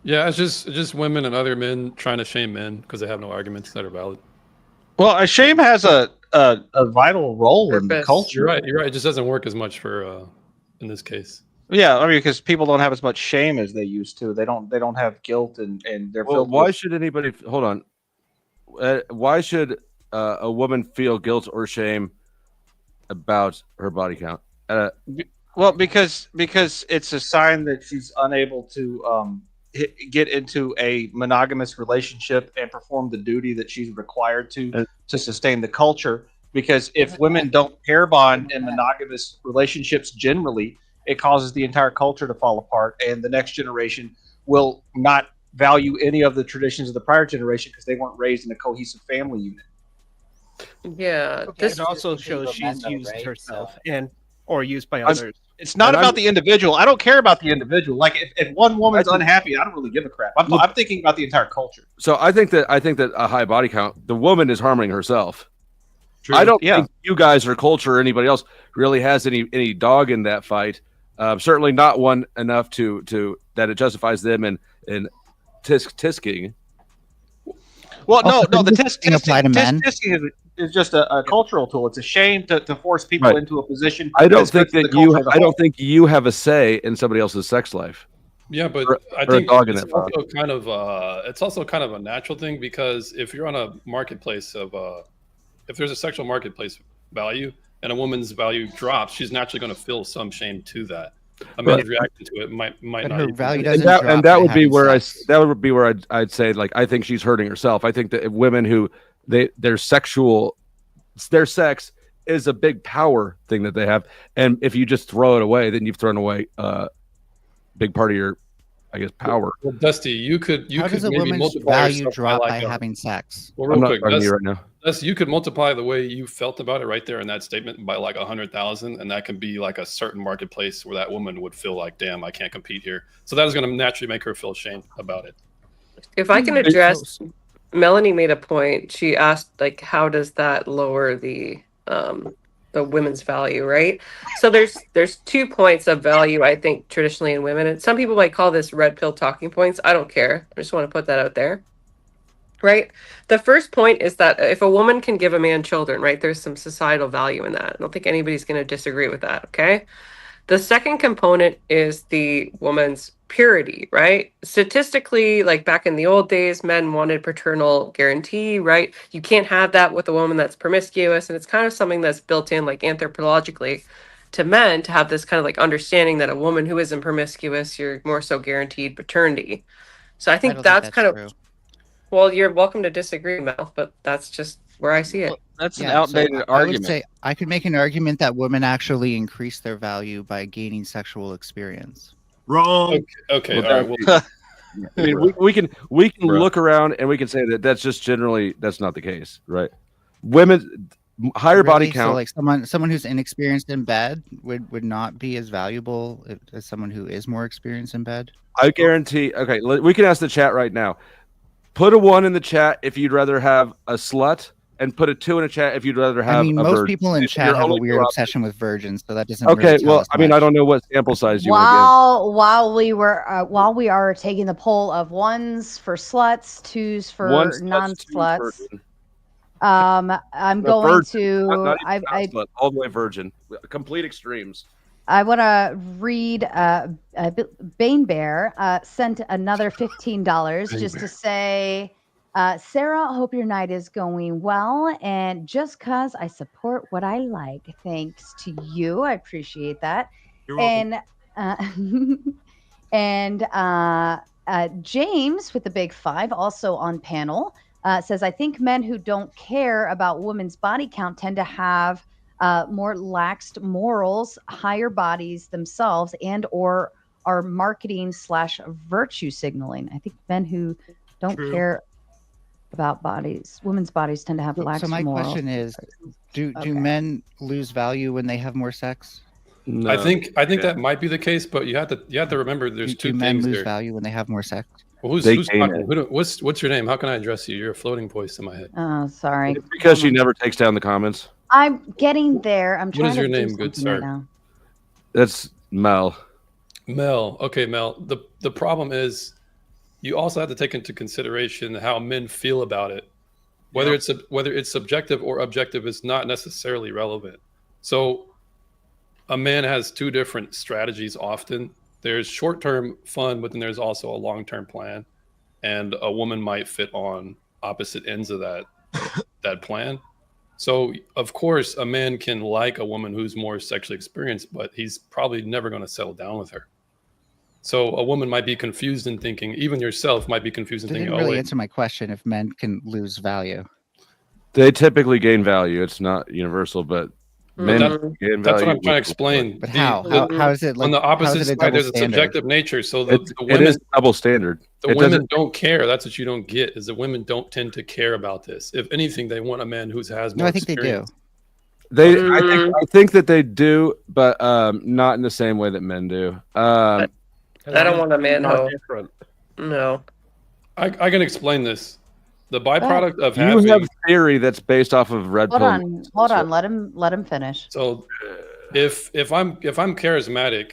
Yeah, it's just women and other men trying to shame men because they have no arguments that are valid. Well, shame has a vital role in the culture. You're right. It just doesn't work as much for in this case. Yeah, I mean, because people don't have as much shame as they used to. They don't have guilt, and they're Well, filled why with... should anybody hold on? Why should a woman feel guilt or shame about her body count? Well, because it's a sign that she's unable to get into a monogamous relationship and perform the duty that she's required to sustain the culture. Because if women don't pair bond in monogamous relationships generally, it causes the entire culture to fall apart, and the next generation will not value any of the traditions of the prior generation because they weren't raised in a cohesive family unit. Yeah, This also shows she's used herself or used by others. It's not about the individual. I don't care about the individual. Like if one woman's unhappy, I don't really give a crap. I'm thinking about the entire culture. So I think that a high body count, the woman is harming herself. True. I don't think you guys or culture or anybody else really has any dog in that fight. Certainly not one enough to that it justifies them in tisking. Well, no, the tisking is just a cultural tool. It's a shame to force people into a position. I don't think you have a say in somebody else's sex life. Yeah, but I think it's also kind of a natural thing, because if you're on a marketplace of if there's a sexual marketplace value and a woman's value drops, she's naturally going to feel some shame to that. A man's reaction to it might not. Her value doesn't drop. And that would be where I'd say, like, I think she's hurting herself. I think that women who their sex is a big power thing that they have, and if you just throw it away, then you've thrown away a big part of your, I guess, power. Well, Dusty, you could How does a maybe woman's multiply value drop by having sex? Well, real quick, right now. Dusty, you could multiply the way you felt about it right there in that statement by like 100,000, and that can be like a certain marketplace where that woman would feel like, damn, I can't compete here. So that is going to naturally make her feel shame about it. If I can address, Melanie made a point. She asked, like, how does that lower the women's value, right? So there's 2 points of value, I think, traditionally in women, and some people might call this red pill talking points. I don't care. I just want to put that out there. Right. The first point is that if a woman can give a man children, right, there's some societal value in that. I don't think anybody's going to disagree with that. Okay. The second component is the woman's purity, right? Statistically, like back in the old days, men wanted paternal guarantee, right? You can't have that with a woman that's promiscuous. And it's kind of something that's built in, like, anthropologically to men, to have this kind of like understanding that a woman who isn't promiscuous, you're more so guaranteed paternity. So I think that's kind of true. Well, you're welcome to disagree, Mel, but that's just where I see it. That's an outdated argument. I would say I could make an argument that women actually increase their value by gaining sexual experience. Wrong. Okay. All right. Well, I mean, we can look around and we can say that that's just generally, that's not the case, right? Women, higher body Really? count. So like someone who's inexperienced in bed would not be as valuable as someone who is more experienced in bed. I guarantee. Okay, we can ask the chat right now. Put a 1 in the chat if you'd rather have a slut, and put a 2 in the chat if you'd rather have. I mean, a most virgin. people in If chat you're have a only weird two obsession with virgins, so that doesn't. Okay, really tell well, us I mean, much. I don't know what sample size you want to While we are taking the poll of 1s for sluts, 2s for One slut, non-sluts, 2 virgin. I'm No, going virgin, to. not even slut, all the way virgin. Complete extremes. I want to read. Bane Bear sent another $15 just to say, Sarah, hope your night is going well. And just cause I support what I like, thanks to you. I appreciate that. You're welcome. And James with the big 5, also on panel, says, I think men who don't care about women's body count tend to have more laxed morals, higher bodies themselves, and or are marketing / virtue signaling. I think men who don't care about bodies, women's bodies, tend to have lax So my morals. question is, do men lose value when they have more sex? No. I think that might be the case, but you have to remember there's two do men things lose there. value when they have more sex? Well, who's talking? What's your name? How can I address you? You're a floating voice in my head. Oh, sorry. It's because she never takes down the comments. I'm getting there. I'm trying What is your to name, do good something right sir? now. That's Mel. Mel. Okay, Mel. The problem is you also have to take into consideration how men feel about it. Whether it's subjective or objective is not necessarily relevant. So a man has 2 different strategies often. There's short-term fun, but then there's also a long-term plan. And a woman might fit on opposite ends of that plan. So, of course, a man can like a woman who's more sexually experienced, but he's probably never going to settle down with her. So a woman might be confused in thinking, even yourself might be confused in That thinking, didn't really answer my question. If men can lose value, They typically gain value. It's not universal, but men gain value. That's what I'm trying to explain. But how is it like on the opposite how is it a side? double There's a standard? subjective nature. So It women, is double standard. the It women doesn't- don't care. That's what you don't get. Is the women don't tend to care about this. If anything, they want a man who has more. No, I think experience. they do. I think that they do, but not in the same way that men do. I don't want a man not hoe. different. No. I can explain this. The byproduct of You having have theory that's based off of red Hold pill. on, hold on. Let him finish. So if I'm charismatic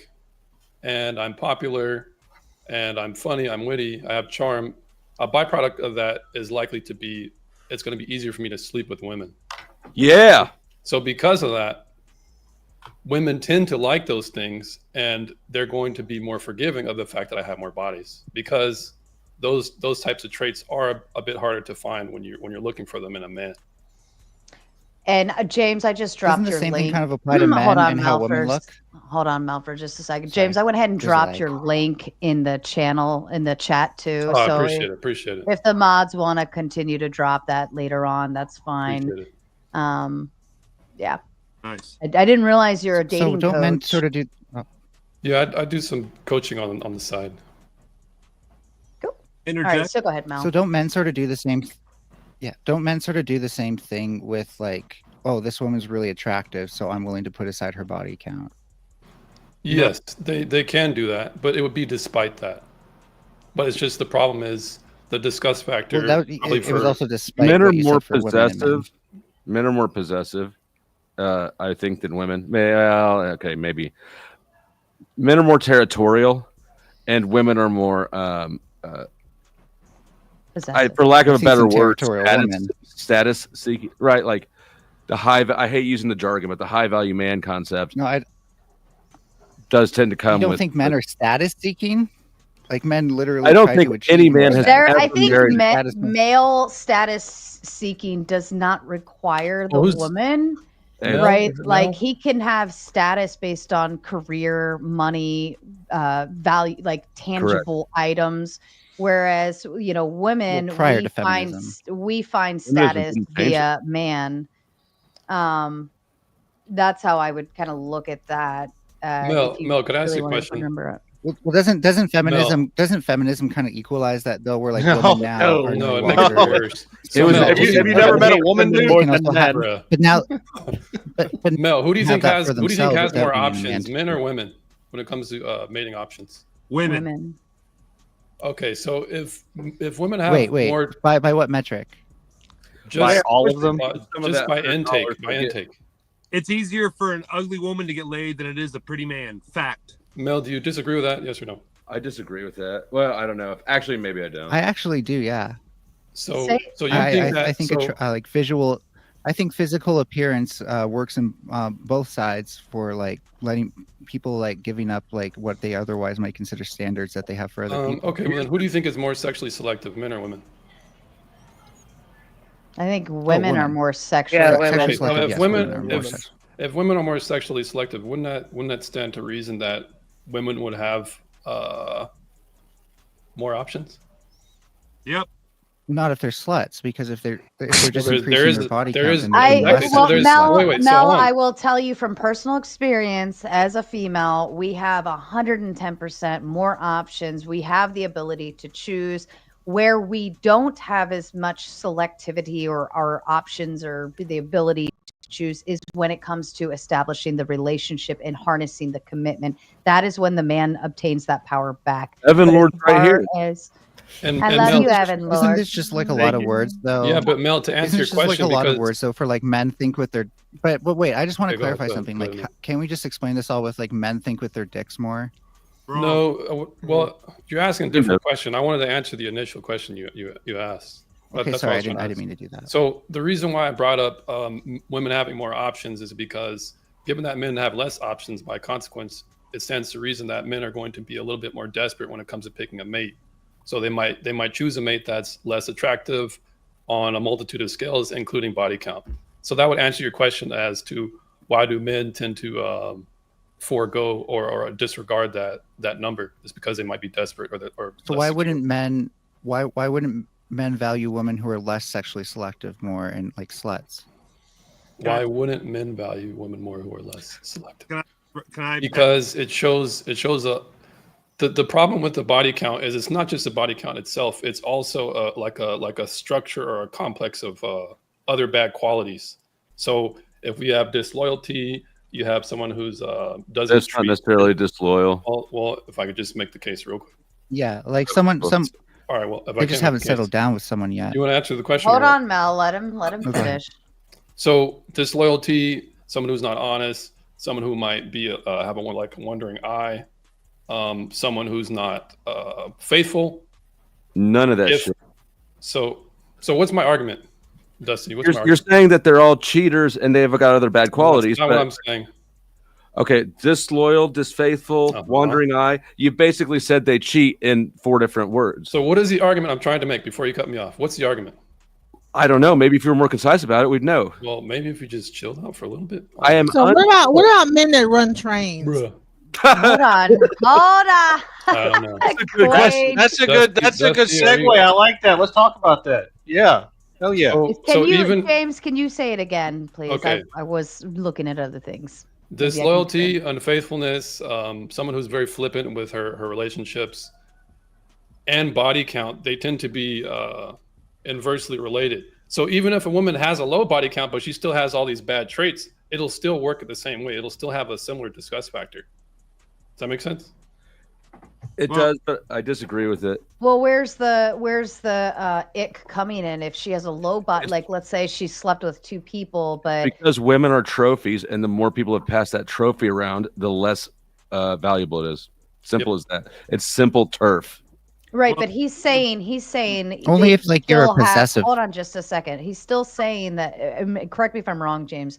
and I'm popular and I'm funny, I'm witty, I have charm, a byproduct of that is likely to be it's going to be easier for me to sleep with women. Yeah. So because of that, women tend to like those things, and they're going to be more forgiving of the fact that I have more bodies, because those types of traits are a bit harder to find when you're looking for them in a man. And James, I just dropped Doesn't the your same link. thing kind of apply to men Hold on, and how Mel, women first. look? Hold on, Mel, for just a second. James, I went ahead and There's a dropped lag. your link in the channel, in the chat too. Oh, I so appreciate it. if the mods want to continue to drop that later on, that's fine. Appreciate it. Yeah. Nice. I didn't realize you're a dating So don't men coach. sort of do? Oh. Yeah, I do some coaching on the side. All right, so go ahead, Mel. So don't men sort of do the same? Yeah, don't men sort of do the same thing with like, oh, this woman's really attractive, so I'm willing to put aside her body count. Yes, they can do that, but it would be despite that. But it's just the problem is the disgust factor. Well, it was also despite Men are what you more said for women and men. possessive. Men are more possessive, I think, than women. Well, okay, maybe. Men are more territorial, and women are more, for lack of a better word, status seeking. Right, like the high. I hate using the jargon, but the high value man concept. No, I does tend to come. You don't with, think men are status seeking? Like men literally. I don't try think to achieve any more man has status. I think Status- male status seeking does not require the Who's- woman, Male? right? Is it Like male? he can have status based on career, money, value, like tangible items. Whereas, women, Well, prior to find feminism. we find Feminism status didn't change via man. That's how I would kind of look at that. Mel, if you could I ask really you a wanted to question? remember it. Well, doesn't feminism kind of equalize that though? We're like No, women now are no, no it makes it longer. worse. So Mel, have you never met a woman, dude? They can also have- Bruh. but now, but Mel, who do you have think that has for who do you think has themselves more without being a man options, too. men or women, when it comes to mating options? Women. Okay, so if women have wait, more, by what metric? just By all of them? Some of just that by $100 intake, to get- It's easier for an ugly woman to get laid than it is a pretty man. Fact. Mel, do you disagree with that? Yes or no? I disagree with that. Well, I don't know. Actually, maybe I don't. I actually do, yeah. So Say- so you think that I think so, like visual. I think physical appearance works in both sides for like letting people like giving up like what they otherwise might consider standards that they have for other people. okay, well then who do you think is more sexually selective, men or women? I think women are women. more sexually. Yeah, Sexually women. selective, if yes, women are more if, sex- if women are more sexually selective, wouldn't that stand to reason that women would have more options? Yep. Not if they're sluts, because if they're just there increasing is- their body there count, is- then I they're less Exactly. So well, there's- Mel, wait, so Mel, hold on. I will tell you from personal experience as a female, we have 110% more options. We have the ability to choose. Where we don't have as much selectivity or our options or the ability to choose is when it comes to establishing the relationship and harnessing the commitment. That is when the man obtains that power back. Evan But as Lord's right far here. as- And, I and love Mel, you, Evan Isn't Lord. this just like a lot of words, though? yeah, but Mel, to answer Isn't your it just like question, a lot of because words? So for like men think with their, but wait, I just want to Okay, go ahead, clarify go ahead, something. go Like, ahead, can we just explain this all with like men think with their dicks more? Wrong. no, well, you're asking a different question. I wanted to answer the initial question you asked. But Okay, that's sorry, what I was didn't trying to mean ask. to do that. So the reason why I brought up women having more options is because given that men have less options, by consequence, it stands to reason that men are going to be a little bit more desperate when it comes to picking a mate. So they might choose a mate that's less attractive on a multitude of scales, including body count. So that would answer your question as to why do men tend to forego or disregard that number? Is because they might be desperate or So less why secure. wouldn't men? Why wouldn't men value women who are less sexually selective more and like sluts? Why wouldn't men value women more who are less selective? Can I? Because it shows the problem with the body count is it's not just the body count itself, it's also like a structure or a complex of other bad qualities. So if we have disloyalty, you have someone who's doesn't That's not treat necessarily disloyal. well, if I could just make the case real quick. Yeah, like some All right, well, if I they just can haven't make the settled case. down with someone yet. You want to answer the question? Hold or- on, Mel. Let him Okay. finish. So disloyalty, someone who's not honest, someone who might be have a wandering eye, someone who's not faithful. None of that If- shit. So what's my argument, Dusty? What's my You're argument? saying that they're all cheaters and they've got other bad qualities. That's not but- what I'm saying. Okay, disloyal, disfaithful, wandering eye. You basically said they cheat in 4 different words. So what is the argument I'm trying to make before you cut me off? What's the argument? I don't know. Maybe if you were more concise about it, we'd know. Well, maybe if we just chilled out for a little bit. I am. So what about men that run trains? Bruh. Hold on. Hold on. I don't know. That's a good question. That's a good Dusty, are you- segue. I like that. Let's talk about that. Yeah. Hell yeah. Can you, James? Can you say it again, please? Okay. I was looking at other things. Disloyalty, unfaithfulness, someone who's very flippant with her relationships, and body count, they tend to be inversely related. So even if a woman has a low body count, but she still has all these bad traits, it'll still work the same way. It'll still have a similar disgust factor. Does that make sense? It does, but I disagree with it. Well, where's the ick coming in? If she has a low body, like let's say she slept with 2 people, but Because women are trophies, and the more people have passed that trophy around, the less valuable it is. Simple as that. It's simple turf. right, but he's saying Only they if, like, you're a still have- possessive. Hold on, just a second. He's still saying that. Correct me if I'm wrong, James.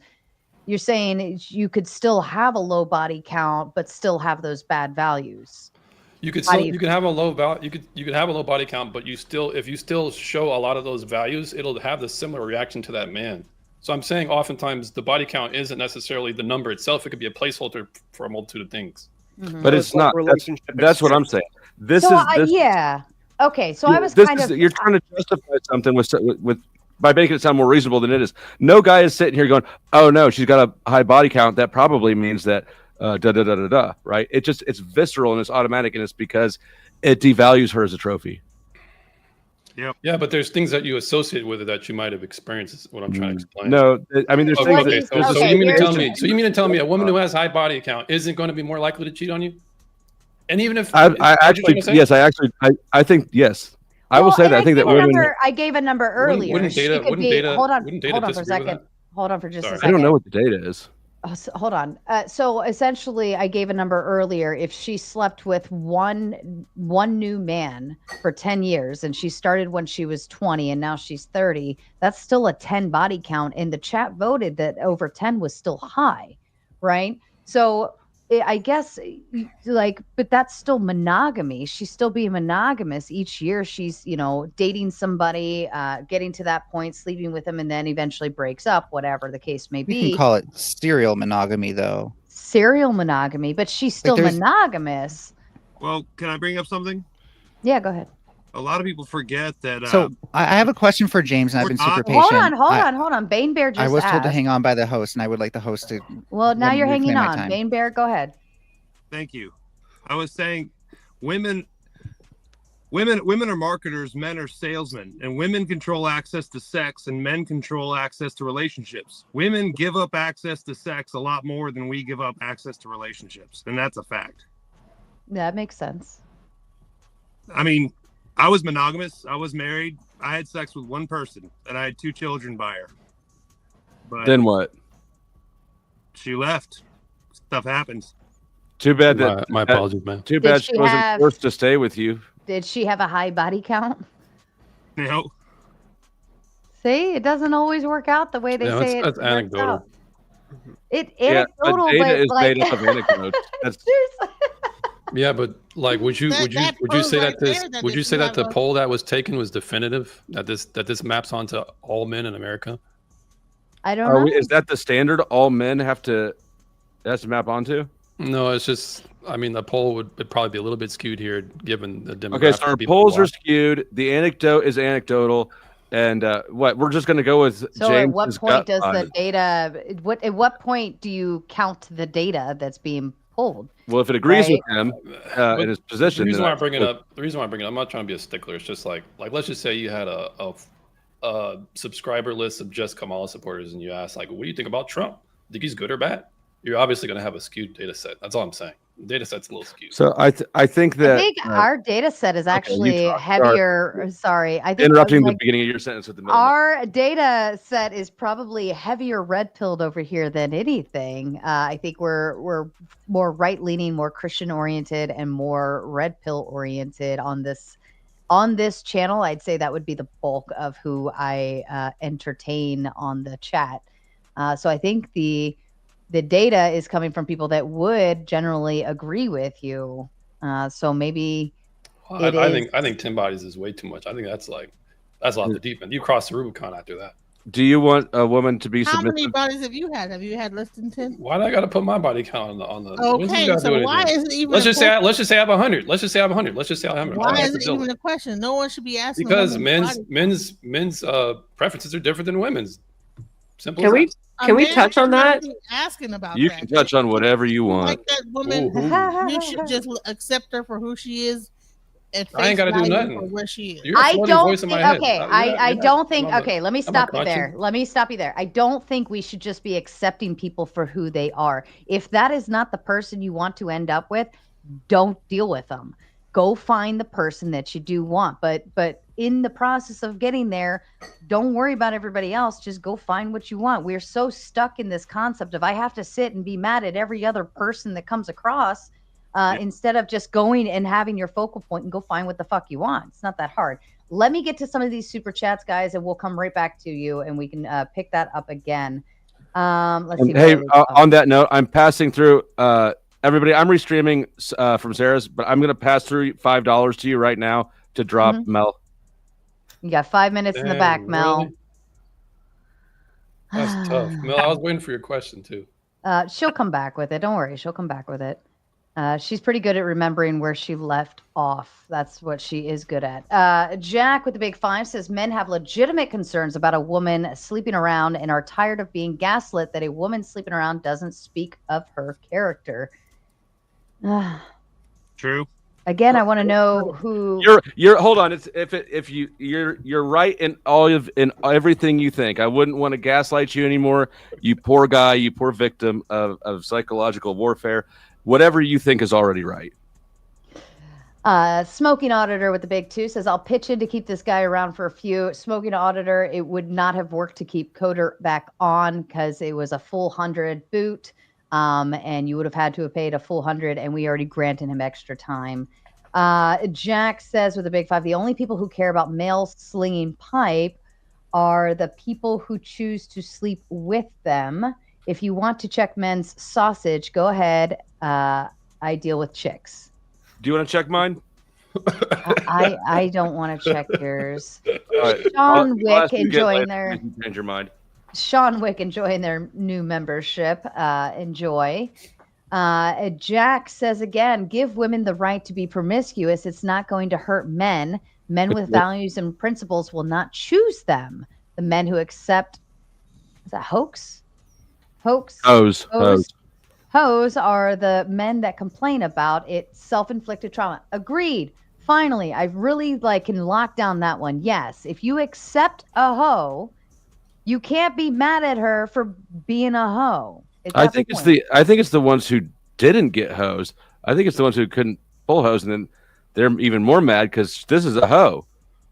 You're saying you could still have a low body count, but still have those bad values. You could Why do still you could have a low you could have a low body count, but if you still show a lot of those values, it'll have the similar reaction to that man. So I'm saying oftentimes the body count isn't necessarily the number itself. It could be a placeholder for a multitude of things. But it's not. That's what I'm saying. This So is. yeah. Okay, so I was this kind is, of. You're trying to justify something with by making it sound more reasonable than it is. No guy is sitting here going, "Oh no, she's got a high body count. That probably means that Right? It's visceral and it's automatic, and it's because it devalues her as a trophy. Yep. Yeah, but there's things that you associate with it that you might have experienced. Is what I'm trying to explain. No, I mean, there's things. Okay, so you mean to tell me? So you mean to tell me a woman who has high body count isn't going to be more likely to cheat on you? And even if I actually, yes, I think yes. I will say that I think that women. I gave a number earlier. Wouldn't data hold on disagree for a second. Hold on for just a second. I don't know what the data is. Oh, so, hold on. So essentially, I gave a number earlier. If she slept with one new man for 10 years, and she started when she was 20, and now she's 30, that's still a 10 body count. And the chat voted that over 10 was still high, right? So I guess, but that's still monogamy. She's still being monogamous. Each year, she's dating somebody, getting to that point, sleeping with them, and then eventually breaks up. Whatever the case may be. You can call it serial monogamy, though. Serial monogamy, but she's still monogamous. Well, can I bring up something? Yeah, go ahead. A lot of people forget that. So I have a question for James, and I've been super patient. Hold on. Bane Bear just I was told asked. to hang on by the host, and I would like the host to. Well, now you're hanging on. Bane Bear, go ahead. Thank you. I was saying, women are marketers, men are salesmen, and women control access to sex, and men control access to relationships. Women give up access to sex a lot more than we give up access to relationships, and that's a fact. That makes sense. I mean, I was monogamous. I was married. I had sex with one person, and I had 2 children by her. But then what? She left. Stuff happens. Too bad that my apologies, man. Too bad she wasn't forced to stay with you. Did she have a high body count? No. See, it doesn't always work out the way they say it. That's anecdotal. Anecdotal, but data is like, made up of anecdotes. Yeah, but like, would you say that the poll that was taken was definitive? That this maps onto all men in America? I don't know. Is that the standard? All men has to map onto? No, it's just. I mean, the poll would probably be a little bit skewed here, given the demographic. Okay, so our polls are skewed. The anecdote is anecdotal, and we're just going to go with. So, James at what point does the data? At what point do you count the data that's being pulled? Well, if it agrees with him in his position, the reason why I bring it up, I'm not trying to be a stickler. It's just like let's just say you had a subscriber list of just Kamala supporters, and you ask what do you think about Trump? Think he's good or bad? You're obviously going to have a skewed data set. That's all I'm saying. The data set's a little skewed. So I think that our data set is actually heavier. Sorry, I think interrupting the beginning of your sentence at the middle. Our data set is probably heavier red pilled over here than anything. I think we're more right leaning, more Christian oriented, and more red pill oriented on this channel. I'd say that would be the bulk of who I entertain on the chat. So I think the data is coming from people that would generally agree with you. So maybe I think 10 bodies is way too much. I think that's off the deep end. You cross the Rubicon after that. Do you want a woman to be How submissive? many bodies have you had? Have you had less than 10? Why do I got to put my body count on the? Okay, so why is it even? Let's just say I have 100. Let's just say I have 100. Let's just say I have 100. Why is it even a question? No one should be asking. Because men's preferences are different than women's. Simple. Can we touch on that? Asking about you that. can touch on whatever you want. Like that woman, you should just accept her for who she is. And I ain't got to do nothing. For where she is. I don't think. Okay, I don't think. Okay, let me stop you there. Let me stop you there. I don't think we should just be accepting people for who they are. If that is not the person you want to end up with, don't deal with them. Go find the person that you do want. But in the process of getting there, don't worry about everybody else. Just go find what you want. We're so stuck in this concept of I have to sit and be mad at every other person that comes across instead of just going and having your focal point and go find what the fuck you want. It's not that hard. Let me get to some of these super chats, guys, and we'll come right back to you and we can pick that up again. Let's see. Hey, on that note, I'm passing through everybody. I'm restreaming from Sarah's, but I'm going to pass through $5 to you right now to drop Mel. You got 5 minutes in the back, Mel. Really? That's tough. Mel, I was waiting for your question too. She'll come back with it. Don't worry. She'll come back with it. She's pretty good at remembering where she left off. That's what she is good at. Jack with the big 5 says men have legitimate concerns about a woman sleeping around and are tired of being gaslit that a woman sleeping around doesn't speak of her character. True. Again, I want to know who you're hold on. It's if you're right in everything you think. I wouldn't want to gaslight you anymore. You poor guy, you poor victim of psychological warfare. Whatever you think is already right. Smoking Auditor with the big 2 says, I'll pitch in to keep this guy around for a few. Smoking Auditor, it would not have worked to keep Coder back on because it was a full 100 boot. And you would have had to have paid a full 100, and we already granted him extra time. Jack says with a big 5, the only people who care about male slinging pipe are the people who choose to sleep with them. If you want to check men's sausage, go ahead. I deal with chicks. Do you want to check mine? I don't want to check yours. Right. Sean Wick enjoying their change your mind. Sean Wick enjoying their new membership. Enjoy. Jack says again, give women the right to be promiscuous. It's not going to hurt men. Men with values and principles will not choose them. The men who accept, is that hoax? Hose are the men that complain about it. Self-inflicted trauma. Agreed. Finally, I really can lock down that one. Yes, if you accept a hoe, you can't be mad at her for being a hoe. I think it's the ones who didn't get hosed. I think it's the ones who couldn't pull hose, and then they're even more mad because this is a hoe,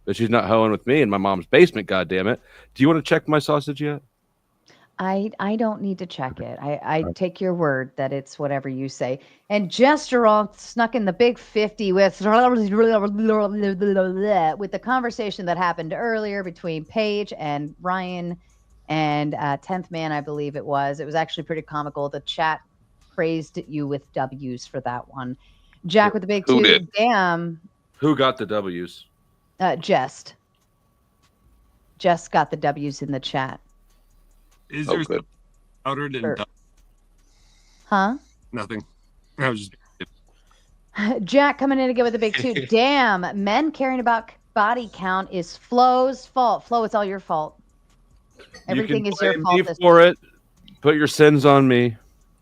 but she's not hoeing with me in my mom's basement. God damn it! Do you want to check my sausage yet? I don't need to check it. I take your word that it's whatever you say. And Gesterol snuck in the big 50 with the conversation that happened earlier between Paige and Ryan and 10th Man, I believe it was. It was actually pretty comical. The chat praised you with W's for that one. Jack with the big 2. Damn. Who got the W's? Jess got the W's in the chat. Is there something louder than Huh? Nothing. I was just Jack coming in again with a big 2. Damn, men caring about body count is Flo's fault. Flo, it's all your fault. Everything is your fault. Me for it. Put your sins on me.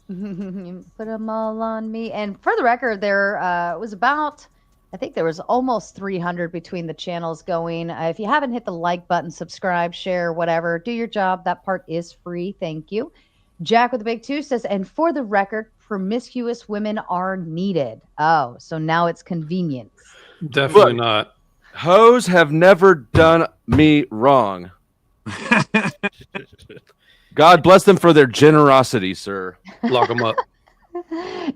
Put them all on me. And for the record, there was about, I think there was almost 300 between the channels going. If you haven't hit the like button, subscribe, share, whatever, do your job. That part is free. Thank you. Jack with the big 2 says, and for the record, promiscuous women are needed. Oh, so now it's convenience. Definitely not. Hoes have never done me wrong. God bless them for their generosity, sir. Lock them up.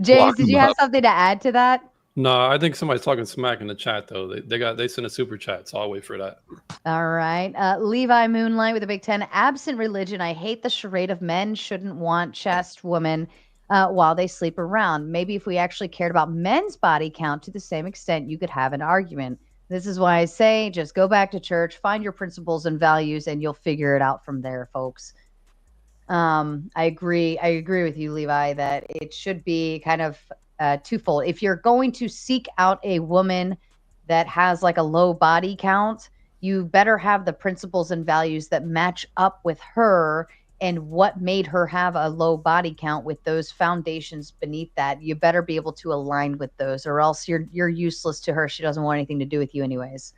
James, did you have something to add to that? No, I think somebody's talking smack in the chat though. They sent a super chat, so I'll wait for that. All right. Levi Moonlight with a big 10. Absent religion, I hate the charade of men shouldn't want chaste women while they sleep around. Maybe if we actually cared about men's body count to the same extent, you could have an argument. This is why I say just go back to church, find your principles and values, and you'll figure it out from there, folks. I agree with you, Levi, that it should be kind of twofold. If you're going to seek out a woman that has a low body count, you better have the principles and values that match up with her and what made her have a low body count with those foundations beneath that. You better be able to align with those, or else you're useless to her. She doesn't want anything to do with you anyways.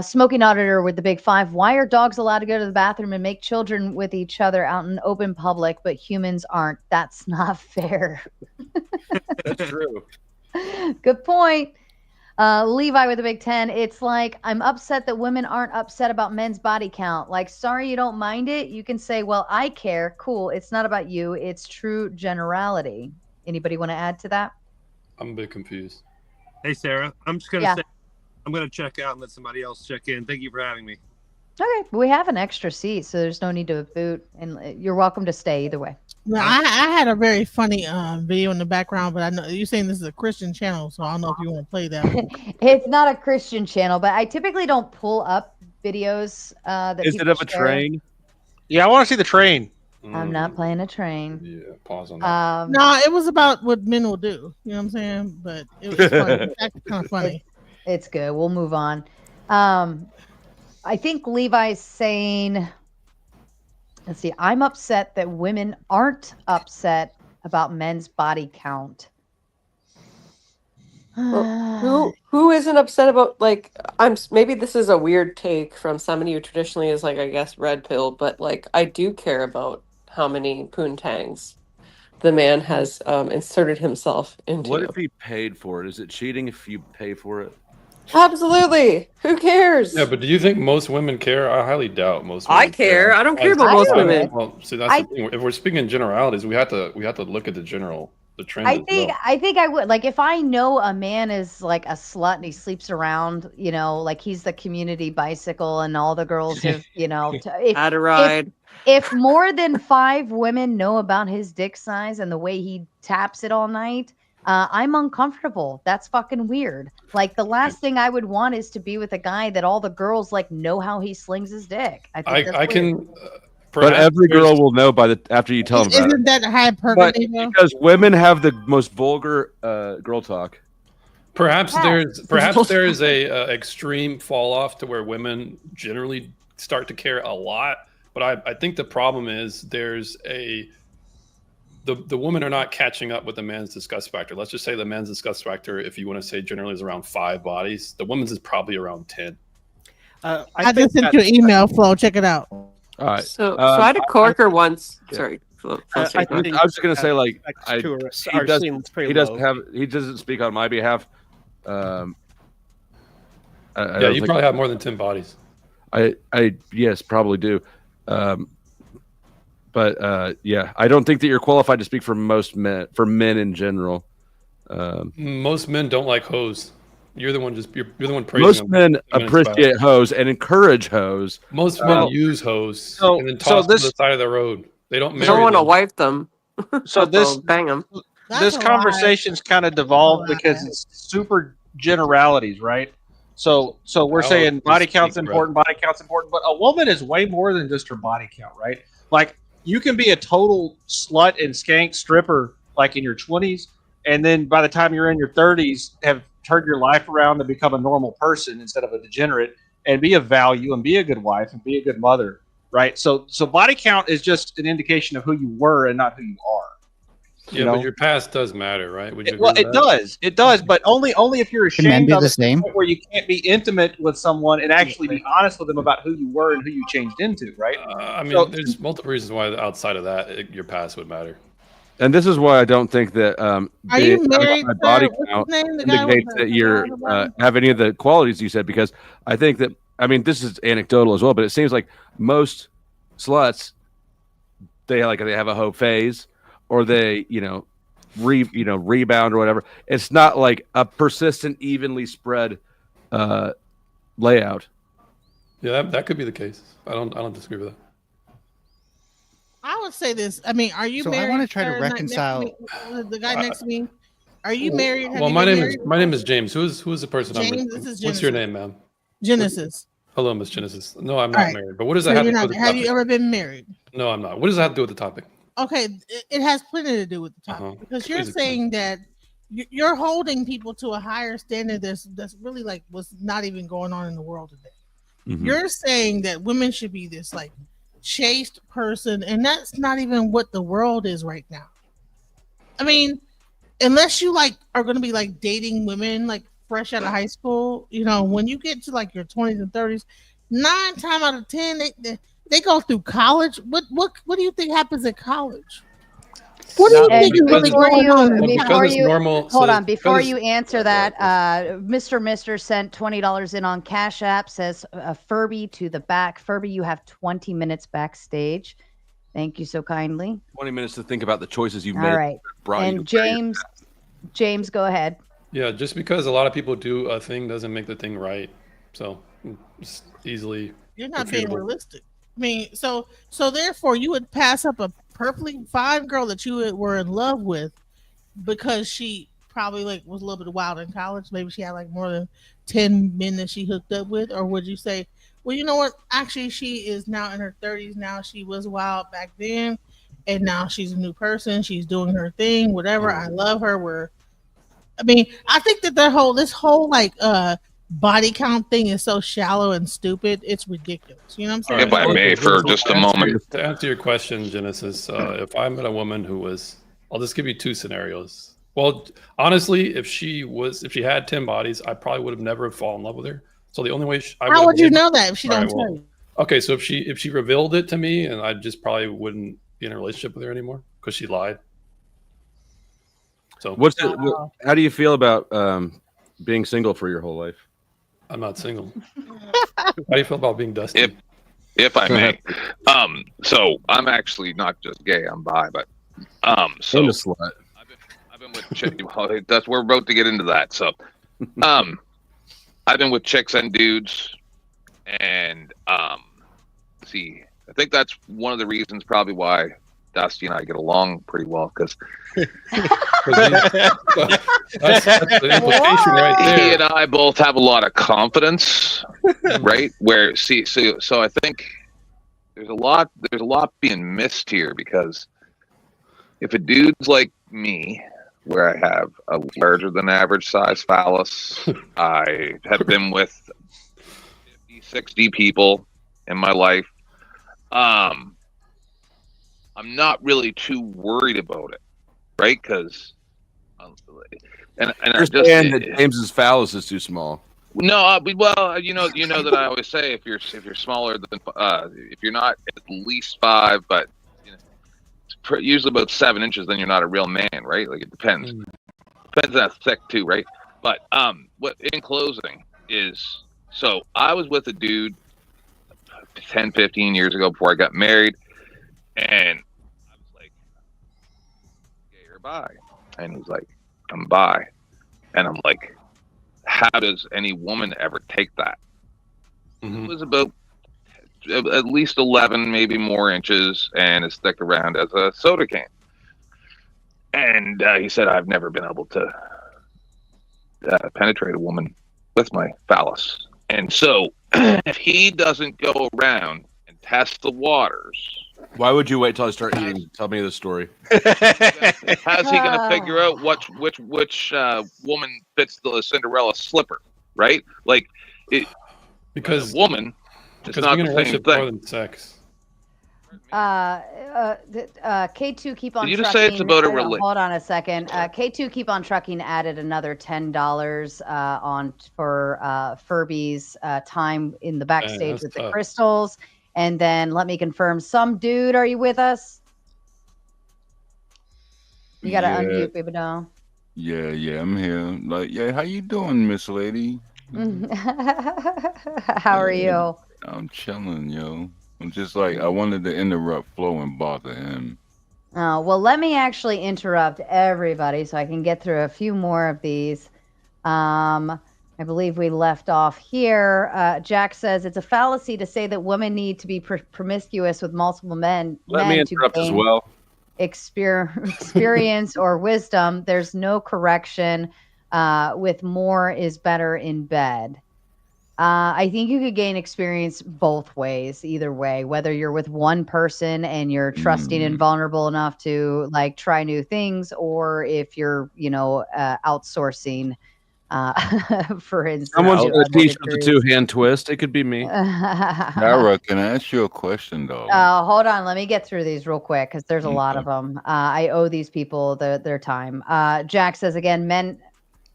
Smoking Auditor with the big 5. Why are dogs allowed to go to the bathroom and make children with each other out in open public, but humans aren't? That's not fair. That's true. Good point. Levi with the big 10. It's I'm upset that women aren't upset about men's body count. Sorry you don't mind it. You can say, well, I care. Cool. It's not about you. It's true generality. Anybody want to add to that? I'm a bit confused. Hey, Sarah. I'm just going to say, I'm going to check out and let somebody else check in. Thank you for having me. Okay. We have an extra seat, so there's no need to boot. And you're welcome to stay either way. Well, I had a very funny video in the background, but I know you're saying this is a Christian channel, so I don't know if you want to play that one. It's not a Christian channel, but I typically don't pull up videos that is it of a train? Yeah, I want to see the train. I'm not playing a train. Yeah, pause on that. No, it was about what men will do. You know what I'm saying? But it was funny. It's actually kind of funny. It's good. We'll move on. I think Levi's saying, let's see, I'm upset that women aren't upset about men's body count. Well, who isn't upset about, like, maybe this is a weird take from somebody who traditionally is, like, I guess red pill, but like I do care about how many poontangs the man has inserted himself into. What if he paid for it? Is it cheating if you pay for it? Absolutely. Who cares? Yeah, but do you think most women care? I highly doubt most women I care. I don't care about I most would. women. Well, see, that's the thing. If we're speaking in generalities, we have to look at the trend. I think I would, like, if I know a man is like a slut and he sleeps around, you know, like he's the community bicycle and all the girls have, you know, Had a ride. If more than 5 women know about his dick size and the way he taps it all night, I'm uncomfortable. That's fucking weird. Like, the last thing I would want is to be with a guy that all the girls like know how he slings his dick. I think that's I weird. can. But every girl will know after you tell them about it. Isn't that hypergamy? Because women have the most vulgar girl talk. Perhaps there is a extreme fall off to where women generally start to care a lot. But I think the problem is the women are not catching up with the man's disgust factor. Let's just say the man's disgust factor, if you want to say generally, is around 5 bodies. The woman's is probably around 10. I just sent you an email, Flo. Check it out. All right. So I had a coworker once. Yeah. Sorry. I was just gonna say, like, he doesn't speak on my behalf. Yeah, you probably have more than 10 bodies. I yes, probably do. But yeah, I don't think that you're qualified to speak for most men, in general. Most men don't like hoes. You're the one you're the one praising Most them. men appreciate hoes and encourage hoes. Most men use hoes and then toss them to the side of the road. They don't marry. Don't want to them. wipe them. So this bang them. This conversation's kind of devolved because it's super generalities, right? So we're saying body count's important, but a woman is way more than just her body count, right? Like, you can be a total slut and skank stripper like in your 20s, and then by the time you're in your 30s have turned your life around to become a normal person instead of a degenerate, and be of value and be a good wife and be a good mother, right? So body count is just an indication of who you were and not who you are. Yeah, but your past does matter, right? Would you Well, agree it with that? does. It does, but only if you're Can men ashamed do of the it, same? where you can't be intimate with someone and actually be honest with them about who you were and who you changed into, right? I mean, there's multiple reasons why outside of that, your past would matter. And this is why I don't think that Are you married, a body sir? What's count his name? The guy with indicates the that you're body? have any of the qualities you said. Because I think that, I mean, this is anecdotal as well, but it seems like most sluts, they have a hoe phase, or they rebound or whatever. It's not like a persistent, evenly spread layout. Yeah, that could be the case. I don't disagree with that. I would say this. I mean, are you So I married? wanna try to sir? Not next reconcile- me. The guy next to me. Are you married? Have Well, you my been name married? is James. Who is the person? James, this is What's your Genesis. name, ma'am? Genesis. Hello, Miss Genesis. No, I'm not All right. married. But what does So that have to you're do not- with the have topic? you ever been married? No, I'm not. What does that have to do with the topic? Okay, it has plenty to do with the topic because you're Please explain. saying that you're holding people to a higher standard that's really like what's not even going on in the world today. Mhm. You're saying that women should be this like chaste person, and that's not even what the world is right now. I mean, unless you like are going to be like dating women like fresh out of high school, when you get to like your 20s and 30s, 9 times out of 10 they go through college. What do you think happens at college? What do you think is really going on? Before you answer that, Mr. Mister sent $20 in on Cash App, says Furby to the back. Furby, you have 20 minutes backstage. Thank you so kindly. 20 minutes to think about the choices you've All made. right. Brought you And to where you're James, go ahead. Yeah, just because a lot of people do a thing doesn't make the thing right. So it's easily. You're not being refutable. realistic. I mean, so therefore you would pass up a perfectly fine girl that you were in love with because she probably like was a little bit wild in college. Maybe she had like more than 10 men that she hooked up with. Or would you say, well, you know what? Actually, she is now in her 30s now. She was wild back then. and now she's a new person. She's doing her thing, whatever. I love her. I think that this whole like body count thing is so shallow and stupid. It's ridiculous. You know what I'm saying? If I may, for just a moment. To answer your question, Genesis, if I met a woman who was, I'll just give you two scenarios. Well, honestly, if she had 10 bodies, I probably would have never fallen in love with her. So the only way how would you know that if she don't tell you? Okay, so if she revealed it to me, and I just probably wouldn't be in a relationship with her anymore because she lied. So how do you feel about being single for your whole life? I'm not single. How do you feel about being dusty? If I may, so I'm actually not just gay, I'm bi, but so I'm a slut. I've been with chicks. We're about to get into that. So I've been with chicks and dudes, and see, I think that's one of the reasons probably why Dusty and I get along pretty well, because that's the implication right there. He and I both have a lot of confidence, right? So I think there's a lot being missed here, because if a dude's like me, where I have a larger than average size phallus, I have been with 50, 60 people in my life. I'm not really too worried about it, right? Because you're saying that James's phallus is too small. No, well, you know that I always say if you're smaller than if you're not at least 5, but it's usually about 7 inches, then you're not a real man, right? Like, it depends. Depends on how thick too, right? But what in closing is, so I was with a dude 10, 15 years ago before I got married, and I was like, gay or bi? And he's like, I'm bi. And I'm like, how does any woman ever take that? It was about at least 11, maybe more inches, and as thick around as a soda can. And he said, I've never been able to penetrate a woman with my phallus. And so if he doesn't go around and test the waters, why would you wait till I start eating? Tell me the story. How's he going to figure out which woman fits the Cinderella slipper, right? Like, because a woman, it's not the same thing. More than sex. K2 keep on. Did you trucking. just say it's about a relationship? Hold on a second. K2 keep on trucking added another $10 on for Furby's time in the backstage with the crystals. And then let me confirm, some dude, are you with us? You gotta unmute, baby doll. Yeah, I'm here. Like, yeah, how you doing, Miss Lady? How are you? I'm chilling, yo. I'm just like, I wanted to interrupt Flo and bother him. Oh, well, let me actually interrupt everybody so I can get through a few more of these. I believe we left off here. Jack says it's a fallacy to say that women need to be promiscuous with multiple men. Let me interrupt as well. Experience or wisdom. There's no correction. With more is better in bed. I think you could gain experience both ways, either way, whether you're with one person and you're trusting and vulnerable enough to like try new things, or if you're, outsourcing. For instance, someone's going to teach with the 2-hand twist. It could be me. Tara, can I ask you a question, though? Hold on, let me get through these real quick because there's a lot of them. I owe these people their time. Jack says again, men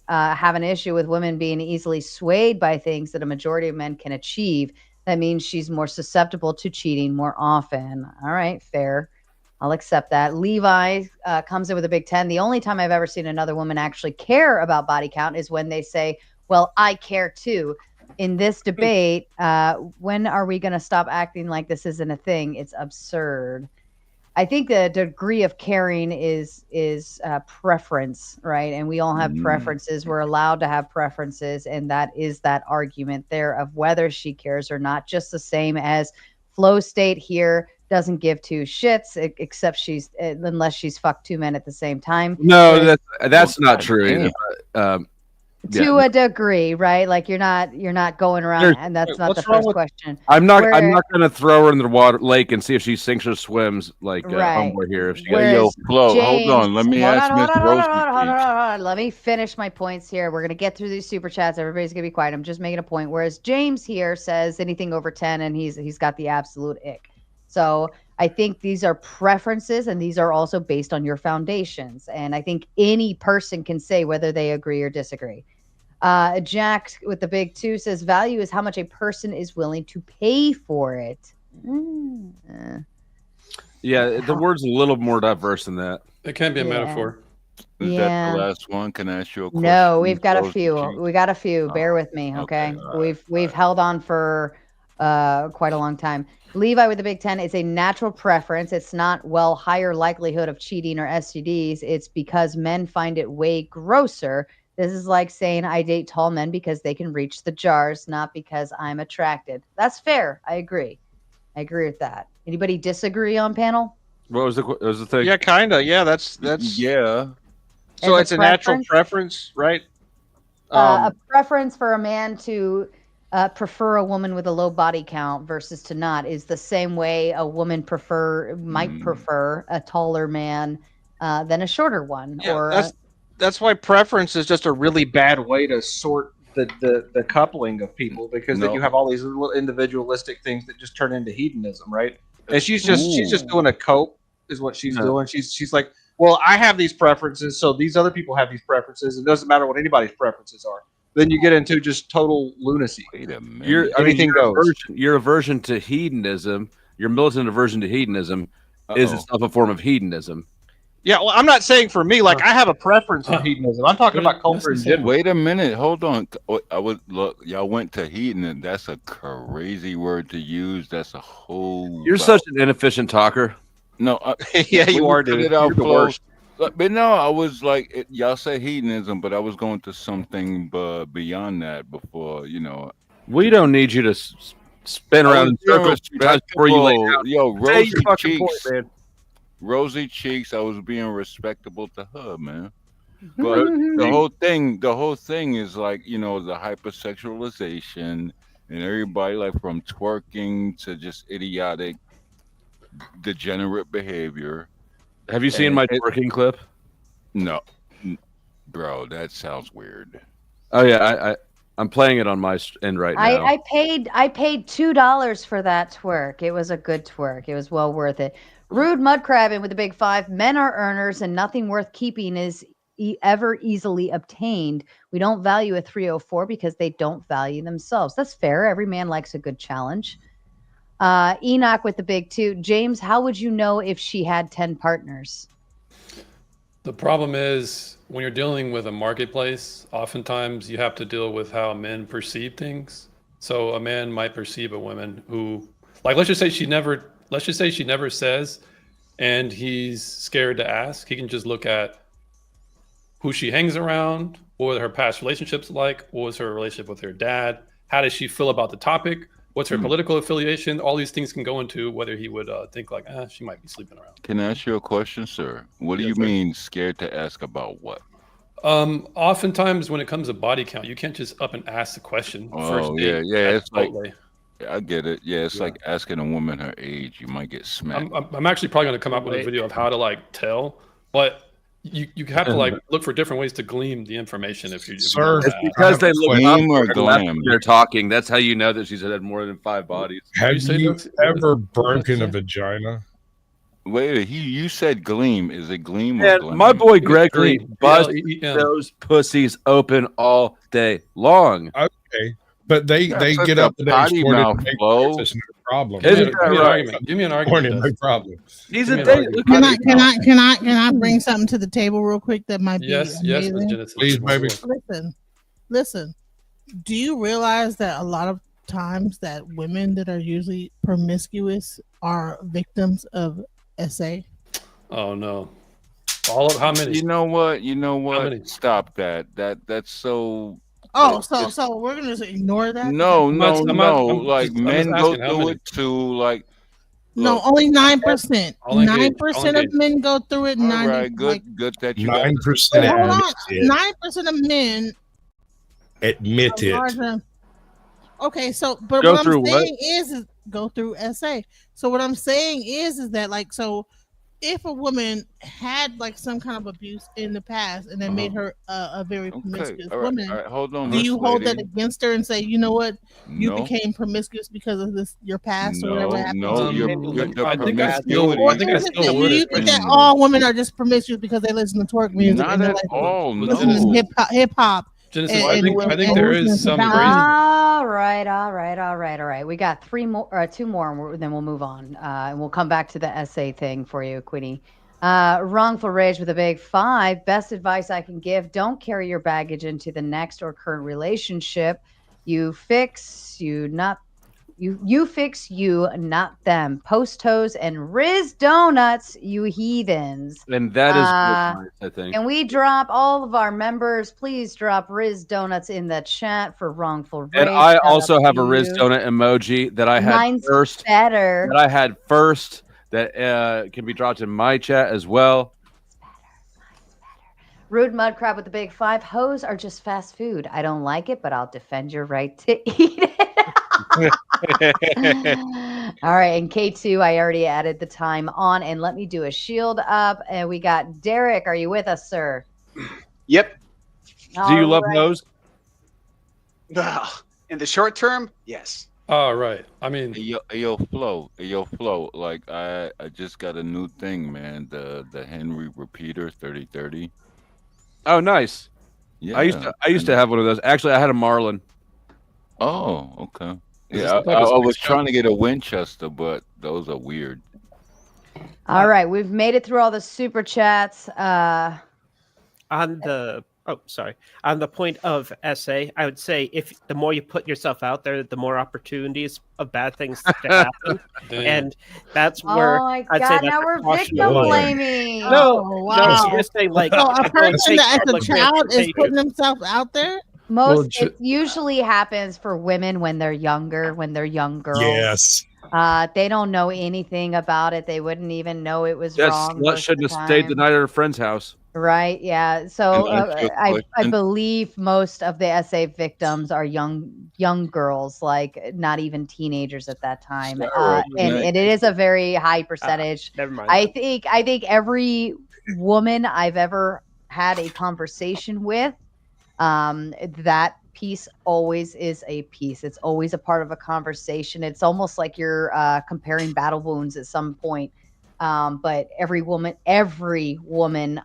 have an issue with women being easily swayed by things that a majority of men can achieve. That means she's more susceptible to cheating more often. All right, fair. I'll accept that. Levi comes in with a big 10. The only time I've ever seen another woman actually care about body count is when they say, well, I care too. In this debate, when are we going to stop acting like this isn't a thing? It's absurd. I think the degree of caring is preference, right? And we all have preferences. We're allowed to have preferences. And that is that argument there of whether she cares or not, just the same as Flow State here doesn't give 2 shits except unless she's fucked 2 men at the same time. No, that's not true. To a degree, right? Like you're not going around, There's- and that's not What's the wrong first with- question. I'm not Where- gonna throw her in the water lake and see if she sinks or swims like Right. homeboy here. If she Whereas Yo, Flo, James, hold on. Let me hold ask on, Miss hold on, hold on, Rosie. hold on, hold Cheeks. on, hold on. Let me finish my points here. We're gonna get through these super chats. Everybody's gonna be quiet. I'm just making a point. Whereas James here says anything over 10, and he's got the absolute ick. So I think these are preferences, and these are also based on your foundations. And I think any person can say whether they agree or disagree. Jack with the big 2 says value is how much a person is willing to pay for it. Yeah, the word's a little more diverse than that. It can be a Yeah. metaphor. Is Yeah. that the last one? Can I ask you a question? No, we've got a Rosie few. Cheeks? We got a few. Bear with me, okay? We've held on for quite a long time. Levi with the big 10 is a natural preference. It's not higher likelihood of cheating or STDs. It's because men find it way grosser. This is like saying I date tall men because they can reach the jars, not because I'm attracted. That's fair. I agree. I agree with that. Anybody disagree on panel? What was the thing? Yeah, kind of. Yeah, that's yeah. So As it's a a natural preference? preference, right? A preference for a man to prefer a woman with a low body count versus to not is the same way a woman might prefer a taller man than a shorter one. Yeah, or that's why preference is just a really bad way to sort the coupling of people, because then No. you have all these little individualistic things that just turn into hedonism, right? And she's just doing a cope, is what she's doing. She's like, well, I have these preferences, so these other people have these preferences. It doesn't matter what anybody's preferences are. Then you get into just total lunacy. Wait a minute. Anything goes. Your aversion to hedonism, your militant aversion to hedonism, is itself a form of hedonism. Yeah, well, I'm not saying for me, like I have a preference for hedonism. I'm talking about culture in general. Wait a minute, hold on. Y'all went to hedonism. That's a crazy word to use. That's a whole. You're such an inefficient talker. No, yeah, you are, dude. You're the worst. But no, I was like, y'all say hedonism, but I was going to something beyond that before, We don't need you to spin around in circles before you lay down. Yo, Say Rosie your fucking Cheeks. point, man. Rosie Cheeks, I was being respectable to her, man. But the whole thing is like, the hypersexualization and everybody like from twerking to just idiotic, degenerate behavior. Have you seen my twerking clip? No, bro, that sounds weird. Oh yeah, I'm playing it on my end right now. I paid $2 for that twerk. It was a good twerk. It was well worth it. Rude Mudcrabbing with the big 5. Men are earners, and nothing worth keeping is ever easily obtained. We don't value a 304 because they don't value themselves. That's fair. Every man likes a good challenge. Enoch with the big 2. James, how would you know if she had 10 partners? The problem is when you're dealing with a marketplace, oftentimes you have to deal with how men perceive things. So a man might perceive a woman who, like, let's just say she never says, and he's scared to ask. He can just look at who she hangs around, what her past relationships like, what was her relationship with her dad, how does she feel about the topic, what's her political affiliation. All these things can go into whether he would think like, she might be sleeping around. Can I ask you a question, sir? What do you mean scared to ask about what? Oftentimes when it comes to body count, you can't just up and ask the question. Oh, yeah. It's like, I get it. Yeah, it's like asking a woman her age. You might get smacked. I'm actually probably going to come out with a video of how to like tell, but you have to like look for different ways to glean the information. If it's because they look up when they're talking. That's how you know that she's had more than 5 bodies. Have you ever broken a vagina? Wait, you said gleam. Is it gleam or Man, gleam? my boy Gregory busts those pussies open all day long. Okay, but they get up the next morning and make breakfast, no problem. Isn't that right? Give me an argument. No problem. He's a day. Can I bring something to the table real quick that might be amazing? Please, baby. Listen. Do you realize that a lot of times that women that are usually promiscuous are victims of SA? Oh no! All of how many? You know what? Stop that. That's so. Oh, so we're gonna just ignore that? No. Like men go through it too. Like no, only 9%. 9% of men go through it. All right, good that you 9%. Hold on, 9% of men Admit it. Okay, so but Go what through I'm what? saying is go through SA. So what I'm saying is that like so if a woman had like some kind of abuse in the past and then made her a very promiscuous woman, All right, hold on, do you Miss hold that Lady. against her and say, you know what, you No. became promiscuous because of this your past or whatever happened? No, you're the I think I promiscuity. still would. Do you think that all women are just promiscuous because they listen to twerk music Not and they're at like all, listening no. to hip hop? Genesis, I think there is some All gray. right. We got two more, and then we'll move on. And we'll come back to the essay thing for you, Queenie. Wrongful rage with a big 5. Best advice I can give: don't carry your baggage into the next or current relationship. You fix you, not them. Post toes and Riz donuts, you heathens. And that is good, I think. Can we drop all of our members? Please drop Riz donuts in the chat for wrongful rage. And I Shout also out have to a Riz you. donut emoji that I had Mine's first. better. That I had first. That can be dropped in my chat as well. Rude mud crab with the big 5. Hoes are just fast food. I don't like it, but I'll defend your right to eat it. All right, and K2, I already added the time on, and let me do a shield up. And we got Derek. Are you with us, sir? Yep. Do you love hoes? In the short term, yes. Oh, right. I mean, yo, Flo. Like I just got a new thing, man. The Henry repeater 3030. Oh, nice. Yeah. I used to have one of those. Actually, I had a Marlin. Oh, okay. Is Yeah, this I was trying to get a Winchester, but those are weird. All right, we've made it through all the super chats. On the point of essay, I would say if the more you put yourself out there, the more opportunities of bad things to happen, and that's where Oh my I'd say God! that's Now we're victim blaming. No, wow. no, I'm just saying like So a person that as a public child is transportation. putting themselves out there. It usually happens for women when they're younger, when they're young girls. Yes. They don't know anything about it. They wouldn't even know it was That wrong. slut most of shouldn't the have stayed the time. night at her friend's house. Right. Yeah. So And I believe most of the SA victims are young girls, like not even teenagers at that time. And it is a very high percentage. Never mind. I think every woman I've ever had a conversation with, that piece always is a piece. It's always a part of a conversation. It's almost like you're comparing battle wounds at some point. But every woman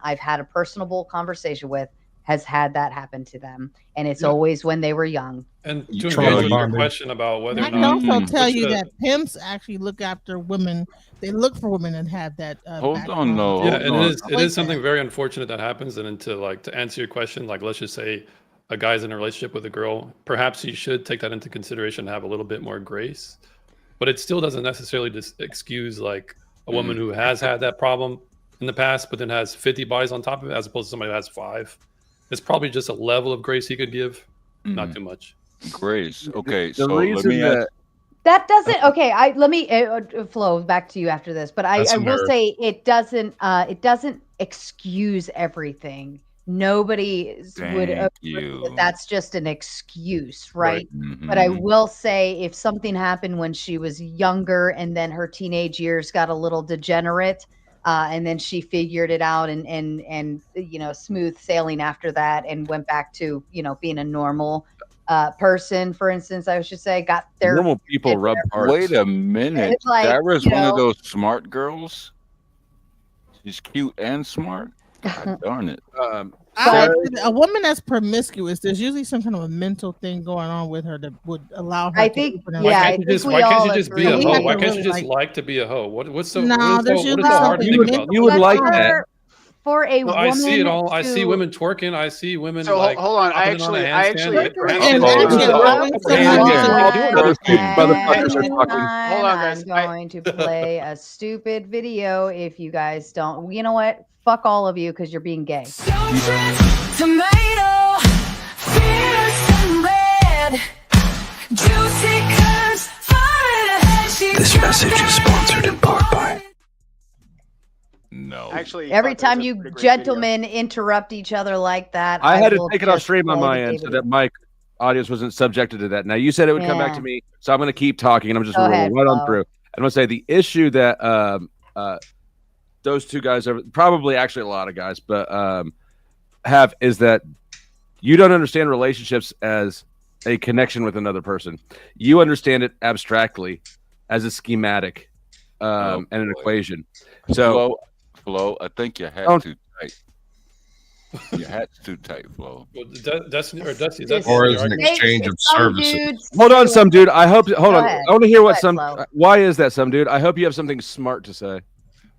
I've had a personable conversation with has had that happen to them, and it's always when they were young. And to engage with your question about whether I or can not also tell what's you the- that pimps actually look after women. They look for women and have that. Hold on. Yeah, and it is something very unfortunate that happens. And then to answer your question, like let's just say a guy's in a relationship with a girl, perhaps he should take that into consideration and have a little bit more grace. But it still doesn't necessarily just excuse like a woman who has had that problem in the past, but then has 50 bodies on top of it, as opposed to somebody who has 5. It's probably just a level of grace he could give, not too much. Grace. Okay, The so let reason me ask. That doesn't okay. Let me flow back to you after this, but I will say it doesn't excuse everything. Nobody would agree that that's just an excuse, right? But I will say if something happened when she was younger and then her teenage years got a little degenerate, and then she figured it out and smooth sailing after that and went back to being a normal person, for instance, I should say, got their Normal people rub hearts. Wait a minute. It's like, Sarah's you one of know- those smart girls. She's cute and smart. God darn it. A woman that's promiscuous, there's usually some kind of a mental thing going on with her that would allow her. I to think- open her yeah, life. I Why can't you just be a hoe? Why can't you just like to be a hoe? What's so No, what is there's so, what usually is so hard to something think about? You would like that. For a No, woman, I see it all. I see to- women twerking. I see women So like hold on. I hopping on a actually, handstand. Hold on, guys. I'm going to play a stupid video if you guys don't. You know what? Fuck all of you because you're being gay. Tomato, fierce and red, juicy curves, far ahead. This message is sponsored in part by. No. Actually, Every time you gentlemen interrupt each other like that, I had to will take it off just stream on play my the end gay so video. that Mike audience wasn't subjected to that. Now you said it would come back to me, so I'm going to keep talking, and I'm just Go rolling ahead, right on Flo. through. I'm going to say the issue that those two guys are probably actually a lot of guys, but have is that you don't understand relationships as a connection with another person. You understand it abstractly as a schematic and an equation. So, Flo, I think your hat's too tight. Your hat's too tight, Flo. Well, Dusty, that's Or as an exchange of services. hold on, some dude. I hope. Hold on. ahead. I want to hear what Go ahead, some. Flo. Why is that, some dude? I hope you have something smart to say.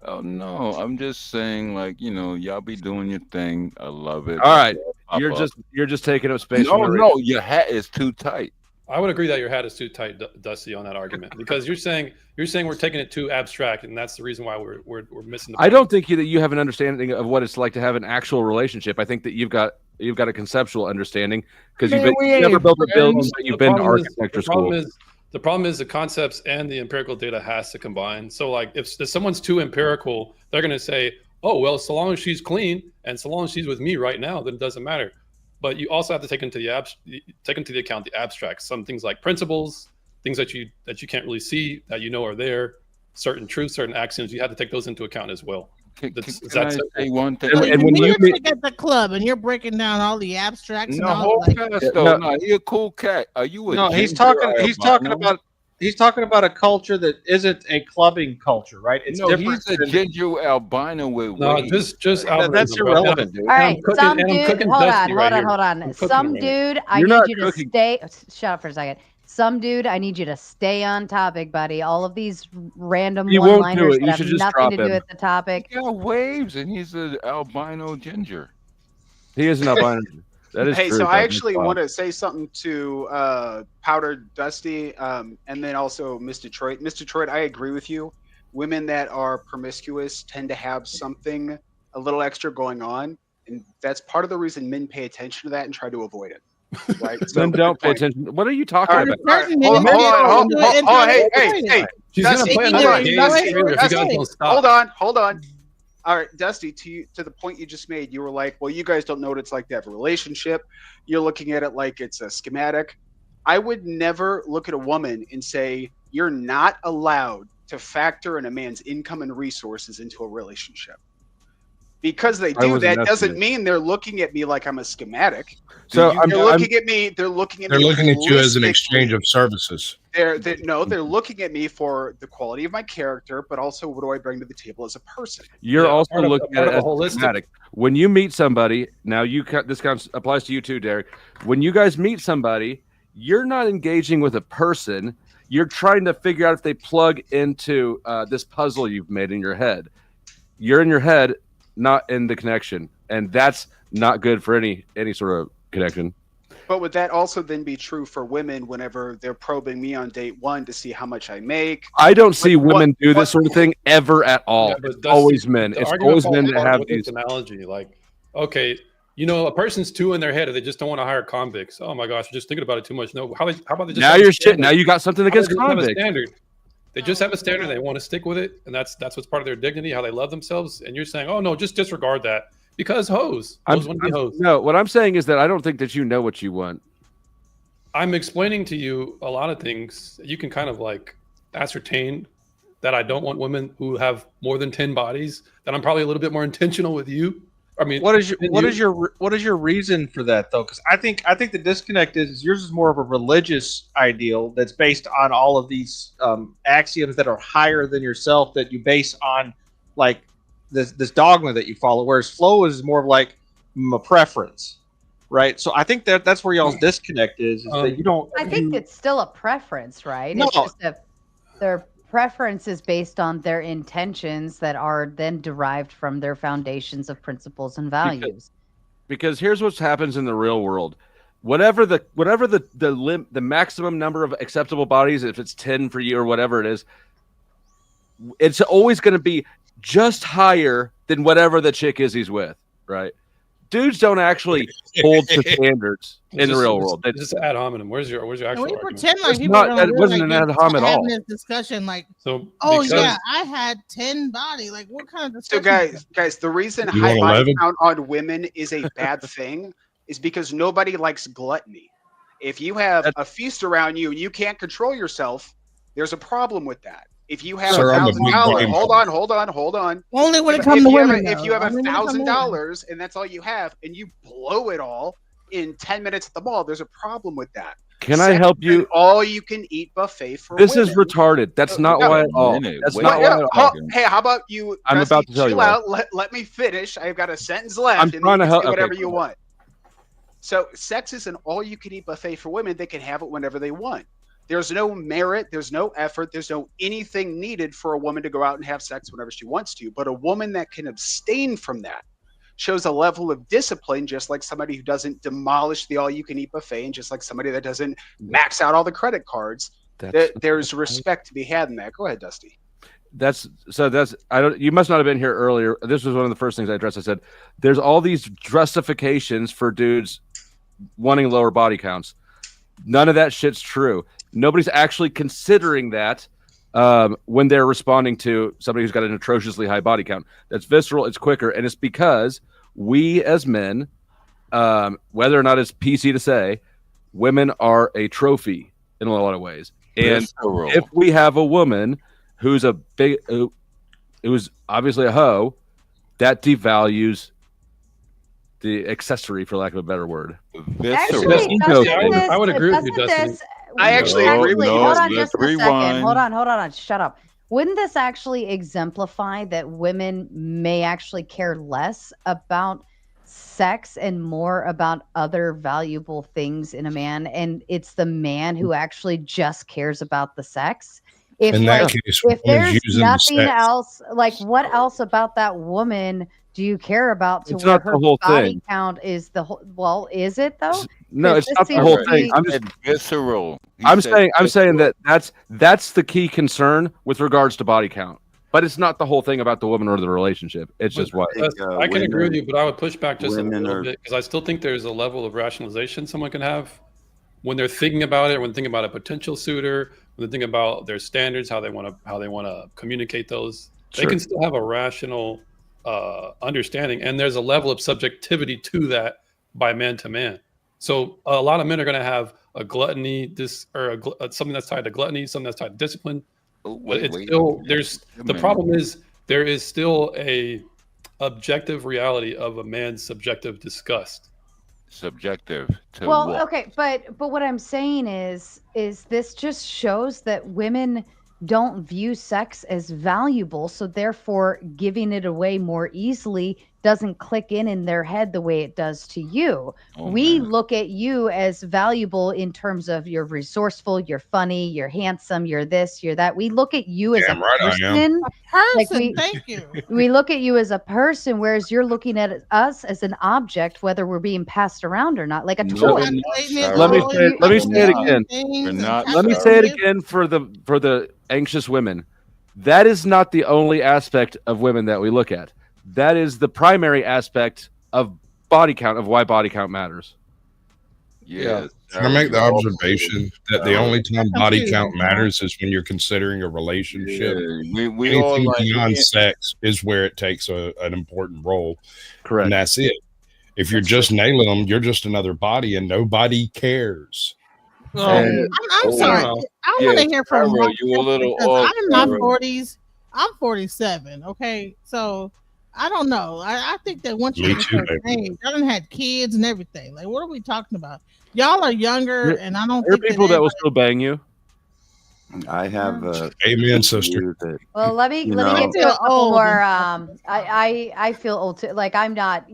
Oh no, I'm just saying, like, y'all be doing your thing. I love it. All right, Pop you're up. just taking up space. No, your hat is too tight. I would agree that your hat is too tight, Dusty, on that argument, because you're saying we're taking it too abstract, and that's the reason why we're missing the point. I don't think that you have an understanding of what it's like to have an actual relationship. I think that you've got a conceptual understanding because you've never built a building, but you've been to architecture school. The problem is the concepts and the empirical data has to combine. So, like, if someone's too empirical, they're going to say, "Oh, well, so long as she's clean and so long as she's with me right now, then it doesn't matter." But you also have to take into the account the abstract. Some things like principles, things that you can't really see that are there, certain truths, certain axioms. You have to take those into account as well. Can I say one thing? And when you at the club and you're breaking down all the abstracts and all No, he's a cool cat. Are you a No, he's ginger talking albino? he's talking about a culture that isn't a clubbing culture, right? It's No, different. he's a ginger albino with No, waves. just that's irrelevant, dude. All right, some dude, hold on. Some dude, I need you to stay. Shut up for a second. Some dude, I need you to stay on topic, buddy. All of these random He won't do one-liners it. You that should have just nothing drop to do him. with the topic. He got waves, and he's an albino ginger. He is an albino. That is Hey, true. so I That's actually wild. want to say something to Powder Dusty, and then also Miss Detroit. Miss Detroit, I agree with you. Women that are promiscuous tend to have something a little extra going on, and that's part of the reason men pay attention to that and try to avoid it. Right? So, Then don't pay attention. What are you talking about? Hold on. Hey, She's Dusty, gonna play another game if you guys don't stop. hold on. All right, Dusty, to the point you just made, you were like, well, you guys don't know what it's like to have a relationship. You're looking at it like it's a schematic. I would never look at a woman and say, you're not allowed to factor in a man's income and resources into a relationship. Because they do that doesn't mean they're looking at me like I'm a schematic. So they're looking at me. They're looking at me. They're looking at you as an exchange of services. They're looking at me for the quality of my character, but also what do I bring to the table as a person. You're also looking at it as schematic. When you meet somebody, now this applies to you too, Derek. When you guys meet somebody, you're not engaging with a person. You're trying to figure out if they plug into this puzzle you've made in your head. You're in your head, not in the connection, and that's not good for any sort of connection. But would that also then be true for women whenever they're probing me on date one to see how much I make? I don't see women do this sort of thing ever at all. Yeah, it's always men. The It's argument always falls men that apart have with these. this analogy. Like, okay, a person's too in their head, and they just don't want to hire convicts. Oh my gosh, you're just thinking about it too much. No, how about they just Now have a you're shit. standard? Now you got something How against they just have a convicts. standard. They just have a standard. They want to stick with it, and that's what's part of their dignity, how they love themselves. And you're saying, oh no, just disregard that because hoes want to be hoes. No, what I'm saying is that I don't think that you know what you want. I'm explaining to you a lot of things. You can kind of like ascertain that I don't want women who have more than 10 bodies. That I'm probably a little bit more intentional with you. I mean, what is your reason for that though? Because I think the disconnect is yours is more of a religious ideal that's based on all of these axioms that are higher than yourself that you base on like this dogma that you follow. Whereas Flo is more of like a preference, right? So I think that's where y'all's disconnect is that you don't. I think it's still a preference, right? No. It's just their preference is based on their intentions that are then derived from their foundations of principles and values. Because here's what happens in the real world. Whatever the maximum number of acceptable bodies, if it's 10 for you or whatever it is, it's always going to be just higher than whatever the chick is he's with, right? Dudes don't actually hold to standards in the real world. It's just ad hominem. Where's your actual And we argument? pretend like It's people not- don't that really wasn't an ad hom at all. having this discussion like, So oh because- yeah, I had 10 body. Like, what kind of So discussion? guys, the reason You high want body 11? count on women is a bad thing is because nobody likes gluttony. If you have a feast around you and you can't control yourself, there's a problem with that. If you have Sir, I'm a big $1,000, game hold on. Only when it If comes to you have women, if you have though. Only when it comes to women. $1,000 and that's all you have, and you blow it all in 10 minutes at the mall, there's a problem with that. Can I help you? An all-you-can-eat buffet for This women. is retarded. That's not No. why at all. That's not why at all. Hey, how about you? I'm Dusty, about to tell you chill why. out. Let me finish. I've got a sentence left. I'm and trying then to you can help. do whatever Okay, you go want. So, sex is an all-you-can-eat buffet for women. They can have it whenever they want. There's no merit. There's no effort. There's no anything needed for a woman to go out and have sex whenever she wants to. But a woman that can abstain from that shows a level of discipline, just like somebody who doesn't demolish the all-you-can-eat buffet, and just like somebody that doesn't max out all the credit cards. There's respect to be had in that. Go ahead, Dusty. You must not have been here earlier. This was one of the first things I addressed. I said there's all these justifications for dudes wanting lower body counts. None of that shit's true. Nobody's actually considering that when they're responding to somebody who's got an atrociously high body count. That's visceral, it's quicker, and it's because we as men, whether or not it's PC to say, women are a trophy in a lot of ways. And if we have a woman who's who's obviously a hoe, that devalues the accessory, for lack of a better word. Actually, I would agree with you, Dustin. I actually agree with you. Hold on just a second. Hold on. Shut up. Wouldn't this actually exemplify that women may actually care less about sex and more about other valuable things in a man, and it's the man who actually just cares about the sex? If there's nothing else, like what else about that woman do you care about to It's where not the her whole body thing. count is the whole? Well, is it though? No, it's not the whole thing. I'm just visceral. I'm saying that that's the key concern with regards to body count. But it's not the whole thing about the woman or the relationship. It's just what I can agree with you, but I would push back just a little bit because I still think there's a level of rationalization someone can have when they're thinking about it, when they're thinking about a potential suitor, when they're thinking about their standards, how they want to communicate those. They can still have a rational understanding, and there's a level of subjectivity to that by man to man. So a lot of men are going to have a gluttony, something that's tied to gluttony, something that's tied to discipline. But it's still the problem is there is still a objective reality of a man's subjective disgust. Subjective to Well, what? okay, but what I'm saying is this just shows that women don't view sex as valuable, so therefore giving it away more easily doesn't click in their head the way it does to you. We look at you as valuable in terms of you're resourceful, you're funny, you're handsome, you're this, you're that. We look at you as a person. Thank you. We look at you as a person, whereas you're looking at us as an object, whether we're being passed around or not, like a toy. Let me say it again. Let me say it again for the anxious women. That is not the only aspect of women that we look at. That is the primary aspect of body count, of why body count matters. Yeah. Can I make the observation that the only time body count matters is when you're considering a relationship? Yeah, we all Anything like beyond sex is where it takes an important role. Correct. And that's it. If you're just nailing them, you're just another body and nobody cares. I'm sorry. I want to hear from Tyrell, you a little off, I'm in my Tyrell. 40s. I'm 47. Okay, so I don't know. I think that once you Me get a too, certain baby. age, y'all done had kids and everything. Like, what are we talking about? Y'all are younger, and I don't There are think people that will still bang you. I have amen, sister. Well, let me get to a couple more. I feel old too. Like I'm not,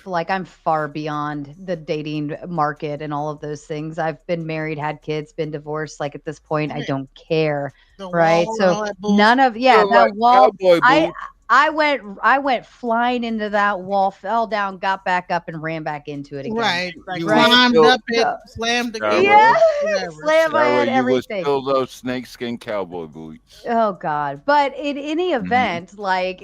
like I'm far beyond the dating market and all of those things. I've been married, had kids, been divorced. Like at this point, I don't care, right? wall and all So that bullshit. none of You're that like wall. cowboy boots. I went flying into that wall, fell down, got back up, and ran back into it again. Right, like You climbed still- up it, slammed the Tyrell. gate. Yeah, whatever. slam my head, Tyrell, you would everything. still love snakeskin cowboy boots. Oh God. But in any event, like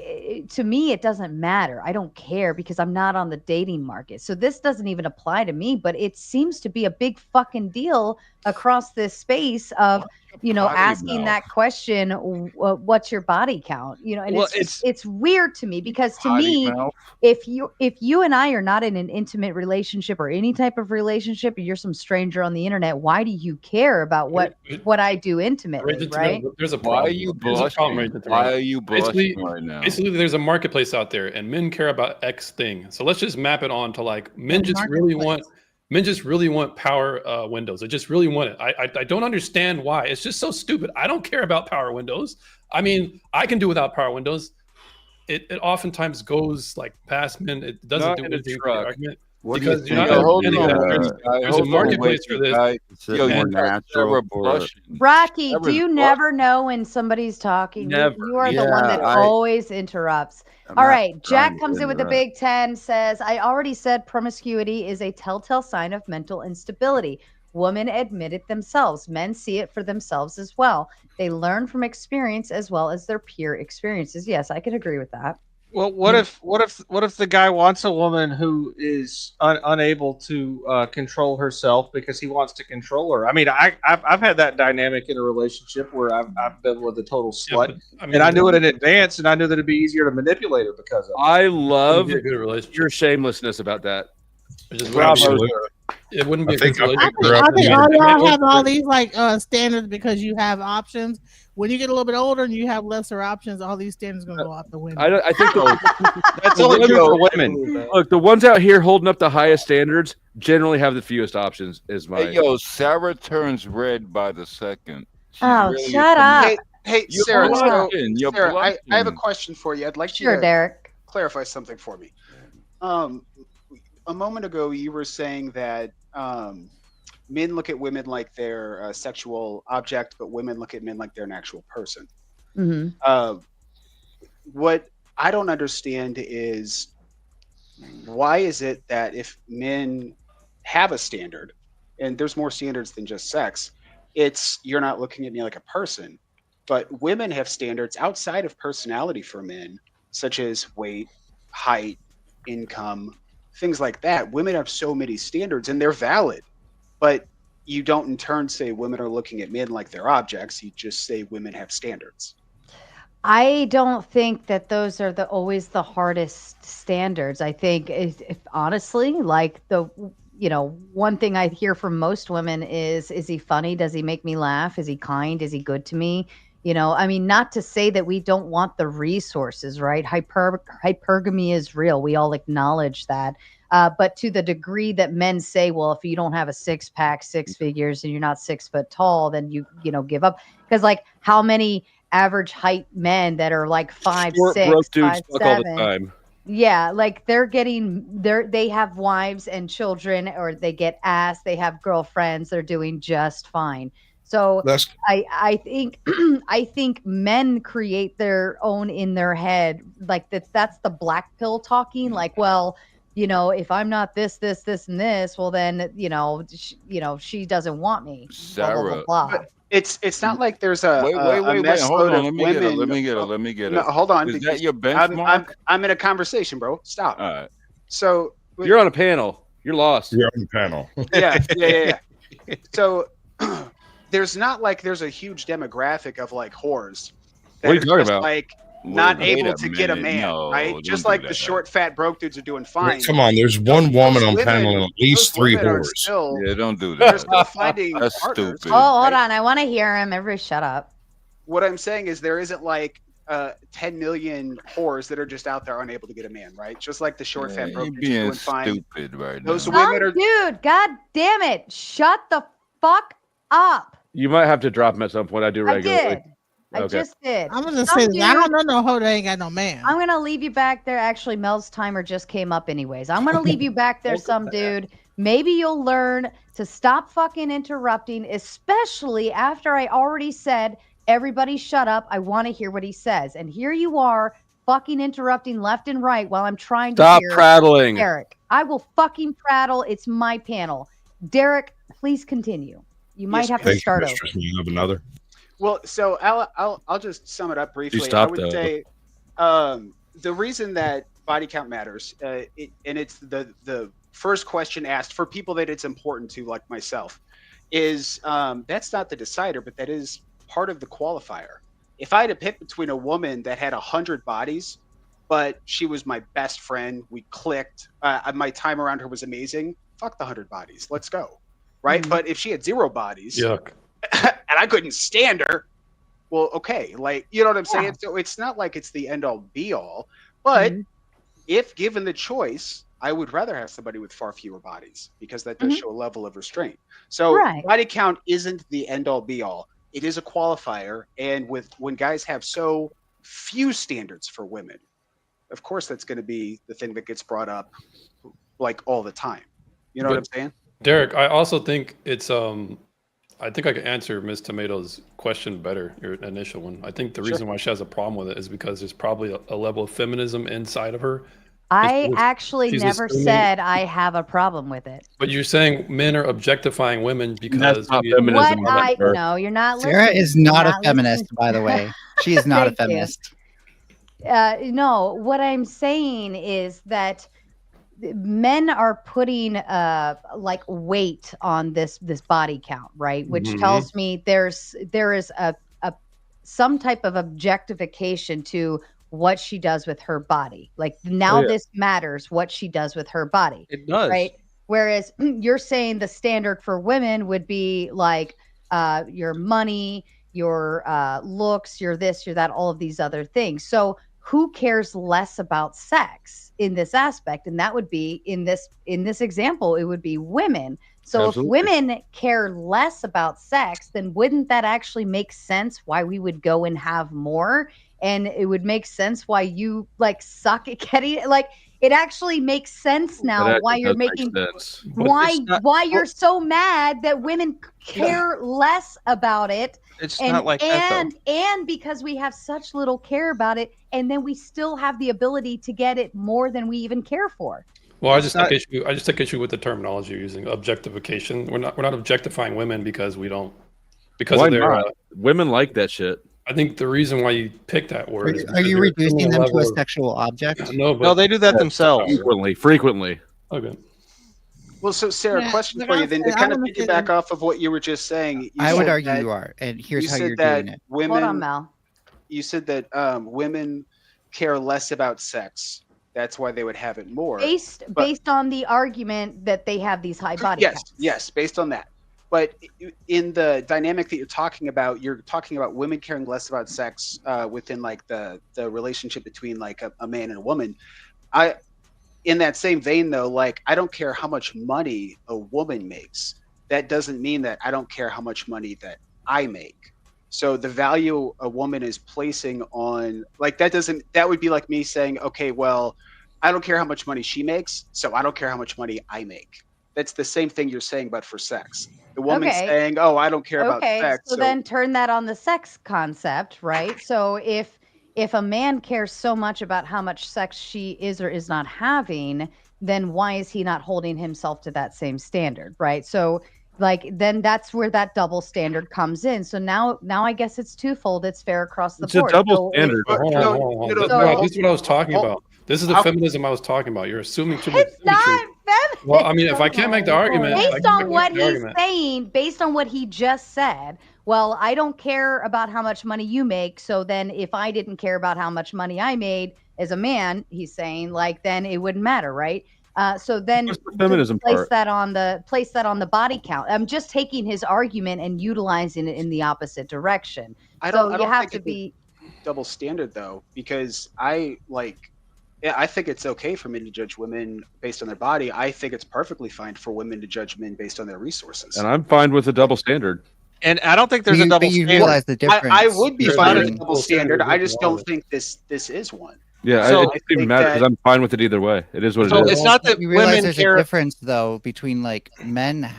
to me, it doesn't matter. I don't care because I'm not on the dating market. So this doesn't even apply to me, but it seems to be a big fucking deal across this space of, you know, potty asking mouth. that question, what's your body count? You know, and Well, it's weird to me because to potty me, mouth. if you and I are not in an intimate relationship or any type of relationship, and you're some stranger on the internet, why do you care about what I do intimately, right? There's a Why are problem. you There's a problem blushing? right there. Why are you blushing right now? Basically, there's a marketplace out there, and men care about X thing. So let's just map it on to like men just really want power windows. They just really want it. I don't understand why. It's just so stupid. I don't care about power windows. I mean, I can do without power windows. It oftentimes goes like past men. It doesn't Not do in a anything for truck. the argument. What do you Because you're think not of understanding the, that there's a marketplace for this. Is it more natural for Rocky, do you never know when somebody's talking? Never. You are the one that always interrupts. I'm All not right, trying Jack to comes in with the interrupt. Big Ten, says, I already said promiscuity is a telltale sign of mental instability. Women admit it themselves. Men see it for themselves as well. They learn from experience as well as their peer experiences. Yes, I can agree with that. Well, what if the guy wants a woman who is unable to control herself because he wants to control her? I mean, I've had that dynamic in a relationship where I've been with a total slut, and I knew it in advance, and I knew that it'd be easier to manipulate her because of it. I love It wouldn't be a good relationship. your shamelessness about that. Absolutely. It wouldn't be a good I relationship. think all y'all have all these like standards because you have options. When you get a little bit older and you have lesser options, all these standards gonna go out the window. I think That's only true for women. Look, the ones out here holding up the highest standards generally have the fewest options. Is my Hey, yo, Sarah turns red by the second. She's Oh, really shut up. Hey, You're Sarah. So, blushing. You're Sarah, I have a blushing. question for you. I'd like Sure, you to Derek. clarify something for me. A moment ago, you were saying that men look at women like they're a sexual object, but women look at men like they're an actual person. Mm-hmm. What I don't understand is why is it that if men have a standard, and there's more standards than just sex, it's you're not looking at me like a person, but women have standards outside of personality for men, such as weight, height, income, things like that. Women have so many standards and they're valid, but you don't in turn say women are looking at men like they're objects. You just say women have standards. I don't think that those are always the hardest standards. I think if honestly, like one thing I hear from most women is he funny? Does he make me laugh? Is he kind? Is he good to me? I mean, not to say that we don't want the resources, right? Hypergamy is real. We all acknowledge that. But to the degree that men say, well, if you don't have a six pack, six figures, and you're not 6 foot tall, then you give up. Because like how many average height men that are like 5'6", broke dudes 5'7", fuck all the time. Yeah, like they have wives and children, or they get ass, they have girlfriends, they're doing just fine. So I think I think men create their own in their head, like that's the black pill talking. Like, well, if I'm not this, and this, well then she doesn't want me. Blah, blah, blah, blah. But it's not like there's a wait. mess Hold load on. of Let me women. get it. No, hold on. Is because that your benchmark? I'm in a conversation, bro. Stop. All right. So you're on a panel. You're lost. You're on the panel. Yeah. So there's a huge demographic of like whores. What are you talking about? Like not Wait able a to get a minute. man, No, right? don't Just do like that. the short, fat, broke dudes are doing fine. Come on, there's one woman on women- panel and at least those 3 women are whores. still- Yeah, don't do They're that. still finding That's partners. stupid. Oh, hold on. I want to hear him. Everybody shut up. What I'm saying is there isn't like 10 million whores that are just out there unable to get a man, right? Just like the short, fat, broke You're dudes are being doing fine. stupid right Those now. women are. Dude, god damn it. Shut the fuck up. You might have to drop him at some point. I do I regularly. did. I just did. I'm gonna say this. I don't know no hoe that ain't got no man. I'm gonna leave you back there. Actually, Mel's timer just came up anyways. I'm gonna leave you back there, some dude. Maybe you'll learn to stop fucking interrupting, especially after I already said, everybody shut up. I want to hear what he says. And here you are fucking interrupting left and right while I'm trying to Stop hear prattling. Derek. I will fucking prattle. It's my panel. Derek, please continue. You might have to start over. You have another. Well, so I'll just sum it up briefly. stopped, I would though. say the reason that body count matters, and it's the first question asked for people that it's important to, like myself, is that's not the decider, but that is part of the qualifier. If I had to pick between a woman that had 100 bodies, but she was my best friend, we clicked, my time around her was amazing, fuck the 100 bodies, let's go, right? Mm-hmm. But if she had 0 bodies, Yuck. and I couldn't stand her, well, okay, like, you know what I'm saying? So it's not like it's the end all be all, but if given the choice, I would rather have somebody with far fewer bodies, because that does show a level of restraint. So body count isn't the end all be all. It is a qualifier, and when guys have so few standards for women, of course that's going to be the thing that gets brought up like all the time. You know what I'm saying? Derek, I also think it's I think I can answer Miss Tomato's question better, your initial one. I think the reason why she has a problem with it is because there's probably a level of feminism inside of her. I actually she's never assuming- said I have a problem with it. But you're saying men are objectifying women because That's not we- feminism. No, you're not listening. Sarah is not You're a feminist, listening. by the way. She is not a Thank you. feminist. No, what I'm saying is that men are putting like weight on this body count, right? Which tells me there is a some type of objectification to what she does with her body. Like now this matters what she does with her body. It does. Right? Whereas you're saying the standard for women would be like your money, your looks, your this, your that, all of these other things. So who cares less about sex in this aspect? And that would be in this example, it would be women. So Absolutely. if women care less about sex, then wouldn't that actually make sense why we would go and have more? And it would make sense why you like suck at getting it. Like it actually makes sense now That why actually you're does make making sense. why you're so mad that women care less about it. It's and, not like that, though. and because we have such little care about it, and then we still have the ability to get it more than we even care for. Well, I just take issue with the terminology you're using, objectification. We're not objectifying women because we don't because Why of their not? Women like that shit. I think the reason why you picked that word is Are you because they're reducing a them to level a of- sexual object? No, but No, they do that themselves. Frequently. Okay. Well, so Sarah, Yeah, question like for I you then, said, to I kind of wanna say piggyback that- off of what you were just saying. You I would said argue that- you are, and here's how said you're that doing it. Women, Hold on, Mel. You said that women care less about sex. That's why they would have it more. Based on the argument that they have these high body counts. Yes, based on that. But in the dynamic that you're talking about women caring less about sex within like the relationship between like a man and a woman. In that same vein though, like I don't care how much money a woman makes. That doesn't mean that I don't care how much money that I make. So the value a woman is placing on like that would be like me saying, okay, well, I don't care how much money she makes, so I don't care how much money I make. That's the same thing you're saying, but for sex. The woman's saying, "Oh, I don't care about sex." So then turn that on the sex concept, right? So if a man cares so much about how much sex she is or is not having, then why is he not holding himself to that same standard, right? So like then that's where that double standard comes in. So now I guess it's twofold. It's fair across the board. It's a double standard. Hold on. This is what I was talking about. This is the feminism I was talking about. You're assuming too much It's not symmetry. feminist. Well, I mean, if I can't make the argument, I based can't on make what the he's argument. saying, based on what he just said, well, I don't care about how much money you make. So then if I didn't care about how much money I made as a man, he's saying, like, then it wouldn't matter, right? So then What's the feminism place part? that on the body count. I'm just taking his argument and utilizing it in the opposite direction. I don't you have think to it's be double standard though, because I think it's okay for men to judge women based on their body. I think it's perfectly fine for women to judge men based on their resources. And I'm fine with a double standard. And I don't think there's a double you standard. realize the difference. I would be There's fine not with a a double standard. I just don't think this is one. Yeah, So it doesn't even matter because I'm fine with it either way. It is what it is. It's not that you realize women there's care. a difference though between like men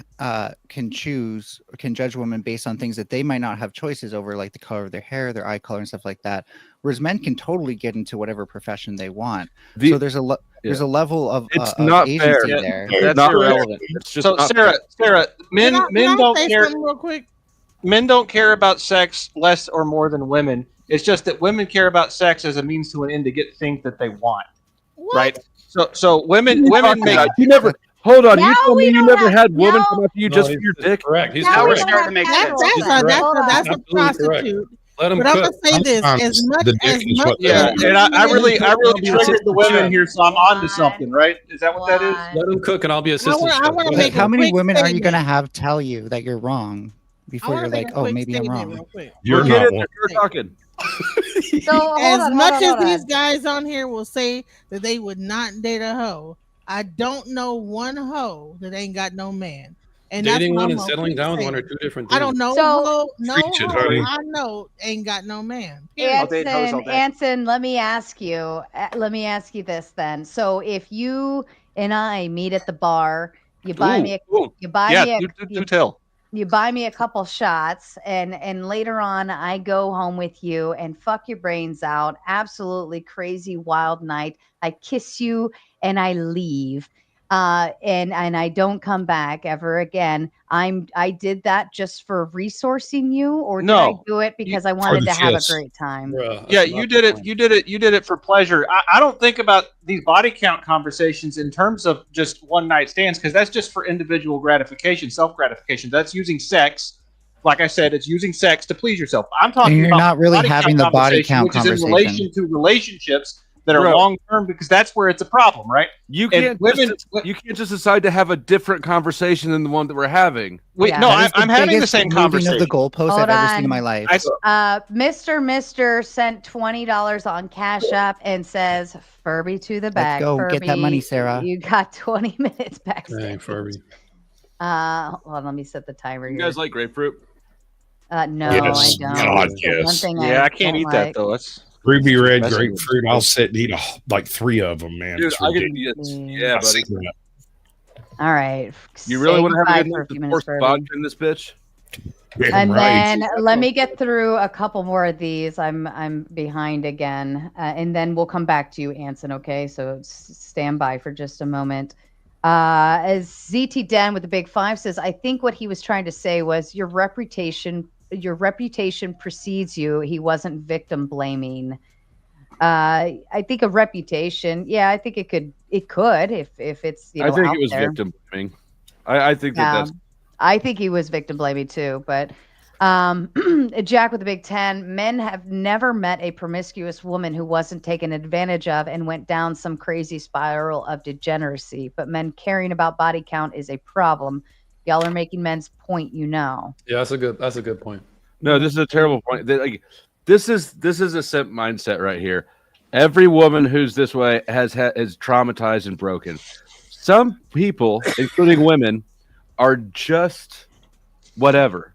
can judge women based on things that they might not have choices over, like the color of their hair, their eye color, and stuff like that. Whereas men can totally get into whatever profession they want. So there's a level of It's of not agency fair. there. That's not irrelevant. It's just So not Sarah, men Can I don't say care. something real quick? Men don't care about sex less or more than women. It's just that women care about sex as a means to an end to get things that they want. What? Right. So women make You never Hold on, Now you told we me you don't never have- had women now- come up to you No, just for your dick. Correct. He's Now we're correct. starting to make sense. That's a Absolutely prostitute. Let him But I'm gonna cook. say this: as much the dick as is much what they Yeah, want. and I really I'll be triggered the women assistant here, so I'm on to something, right? Is that what that is? Let him cook, and I'll be assistant. I chef. wanna Go make ahead. How many quick women are you statement. going to have tell you that you're wrong before wanna you're make like, a oh, quick maybe I'm statement wrong? real quick. You're We'll get not it. one. You're talking. So hold As on, much hold as on, hold these on. guys on here will say that they would not date a hoe, I don't know one hoe that ain't got no man. And Dating that's what one I'm and gonna settling keep down with one are saying. two different I things. don't know So- no Preach it, hoe honey. I know ain't got no man. Period. Anson, let me ask you. Let me ask you this then. So if you and I meet at the bar, you buy me a you buy me a couple shots, and later on I go home with you and fuck your brains out. Absolutely crazy wild night. I kiss you and I leave. And I don't come back ever again. I did that just for resourcing you, or did I No. do it because I For wanted the to have a kiss. great time? Yeah, you did it. You did it. You did it for pleasure. I don't think about these body count conversations in terms of just one night stands, because that's just for individual gratification, self gratification. That's using sex. Like I said, it's using sex to please yourself. I'm talking you're about not really having the body conversation, count which is in conversation. relation to relationships that are Bro. long term, because that's where it's a problem, right? You And can't you can't just decide to have a different conversation than the one that we're having. Wait, no, That is I'm having the biggest same moving conversation. of the goalposts Hold I've ever seen in on. my life. Mr. sent $20 on Cash App and says, Furby to the back. go. Furby, Get that money, Sarah. You got 20 minutes Dang, backstage. Furby. Hold on, let me set the timer You here. guys like grapefruit? No, Yes. I don't. God, It's the one yes. thing Yeah, I can't don't eat like. that though. That's Ruby red That's grapefruit. I'll sit and eat like 3 of them, man. Dude, It's I can ridiculous. yeah, I buddy. see that. All right. You really say want to have a goodbye good for night a few to minutes, force Furby. vodka in this bitch? Damn And right. then let me get through a couple more of these. I'm behind again, and then we'll come back to you, Anson. Okay, so stand by for just a moment. As ZT Den with the big 5 says, I think what he was trying to say was your reputation precedes you. He wasn't victim blaming. I think a reputation. Yeah, I think it could if it's I think out it was there. victim blaming. I think that's I think he was victim blaming too, but Jack with the big 10, men have never met a promiscuous woman who wasn't taken advantage of and went down some crazy spiral of degeneracy, but men caring about body count is a problem. Y'all are making men's point, Yeah, that's a good point. no. This is a terrible point. Like, this is a simp mindset right here. Every woman who's this way is traumatized and broken. Some people, including women, are just whatever.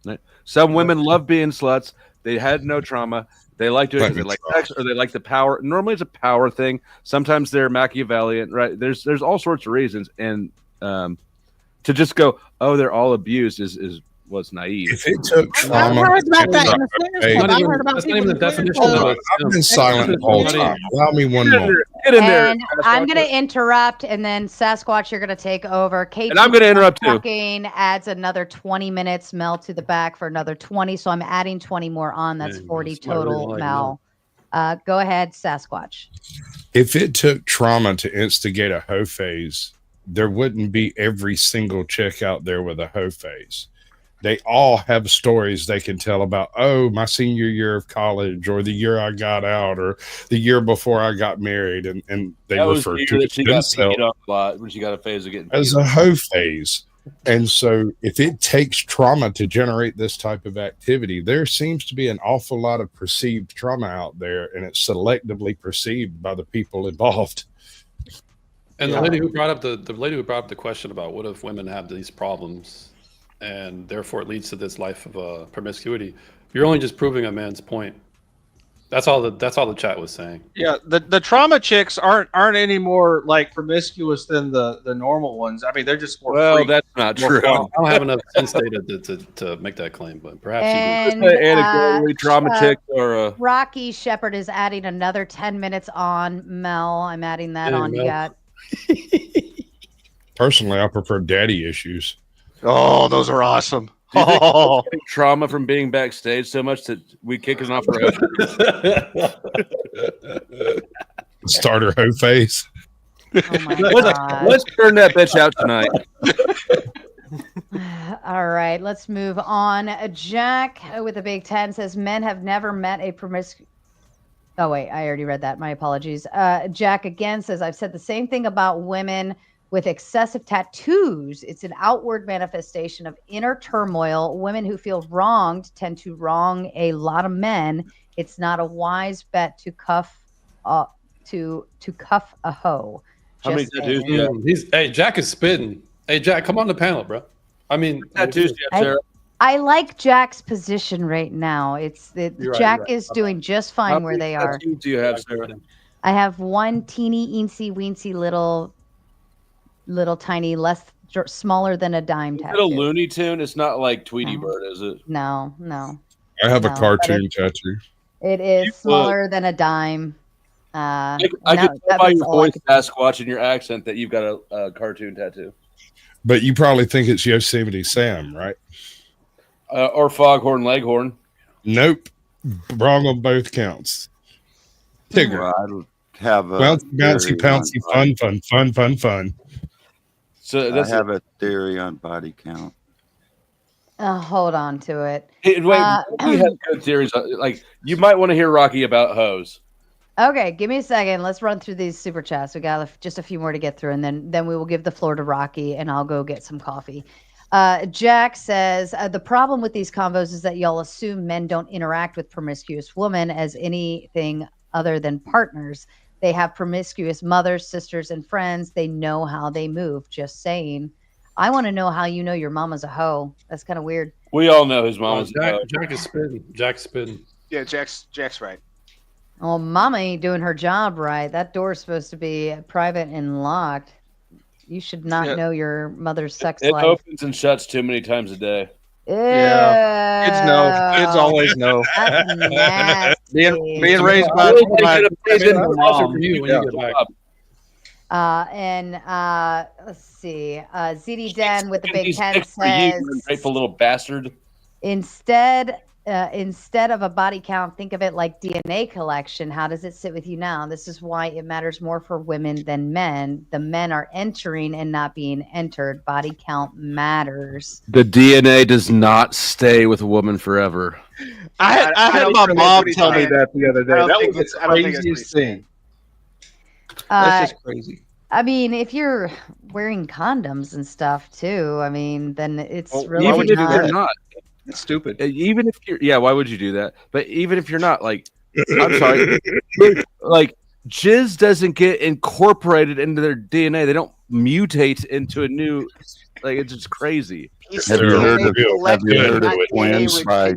Right? Some women love being sluts. They had no trauma. They like doing it because they like sex or they like the power. Normally, it's a power thing. Sometimes they're Machiavellian, right? There's all sorts of reasons, and to just go, oh, they're all abused was naive. If it took I've trauma, heard about that in the Hey, Swingers Club. I've heard about that's not people even in the the Swingers definition Club. of it. I've been silent the whole time. Allow me one more. Get in there. And I'm going to interrupt, and then Sasquatch, you're going to take over. Kate, And I'm gonna interrupt too. Talking adds another 20 minutes. Mel to the back for another 20, so I'm adding 20 more on. That's Dang, 40 that's why I really total. like Mel, go ahead, Sasquatch. If it took trauma to instigate a hoe phase, there wouldn't be every single chick out there with a hoe phase. They all have stories they can tell about, oh, my senior year of college, or the year I got out, or the year before I got married, and they That was refer the to year that she got themselves peed on a lot when she got a phase of getting as peed a on. hoe phase. And so if it takes trauma to generate this type of activity, there seems to be an awful lot of perceived trauma out there, and it's selectively perceived by the people involved. And the lady who brought up the question about what if women have these problems, and therefore it leads to this life of promiscuity. You're only just proving a man's point. That's all the chat was saying. Yeah, the trauma chicks aren't any more like promiscuous than the normal ones. I mean, they're just more. Well, freak, that's not more true. fun. I don't have enough sense data to make that claim, but perhaps And anecdotally, trauma chicks are. Rocky Shepherd is adding another 10 minutes on. Mel, I'm adding that Hey, on. You Mel. got Personally, I prefer daddy issues. Oh, those are awesome. Do you think she's getting trauma from being backstage so much that we kick it off her Starter hoe face. Oh my let's, God. let's turn that bitch out tonight. All right, let's move on. Jack with a big 10 says men have never met a promiscuous. Oh, wait, I already read that. My apologies. Jack again says, I've said the same thing about women with excessive tattoos. It's an outward manifestation of inner turmoil. Women who feel wronged tend to wrong a lot of men. It's not a wise bet to cuff to cuff a hoe. How many Just tattoos saying. do you have? Hey, Jack is spitting. Hey, Jack, come on the panel, bro. I mean, tattoos do you have, Sarah? I like Jack's position right now. It's You're right, Jack you're right. is doing just fine How where many they are. tattoos do you have, Sarah? I have one teeny eensy weensy little tiny, smaller than a dime Is it a tattoo. Looney Tune? It's not like Tweety Bird, is it? No. I have a No, cartoon tattoo. It is smaller than a dime. I no, could tell that by was your all I voice, could- Sasquatch, and your accent that you've got a cartoon tattoo. But you probably think it's Yosemite Sam, right? Or Foghorn Leghorn. Nope. Wrong on both counts. Tigger. Well, I have a Bouncy, bouncy, theory fun. So I have a theory on body count. hold on to it. Hey, wait, Rocky has good theories. Like, you might want to hear Rocky about hoes. Okay, give me a second. Let's run through these super chats. We got just a few more to get through, and then we will give the floor to Rocky, and I'll go get some coffee. Jack says, the problem with these convos is that y'all assume men don't interact with promiscuous women as anything other than partners. They have promiscuous mothers, sisters, and friends. They know how they move. Just saying. I want to know how you know your mama's a hoe. That's kind of weird. We all know his mama's a hoe. Jack is spitting. Jack's spitting. Yeah, Jack's right. Well, mama ain't doing her job right. That door's supposed to be private and locked. You should not know your mother's sex It life. opens and shuts too many times a day. Yeah, kids know. Kids always know. That's nasty. Being raised by my mom. Let's see. ZD Dan with the big 10 For you, says, you ungrateful little bastard. instead of a body count, think of it like DNA collection. How does it sit with you now? This is why it matters more for women than men. The men are entering and not being entered. Body count matters. The DNA does not stay with a woman forever. I had my mom tell me that the other day. I don't That think was it's- the I don't think it's craziest pretty thing. That's just crazy. I mean, if you're wearing condoms and stuff too, I mean, then it's Well, really why would you do You're that? not. It's stupid. Even if you're, yeah, why would you do that? But even if you're not, like, I'm sorry, like, jizz doesn't get incorporated into their DNA. They don't mutate into a new, like, it's just crazy. Have you heard of not twins DNA by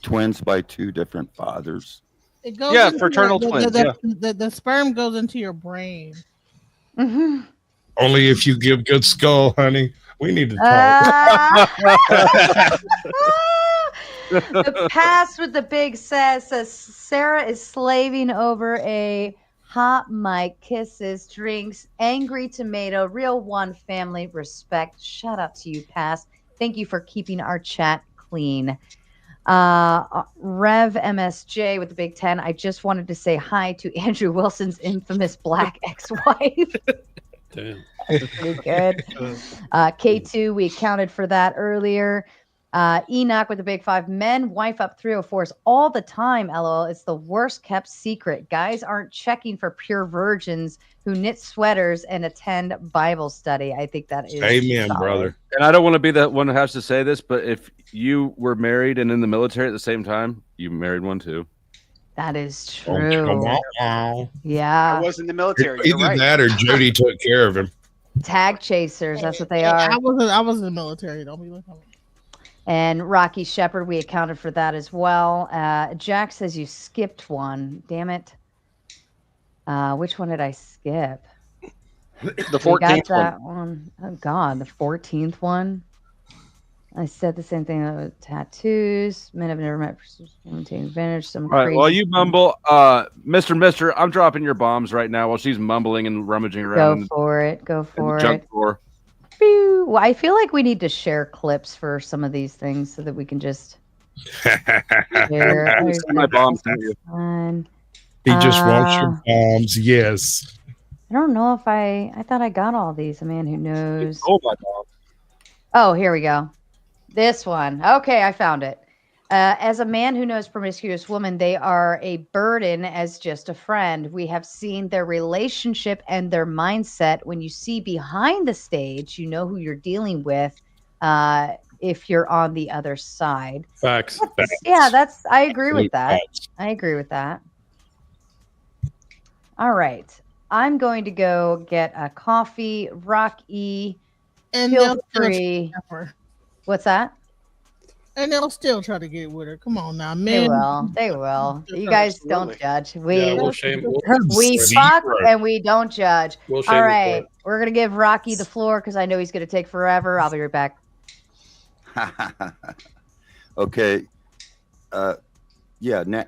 twins by two different fathers? It goes Yeah, into fraternal the, twins, The sperm goes into your brain. Mm-hmm. Only if you give good skull, honey. We need to talk. The pass with the big says Sarah is slaving over a hot mic, kisses, drinks, angry tomato, real one, family, respect. Shout out to you, Pass. Thank you for keeping our chat clean. Rev MSJ with the big 10. I just wanted to say hi to Andrew Wilson's infamous black ex-wife. Damn. Pretty good. K2, we accounted for that earlier. Enoch with the big 5. Men wife up 304s all the time, LOL. It's the worst kept secret. Guys aren't checking for pure virgins who knit sweaters and attend Bible study. I think that is Amen, solid. brother. And I don't want to be the one who has to say this, but if you were married and in the military at the same time, you married one too. That is Oh, true. wow. Yeah. I was in the military. You're Either right. that or Jody took care of him. Tag chasers. That's what they Hey, are. I was in the military. Don't be looking. And Rocky Shepherd, we accounted for that as well. Jack says you skipped one. Damn it. Which one did I skip? The We 14th got one. that one. Oh, God. The 14th one. I said the same thing with tattoos. Men have never met taking advantage. Some All right. crazy While you mumble, Mr. I'm dropping your bombs right now while she's mumbling and rummaging around. Go for it. Go in the for junk it. drawer. Pew. Well, I feel like we need to share clips for some of these things so that we can just share. Send my bombs to you. Fine. He just wants your bombs. Yes. I don't know if I thought I got all these. A man who knows. Oh my God. Oh, here we go. This one. Okay, I found it. As a man who knows promiscuous women, they are a burden as just a friend. We have seen their relationship and their mindset. When you see behind the stage, you know who you're dealing with. If you're on the other side. Facts. Yeah, I agree with that. I agree with that. All right. I'm going to go get a coffee. Rocky, And feel they'll still free. try to have her. What's that? And they'll still try to get with her. Come on now, They men. will. They will. You guys don't judge. We we'll shame. we fuck and we don't judge. We'll shame All you for right. it. We're going to give Rocky the floor because I know he's going to take forever. I'll be right back. Okay. Yeah.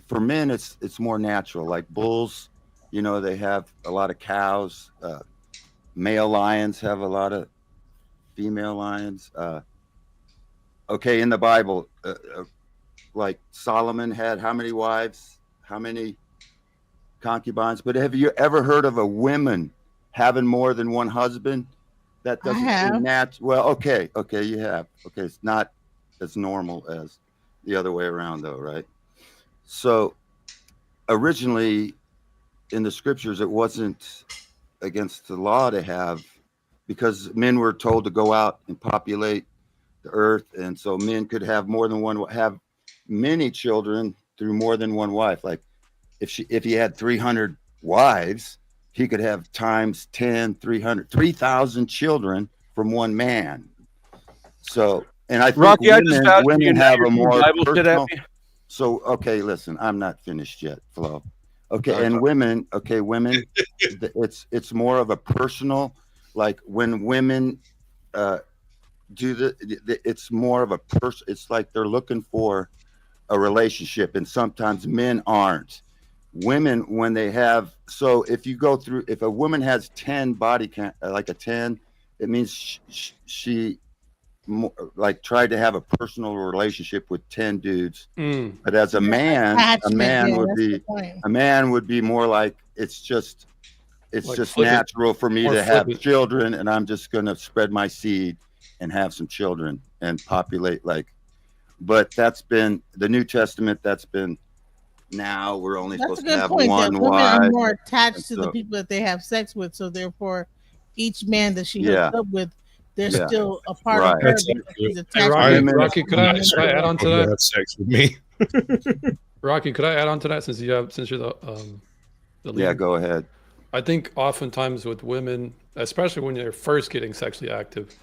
For men, it's more natural. Like bulls, you know, they have a lot of cows. Male lions have a lot of female lions. Okay, in the Bible, like Solomon had how many wives? How many concubines? But have you ever heard of a woman having more than one husband? That doesn't seem natural. Well, okay, you have. Okay, it's not as normal as the other way around, though, right? So originally in the scriptures, it wasn't against the law to have, because men were told to go out and populate the earth, and so men could have more than one, have many children through more than one wife. Like if he had 300 wives, he could have times 10, 300, 3,000 children from one man. So, and I think Rocky, I just vouched for you women now have you're a more shooting Bible shit at personal. me. So, okay, listen, I'm not finished yet, Flo. Okay, Sorry, and sorry. women, it's more of a personal, like when women do it's more of a person. It's like they're looking for a relationship, and sometimes men aren't. Women, when they have, so if you go through, if a woman has 10 body count, like a 10, it means she like tried to have a personal relationship with 10 dudes. But as a man, a man would be more like, it's Like just flippant. natural for me More to have flippant. children, and I'm just going to spread my seed and have some children and populate, like, but that's been the New Testament. That's been, now we're only That's a supposed to good have point. That one women are wife. more attached to And the so- people that they have sex with, so therefore, each man that she Yeah. hooks up with, they're Yeah. still a part Right. of her That's because she's accurate. attached. Rocky, could I add on to that? Have sex with me. Rocky, could I add on to that since you're the Yeah, leader? go ahead. I think oftentimes with women, especially when they're first getting sexually active,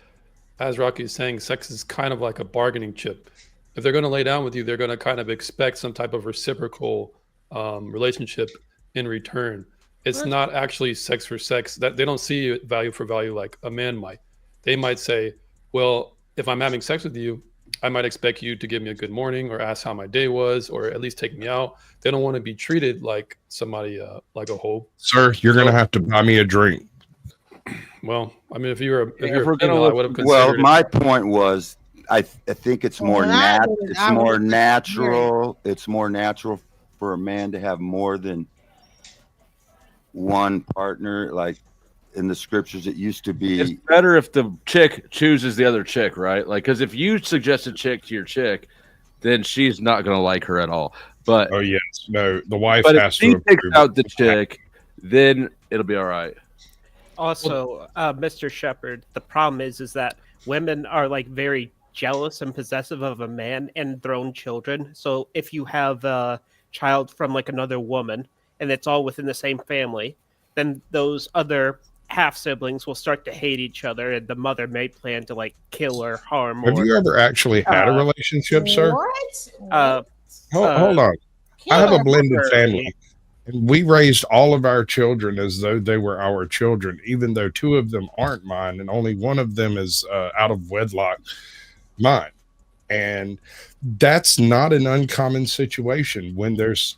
as Rocky is saying, sex is kind of like a bargaining chip. If they're going to lay down with you, they're going to kind of expect some type of reciprocal relationship in return. It's not actually sex for sex. That they don't see value for value like a man might. They might say, well, if I'm having sex with you, I might expect you to give me a good morning or ask how my day was, or at least take me out. They don't want to be treated like somebody, like a hoe. Sir, you're going to have to buy me a drink. Well, I mean, if you're a we're gonna female, I would have considered Well, it. my point was, I think it's more I would natural. It's more natural for a man to have more than one partner. Like in the scriptures, it used to be. It's better if the chick chooses the other chick, right? Like, because if you suggest a chick to your chick, then she's not going to like her at all. But oh yes, no, the wife but has if she to picks approve. out the chick, then it'll be all right. Also, Mr. Shepard, the problem is that women are like very jealous and possessive of a man and their own children. So if you have a child from like another woman and it's all within the same family, then those other half siblings will start to hate each other, and the mother may plan to like kill or harm. Have you ever actually had a relationship, sir? Hold on. I have a blended family. And we raised all of our children as though they were our children, even though two of them aren't mine, and only one of them is out of wedlock mine. And that's not an uncommon situation when there's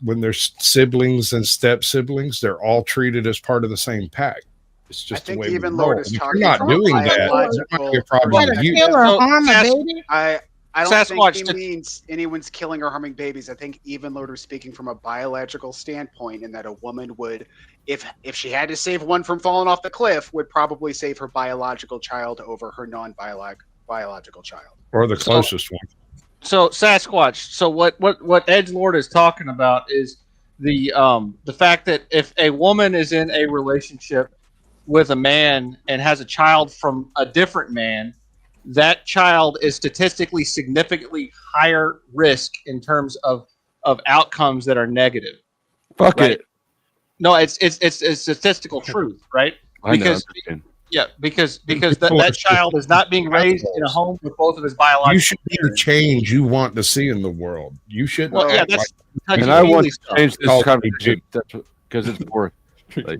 siblings and step siblings. They're all treated as part of the same pack. It's just the way we even roll. Lord is If talking you're not from doing that, biological it might be a problem with you. Kill or harm a baby? I I don't Sasquatch, think he means anyone's killing or harming babies. I think even Loader's speaking from a biological standpoint, and that a woman would, if she had to save one from falling off the cliff, would probably save her biological child over her non-biological child. Or the closest one. So Sasquatch. So what Edgelord is talking about is the fact that if a woman is in a relationship with a man and has a child from a different man, that child is statistically significantly higher risk in terms of outcomes that are negative. Fuck right? it. No, it's statistical truth, right? Because that child is not being raised in a home with both of his biological. You should be the change you want to see in the world. You shouldn't. Well, yeah, act that's like- And I want to change this conversation because it's more. Like,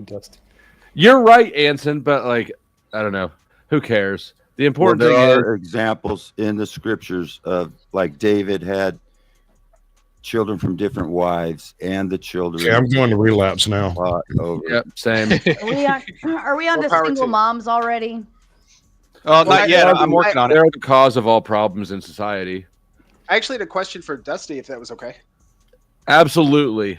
you're right, Anson, but like I don't know. Who cares? The important there thing are examples in the scriptures of like David had children from different wives, and the children. Okay, I'm going to relapse now. Over. Yep, same. Are we on to single moms already? Oh, not yet. I'm working on it. They're the cause of all problems in society. I actually had a question for Dusty, if that was okay. Absolutely.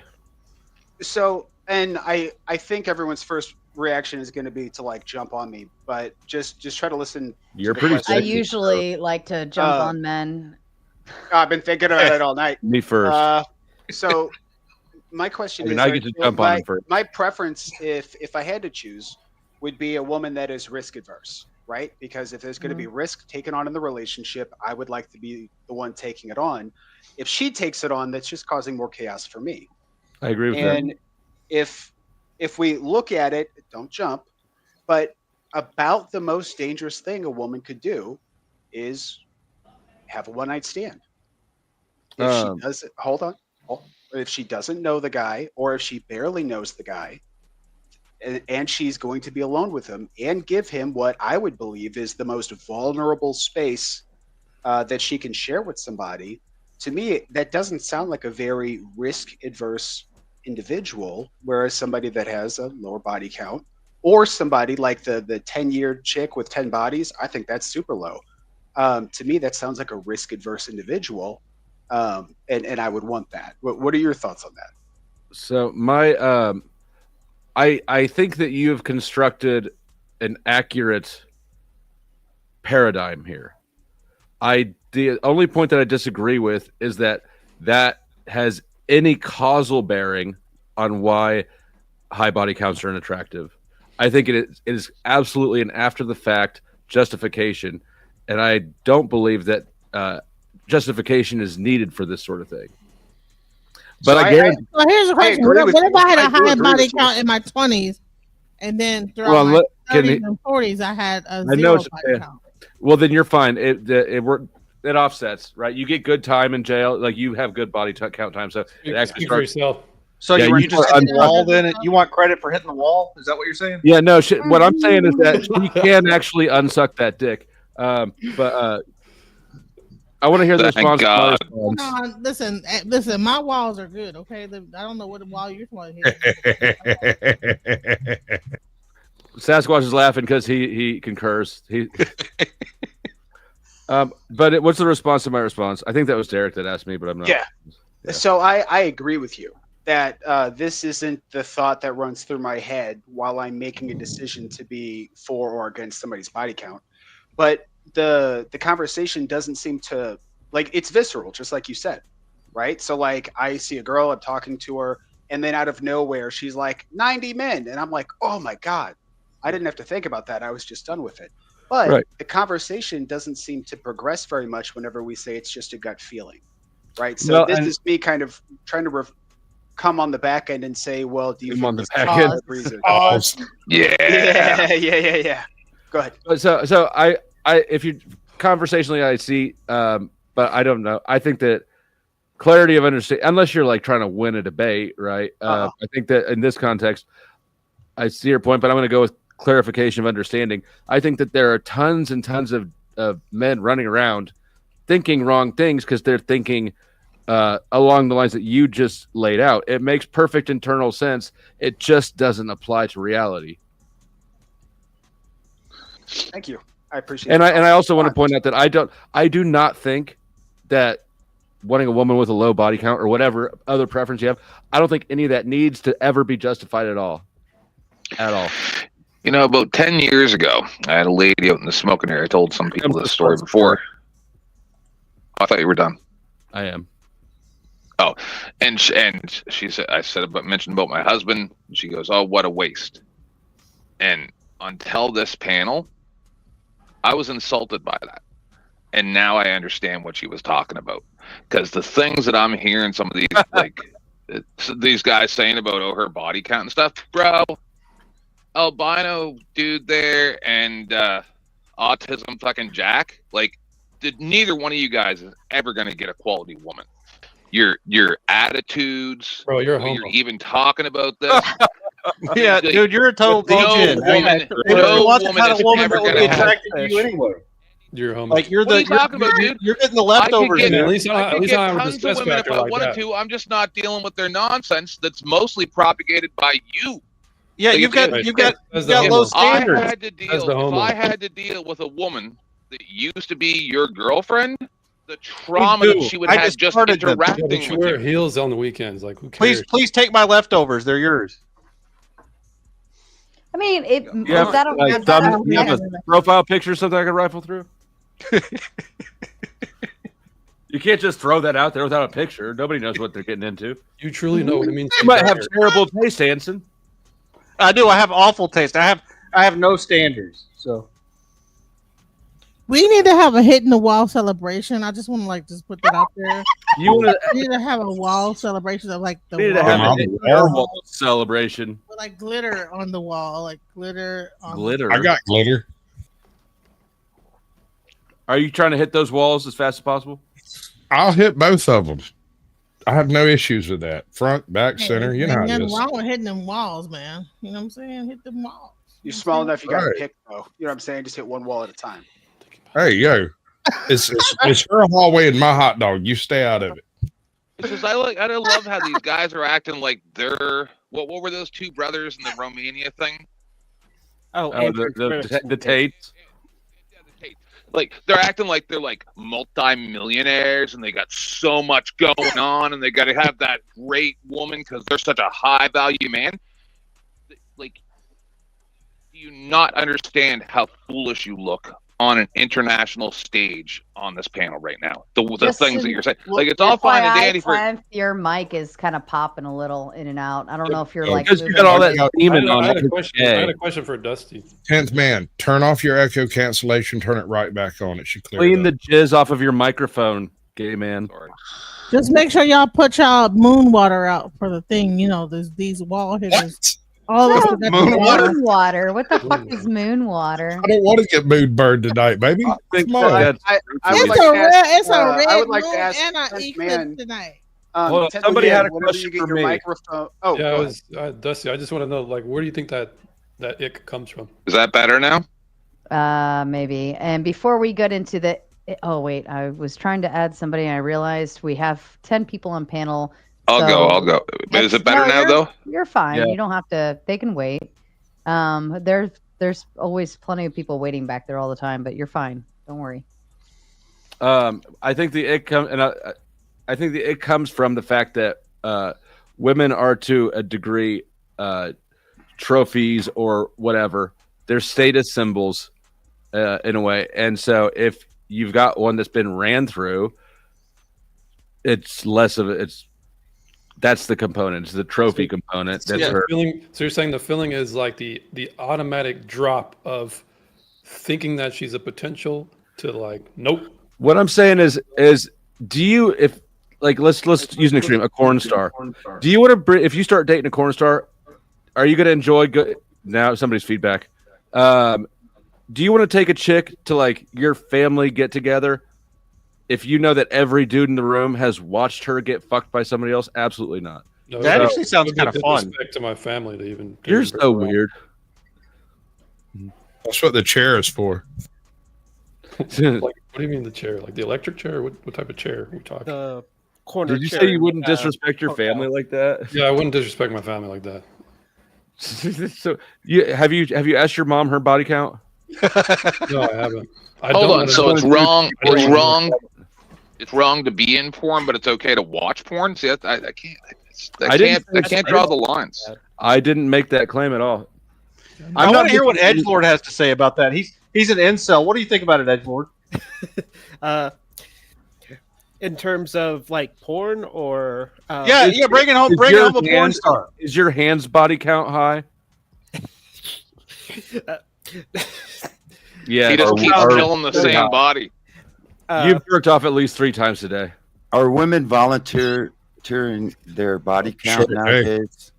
So, and I think everyone's first reaction is going to be to like jump on me, but just try to listen. You're to the pretty question. I usually like to jump on men. I've been thinking about it all night. Me first. So my question I mean, is, I get to jump on him first. my preference, if I had to choose, would be a woman that is risk adverse, right? Because if there's going to be risk taken on in the relationship, I would like to be the one taking it on. If she takes it on, that's just causing more chaos for me. I agree with that. And if we look at it, don't jump, but about the most dangerous thing a woman could do is have a one-night stand. If she doesn't, hold on. If she doesn't know the guy, or if she barely knows the guy, and she's going to be alone with him and give him what I would believe is the most vulnerable space that she can share with somebody, to me, that doesn't sound like a very risk-adverse individual, whereas somebody that has a lower body count, or somebody like the 10-year chick with 10 bodies, I think that's super low. To me, that sounds like a risk-adverse individual, and I would want that. What are your thoughts on that? So my I think that you have constructed an accurate paradigm here. The only point that I disagree with is that has any causal bearing on why high body counts are unattractive. I think it is absolutely an after the fact justification, and I don't believe that justification is needed for this sort of thing. But So here's the question: What if I had a high body count in my 20s, and then throughout my 30s and 40s I had a zero body count? Well, then you're fine. It offsets, right? You get good time in jail, like you have good body count time, so it actually starts. So Yeah, you just hit the wall. Then you want credit for hitting the wall? Is that what you're saying? Yeah, no. What I'm saying is that she can actually unsuck that dick. But I want to hear the response. Hold on, listen. My walls are good. Okay, I don't know what wall you're talking about. Sasquatch is laughing because he concurs. But what's the response to my response? I think that was Derek that asked me, but I'm not. Yeah. So I agree with you that this isn't the thought that runs through my head while I'm making a decision to be for or against somebody's body count. But the conversation doesn't seem to, like, it's visceral, just like you said, right? So like I see a girl, I'm talking to her, and then out of nowhere she's like 90 men, and I'm like, oh my God, I didn't have to think about that. I was just done with it. But the conversation doesn't seem to progress very much whenever we say it's just a gut feeling, right? So this is me kind of trying to come on the back end and say, well, do you think this is the reason? Yeah. Go ahead. So I if you conversationally I see, but I don't know. I think that clarity of understanding, unless you're like trying to win a debate, right? I think that in this context, I see your point, but I'm going to go with clarification of understanding. I think that there are tons and tons of men running around thinking wrong things because they're thinking along the lines that you just laid out. It makes perfect internal sense. It just doesn't apply to reality. Thank you. I appreciate it. And I also want to point out that I do not think that wanting a woman with a low body count or whatever other preference you have, I don't think any of that needs to ever be justified at all. At all. You know, about 10 years ago, I had a lady out in the smoking area. I told some people this story before. I thought you were done. I am. Oh, and she said, mentioned about my husband. And she goes, "Oh, what a waste." And until this panel, I was insulted by that. And now I understand what she was talking about. Because the things that I'm hearing some of these, like, these guys saying about, oh, her body count and stuff, bro, albino dude there and autism fucking Jack, like, neither one of you guys is ever going to get a quality woman. Your attitudes, bro, you're even talking about this. Yeah, dude, you're a total DJ. No woman is ever going to attracted to you anyway. You're homo. Like you're what are you talking about, dude? You're getting the leftovers. I at least I could have a tons discuss of women factor if I like wanted that. to. I'm just not dealing with their nonsense that's mostly propagated by you. Yeah, Like, you've got low standards. If I had to deal with a woman that used to be your girlfriend, the trauma that she would have just interacting But you with wear you. heels on the weekends. Like, who cares? Please take my leftovers. They're yours. I mean, it. You have, that you have a profile picture or something I can rifle through? You can't just throw that out there without a picture. Nobody knows what they're getting into. You truly know what it means. You might have terrible taste, Hanson. I do. I have awful taste. I have no standards. So We need to have a hit in the wall celebration. I just want to just put that out there. You want We need to have a wall celebration of the need to wall. have a werewolf celebration. With, glitter on the wall, glitter on Glitter. I got glitter. Are you trying to hit those walls as fast as possible? I'll hit both of them. I have no issues with that. Front, back, center. You know how it Nothing is. wrong with hitting them walls, man. You know what I'm saying? Hit them walls. You're small enough, you got to Right. pick, though. You know what I'm saying? Just hit one wall at a time. Hey, yo. It's her hallway and my hot dog. You stay out of it. It's just I love how these guys are acting like they're what were those two brothers in the Romania thing? Oh, the Tates. Like they're acting like they're like multi-millionaires and they got so much going on and they got to have that great woman because they're such a high value man. Like, do you not understand how foolish you look on an international stage on this panel right now? The things that you're saying, like it's all fine and dandy for. If your mic is kind of popping a little in and out. I don't know if you're because you moving. got all that demon on I had it. I had a question for Dusty. 10th man, turn off your echo cancellation, turn it right back on. It should clear Clean it up. the jizz off of your microphone, gay man. Just make sure y'all put y'all moon water out for the thing. You know, there's these wall hitters. All this Moon water. What the fuck is moon water? I don't want to get mood burned tonight, baby. Come on. It's a I red would like to moon ask and an this eclipse man, tonight. Hold on, Ted somebody had a whenever question you get for your me. microphone. Oh, Yeah, go ahead. Dusty. I just want to know, where do you think that ick comes from? Is that better now? Maybe. And before we get into the, oh wait, I was trying to add somebody and I realized we have 10 people on panel. I'll go. Is it better now though? You're fine. Yeah. You don't have to. They can wait. There's always plenty of people waiting back there all the time, but you're fine. Don't worry. I think the ick comes from the fact that women are to a degree trophies or whatever. They're status symbols in a way, and so if you've got one that's been ran through, it's less of it. That's the component. It's the trophy component. That's her. So you're saying the feeling is like the automatic drop of thinking that she's a potential to nope. What I'm saying is do you, if let's use an extreme, a corn star. Do you want to, if you start dating a corn star, are you going to enjoy now somebody's feedback? Do you want to take a chick to your family get together if you know that every dude in the room has watched her get fucked by somebody else? Absolutely not. No, That actually sounds kind of fun. Disrespect to my family to even. You're so weird. That's what the chair is for. What do you mean the chair? Like the electric chair? What type of chair are we talking? The corner. Did you chair say you wouldn't in, disrespect your family like that? Yeah, I wouldn't disrespect my family like that. So have you asked your mom her body count? No, I haven't. Hold on. So it's wrong. It's wrong. it's wrong to be in porn, but it's okay to watch porn. See, I can't. I can't draw the lines. I didn't make that claim at all. I want to hear what Edgelord has to say about that. He's an incel. What do you think about it, Edgelord? In terms of like porn or bring home a porn star. Is your hands body count high? Yeah, he just keeps killing the same body. You've jerked off at least 3 times a day. Are women volunteering their body count nowadays?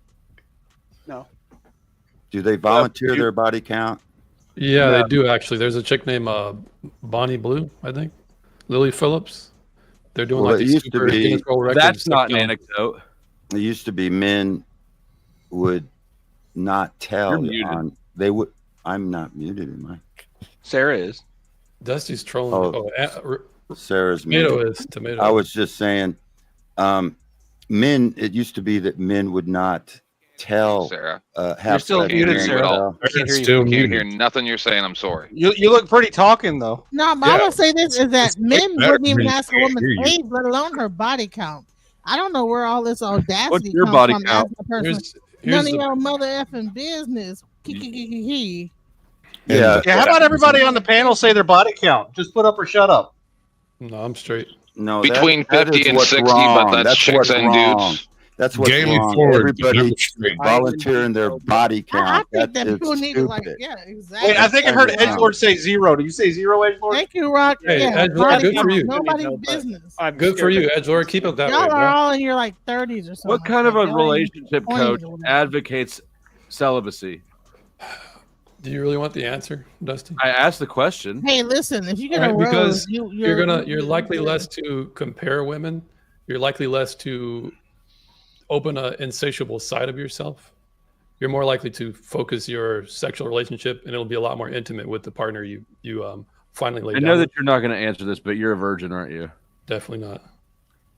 No. Do they volunteer their body count? Yeah, they do actually. There's a chick named Bonnie Blue, I think. Lily Phillips. They're doing like these super Guinness World Records. That's not an anecdote. It used to be men would not tell on. They would. I'm not muted, am I? Sarah is. Dusty's trolling. Sarah's Tomato muted. is tomato. I was just saying, men. It used to be that men would not tell. Sarah, you're still muted, Sarah. I can't hear nothing you're saying. I'm sorry. You look pretty talking though. No, but I would say this is that men wouldn't even ask a woman's age, let alone her body count. I don't know where all this audacity What's your comes body from. count? Here's none of your mother effing business. Yeah. How about everybody on the panel say their body count? Just put up or shut up. No, I'm straight. No, between 50 is and what's 60, wrong. but that's chicks what's and wrong. dudes. That's what's Gaming wrong. forward, Everybody volunteering their body count. I think that is people need to stupid. exactly. Wait, I think I heard Edgelord say 0. Did you say 0, Edgelord? Thank you, Rock. Hey, Yeah, Edgelord, body good for count, you. nobody's business. Good for you, Edgelord. Keep it that Y'all way, are bro. all in your like 30s or something. What kind of a Y'all ain't relationship 20s coach or whatever. advocates celibacy? Do you really want the answer, Dusty? I asked the question. Hey, listen, if you get Right, a because rose, you're likely less to compare women. You're likely less to open an insatiable side of yourself. You're more likely to focus your sexual relationship, and it'll be a lot more intimate with the partner you finally lay I down know with. that you're not going to answer this, but you're a virgin, aren't you? Definitely not.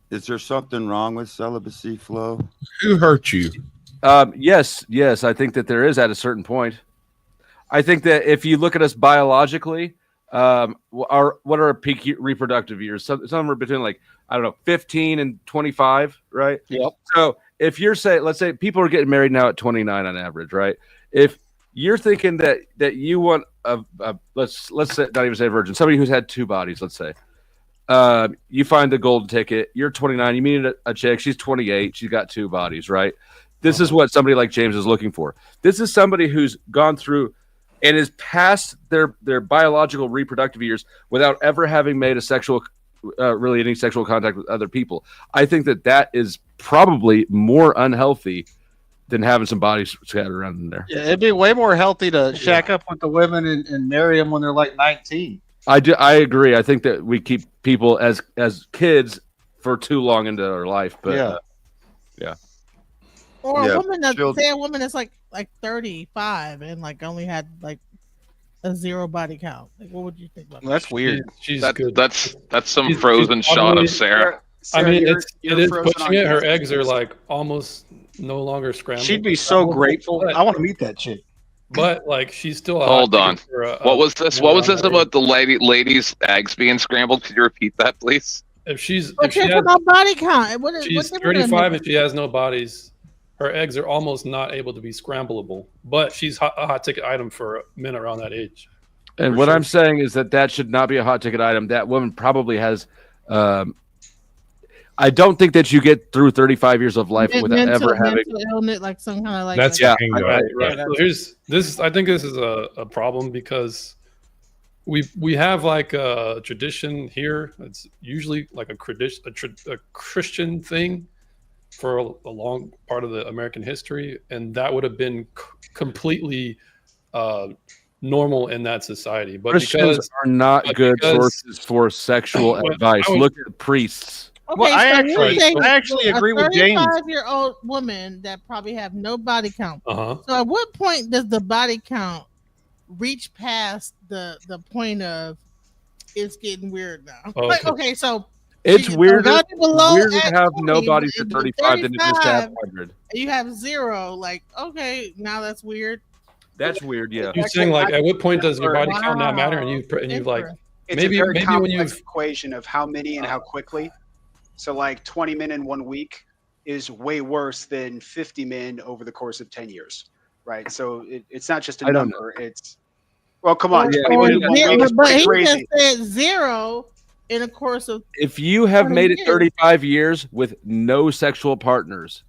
Is there something wrong with celibacy, Flo? Who hurt you? Yes. I think that there is at a certain point. I think that if you look at us biologically, what are our peak reproductive years? Somewhere between 15 and 25, right? Yep. So if you're let's say people are getting married now at 29 on average, right? If you're thinking that you want let's say, not even say virgin, somebody who's had 2 bodies, let's say, you find the golden ticket, you're 29, you meet a chick, she's 28, she's got 2 bodies, right? This is what somebody like James is looking for. This is somebody who's gone through and is past their biological reproductive years without ever having made really any sexual contact with other people. I think that is probably more unhealthy than having some bodies scattered around in there. Yeah, it'd be way more healthy to shack up with the women and marry them when they're like 19. I agree. I think that we keep people as kids for too long into their life, but yeah. Or a woman that's like 35 and like only had like a 0 body count. Like, what would you think about that? That's weird. She's good. That's some frozen shot of Sarah. I mean, it is pushing it. Her eggs are like almost no longer scrambled. She'd be so grateful. I want to meet that chick. But like, she's still. Hold on. What was this? What was this about the ladies' eggs being scrambled? Could you repeat that, please? If she's no body count. She's 35 and she has no bodies. Her eggs are almost not able to be scrambleable, but she's a hot ticket item for men around that age. And what I'm saying is that should not be a hot ticket item. That woman probably has. I don't think that you get through 35 years of life without ever having illness, like some kind of like. That's right. So here's this. I think this is a problem because we have like a tradition here. It's usually like a Christian thing for a long part of the American history, and that would have been completely normal in that society. But Christians are not good sources for sexual advice. Look at priests. Okay, well, I so actually agree with James. A 35-year-old woman that probably have no body count. Uh-huh. So at what point does the body count reach past the point of it's getting weird now? Okay. Like, okay, so it's weirder to at have 20, no bodies at 35 than it is to have 100. You have 0. Like, okay, now that's weird. That's weird. Yeah. You're saying like, at what point does your body count not matter? And you like. it's a very complex equation of how many and how quickly. So like 20 men in 1 week is way worse than 50 men over the course of 10 years, right? So it's not just a number. It's, well, come on, 20 men in 1 week is But pretty he crazy. just said 0 in a course of. If you have 20 made it years. 35 years with no sexual partners,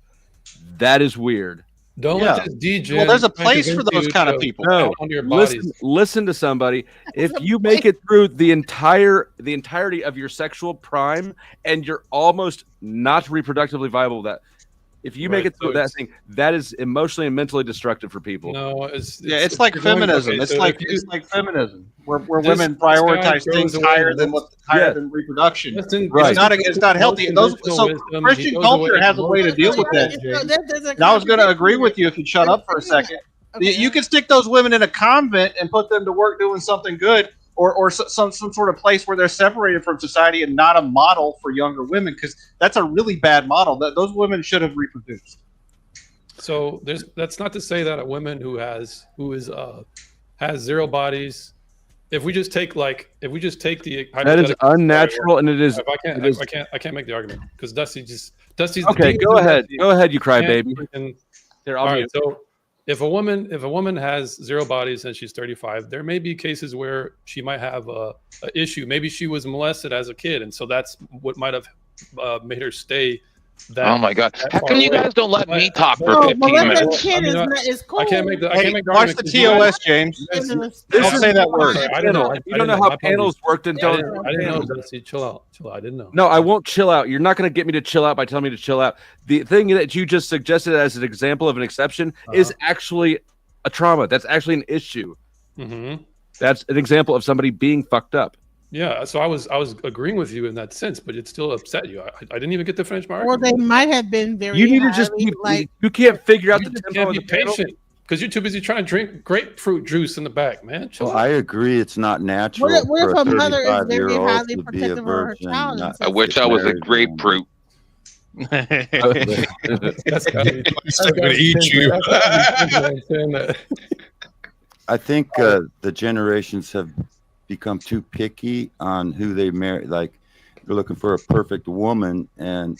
that is weird. Don't let this DJ. Well, there's a place for those kind of people. No, onto your bodies. listen to somebody. If you make it through the entirety of your sexual prime and you're almost not reproductively viable, that if you make it through that thing, that is emotionally and mentally destructive for people. No, it's like feminism. Okay, it's so like if you- it's like feminism, where This- women this guy prioritize throws things away higher than reproduction. It's not healthy. And those so Christian culture has a way to deal with that, James. And I was going to agree with you if you'd shut up for a second. You can stick those women in a convent and put them to work doing something good, or some sort of place where they're separated from society and not a model for younger women, because that's a really bad model. That those women should have reproduced. So that's not to say that a woman who has 0 bodies, if we just take the That is unnatural, and it is. If I can't make the argument because Dusty's Okay, go ahead, you crybaby. Here, I'll all right, mute. so if a woman has 0 bodies and she's 35, there may be cases where she might have a issue. Maybe she was molested as a kid, and so that's what might have made her stay. Oh my God! How come you guys don't let me talk for 15 minutes? I can't make the Watch argument the 'cause you guys- TOS, James. Don't say that word. I didn't know. You don't know how panels worked until. I didn't know. Dusty, chill out. I didn't know. No, I won't chill out. You're not going to get me to chill out by telling me to chill out. The thing that you just suggested as an example of an exception is actually a trauma. That's actually an issue. Mm-hmm. That's an example of somebody being fucked up. Yeah, so I was agreeing with you in that sense, but it still upset you. I didn't even get to finish my Or argument. they might have been very. You need to just highly, like. you can't figure out You the just tempo can't of be the panel. patient because you're too busy trying to drink grapefruit juice in the back, man. Chill Well, out. I agree. It's not natural What if for a a mother is very 35-year-old highly to be a protective of her virgin. child? not I wish I was a married. grapefruit. That's gotta be, He's still gonna eat you. I think the generations have become too picky on who they marry. Like they're looking for a perfect woman, and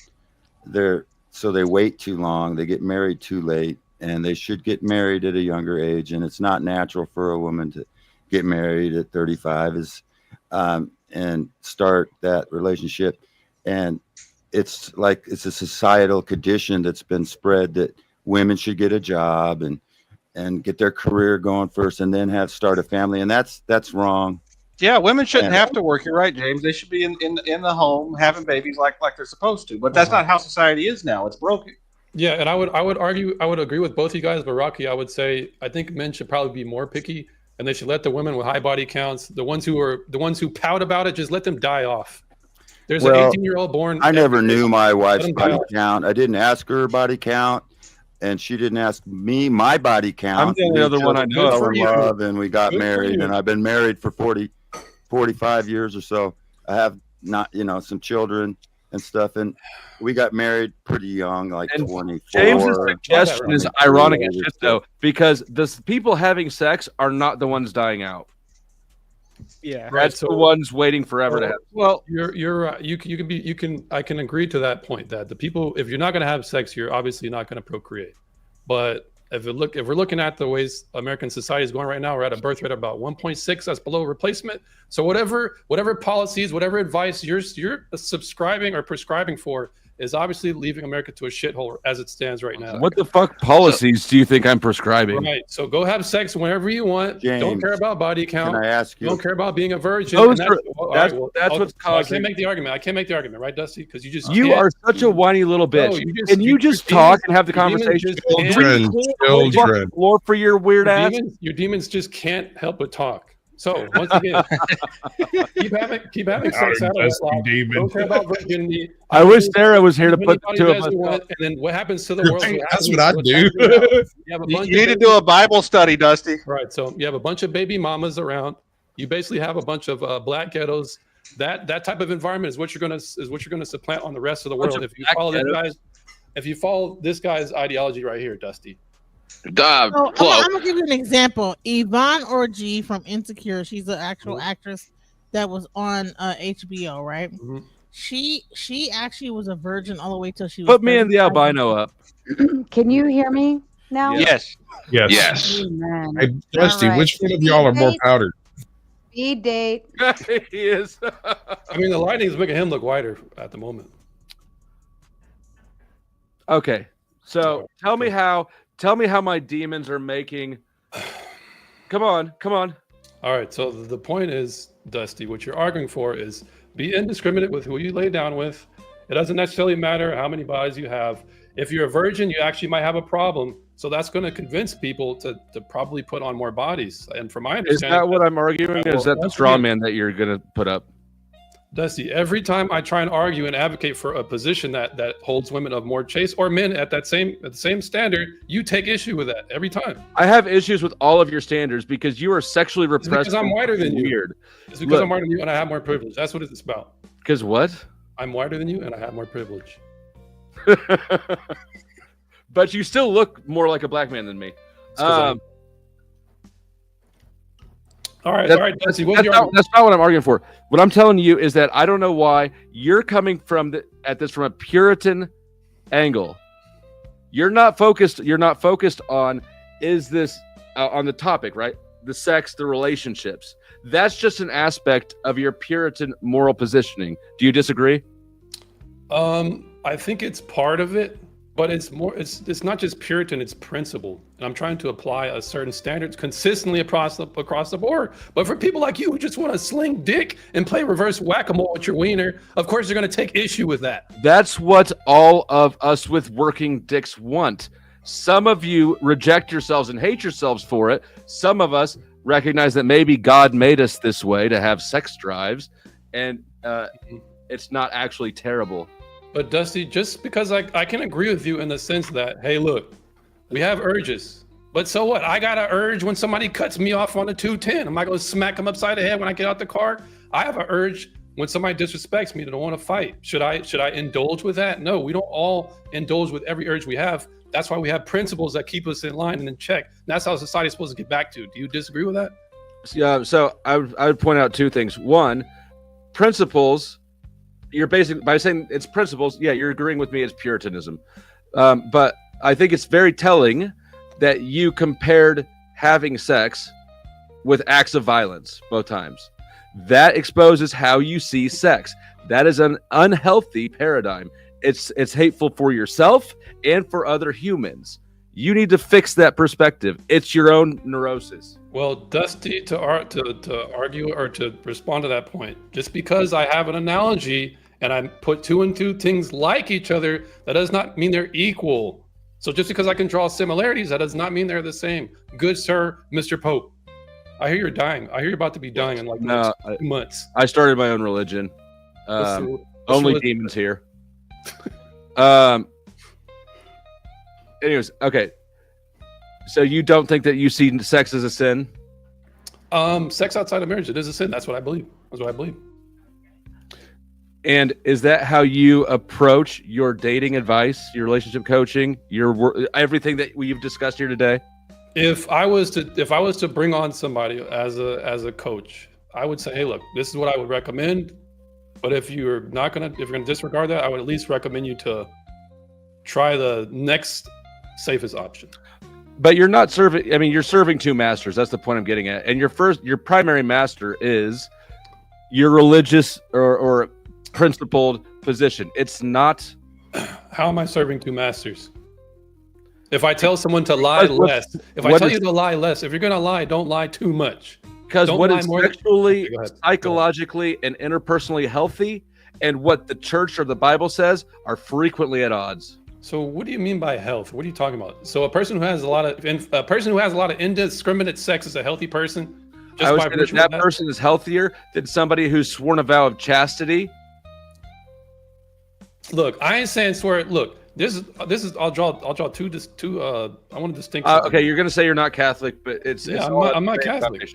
they wait too long. They get married too late, and they should get married at a younger age. And it's not natural for a woman to get married at 35 and start that relationship. And it's a societal condition that's been spread that women should get a job and get their career going first, and then start a family. And that's wrong. Yeah, women shouldn't have to work. You're right, James. They should be in the home having babies like they're supposed to. But that's not how society is now. It's broken. Yeah, and I would agree with both of you guys, but Rocky, I would say I think men should probably be more picky, and they should let the women with high body counts, the ones who pout about it, just let them die off. There's an 18-year-old born. I never knew my wife's them body die off. count. I didn't ask her body count, and she didn't ask me my body count. I'm the only other one I know. Fell Good for in you. love, and we got Good for married, you. and I've been married for 45 years or so. I have some children and stuff, and we got married pretty young, like And 24. James's suggestion is Right. ironic as shit, though, because the people having sex are not the ones dying out. Yeah, That's the ones waiting forever to have. Well, you're I can agree to that point that the people, if you're not going to have sex, you're obviously not going to procreate. But if we're looking at the ways American society is going right now, we're at a birth rate of about 1.6. That's below replacement. So whatever policies, whatever advice you're subscribing or prescribing for is obviously leaving America to a shithole as it stands right now. What the fuck policies do you think I'm prescribing? Right. So go have sex whenever you want. Don't James, care about body count. can I ask you- Don't care about being a virgin. Those and are- all that's- right, that's okay, what's so I causing- can't make the argument. I can't make the argument, right, Dusty? Because you just You can't. are such a whiny little bitch. No, Can you just talk and have the conversation? Children. Floor for your weird ass. Your demons just can't help but talk. So once again, keep having sex out of wedlock. Don't care about virginity. I wish Sarah was here to As many put the bodies two of as us you up. want, and then what happens to the world? That's what I do. You need to do a Bible study, Dusty. Right. So you have a bunch of baby mamas around. You basically have a bunch of black ghettos. That type of environment is what you're gonna supplant on the rest of the Bunch world. of If you follow this guy's ideology right here, Dusty. I'm gonna give you an example. Yvonne Orji from Insecure, she's an actual actress. that was on HBO, right? Mm-hmm. She actually was a virgin all the way till she was. Put me and the 35. albino up. Can you hear me now? Yes. Yes. Yes. Amen. Hey, Dusty, All right. which one of y'all are more powdered? Speed date. He is. I mean, the lighting is making him look whiter at the moment. Okay, so tell me how my demons are making. Come on. All right. So the point is, Dusty, what you're arguing for is be indiscriminate with who you lay down with. It doesn't necessarily matter how many bodies you have. If you're a virgin, you actually might have a problem. So that's going to convince people to probably put on more bodies. And from my Is understanding, that what I'm arguing? Or is that the straw man that you're going to put up? Dusty, every time I try and argue and advocate for a position that holds women of more chaste or men at the same standard, you take issue with that every time. I have issues with all of your standards because you are sexually repressed. It's because I'm whiter than you. Weird. It's because I'm whiter than you and I have more privilege. That's what it's about. Because what? I'm whiter than you and I have more privilege. But you still look more like a black man than me. All right, Dusty, that's not what I'm arguing for. What I'm telling you is that I don't know why you're coming at this from a Puritan angle. You're not focused on is this on the topic, right? The sex, the relationships. That's just an aspect of your Puritan moral positioning. Do you disagree? I think it's part of it, but it's not just Puritan, it's principled. And I'm trying to apply a certain standards consistently across the board. But for people like you who just want to sling dick and play reverse whack-a-mole with your wiener, of course you're going to take issue with that. That's what all of us with working dicks want. Some of you reject yourselves and hate yourselves for it. Some of us recognize that maybe God made us this way to have sex drives, and it's not actually terrible. But Dusty, just because I can agree with you in the sense that, hey, look, we have urges. But so what? I got an urge when somebody cuts me off on a 210. Am I going to smack them upside the head when I get out the car? I have an urge when somebody disrespects me to want to fight. Should I indulge with that? No, we don't all indulge with every urge we have. That's why we have principles that keep us in line and in check. And that's how society is supposed to get back to. Do you disagree with that? Yeah. So I would point out two things. One, principles. You're basically, by saying it's principles, yeah, you're agreeing with me as Puritanism. But I think it's very telling that you compared having sex with acts of violence both times. That exposes how you see sex. That is an unhealthy paradigm. It's hateful for yourself and for other humans. You need to fix that perspective. It's your own neurosis. Well, Dusty, to argue or to respond to that point, just because I have an analogy and I put two and two things like each other, that does not mean they're equal. So just because I can draw similarities, that does not mean they're the same. Good sir, Mr. Pope. I hear you're dying. I hear you're about to be dying in like 2 months. I started my own religion. Only religion? demons here. Anyways, okay. So you don't think that you see sex as a sin? Sex outside of marriage, it is a sin. That's what I believe. And is that how you approach your dating advice, your relationship coaching, everything that we've discussed here today? If I was to bring on somebody as a coach, I would say, hey, look, this is what I would recommend. But if you're gonna disregard that, I would at least recommend you to try the next safest option. But you're not serving. I mean, you're serving two masters. That's the point I'm getting at. And your primary master is your religious or principled position. It's not. How am I serving two masters? If I tell someone to lie less, if I tell you to lie less, if you're going to lie, don't lie too much. Because what is sexually, psychologically, and interpersonally healthy, and what the church or the Bible says, are frequently at odds. So, what do you mean by health? What are you talking about? So, a person who has a lot of indiscriminate sex is a healthy person. I would say that person is healthier than somebody who's sworn a vow of chastity. Look, I ain't saying swear. Look, this is. I'll draw two. I want to distinguish. Okay, you're gonna say you're not Catholic, but I'm not Catholic.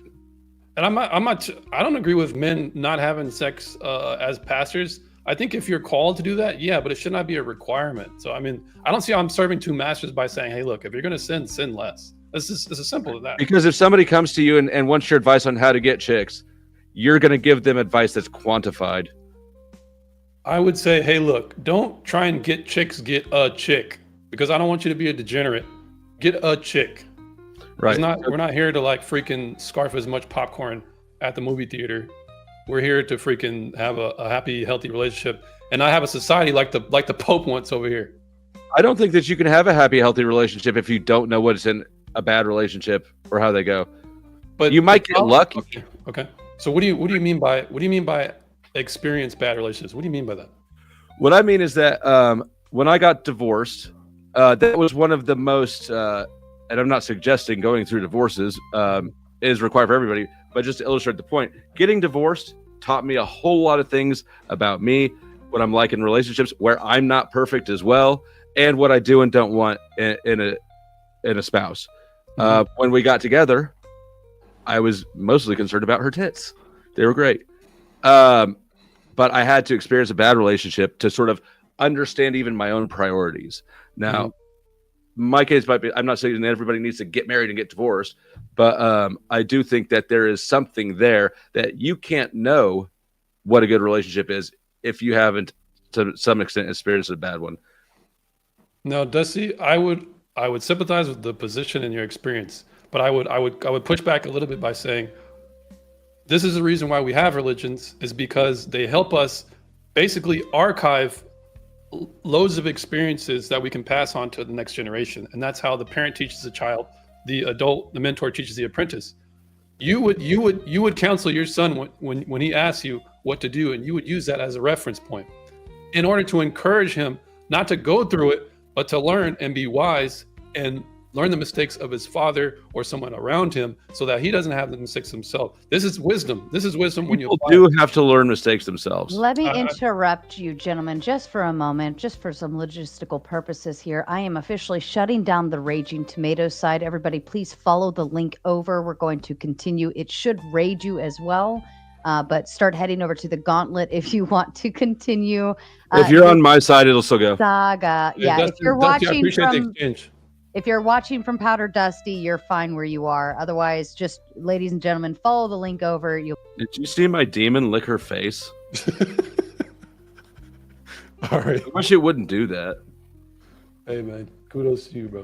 And I'm not. I don't agree with men not having sex as pastors. I think if you're called to do that, yeah, but it should not be a requirement. So I mean, I don't see how I'm serving two masters by saying, hey, look, if you're gonna sin less. It's as simple as that. Because if somebody comes to you and wants your advice on how to get chicks, you're going to give them advice that's quantified. I would say, hey, look, don't try and get chicks, get a chick, because I don't want you to be a degenerate. Get a chick. Right. We're not here to like freaking scarf as much popcorn at the movie theater. We're here to freaking have a happy, healthy relationship and not have a society like the Pope wants over here. I don't think that you can have a happy, healthy relationship if you don't know what's in a bad relationship or how they go. But you might get lucky. Okay. So what do you mean by experience bad relationships? What do you mean by that? What I mean is that when I got divorced, that was one of the most, and I'm not suggesting going through divorces is required for everybody, but just to illustrate the point, getting divorced taught me a whole lot of things about me, what I'm like in relationships, where I'm not perfect as well, and what I do and don't want in a spouse. When we got together, I was mostly concerned about her tits. They were great. But I had to experience a bad relationship to sort of understand even my own priorities. Now, my case might be, I'm not saying that everybody needs to get married and get divorced, but I do think that there is something there that you can't know what a good relationship is if you haven't, to some extent, experienced a bad one. No, Dusty, I would sympathize with the position and your experience, but I would push back a little bit by saying this is the reason why we have religions, is because they help us basically archive loads of experiences that we can pass on to the next generation. And that's how the parent teaches the child, the adult, the mentor teaches the apprentice. You would counsel your son when he asks you what to do, and you would use that as a reference point in order to encourage him not to go through it, but to learn and be wise and learn the mistakes of his father or someone around him so that he doesn't have the mistakes himself. This is wisdom. This is wisdom when you People do have to learn mistakes themselves. Let me interrupt you, gentlemen, just for a moment, just for some logistical purposes here. I am officially shutting down the Raging Tomatoes side. Everybody, please follow the link over. We're going to continue. It should raid you as well, but start heading over to the Gauntlet if you want to continue. If you're on my side, it'll still go. Saga. Yeah, Dusty, if you're Dusty, I watching appreciate the from... exchange. If you're watching from Powder Dusty, you're fine where you are. Otherwise, just, ladies and gentlemen, follow the link over. Did you see my demon lick her face? All right. I wish it wouldn't do that. Hey, man. Kudos to you, bro.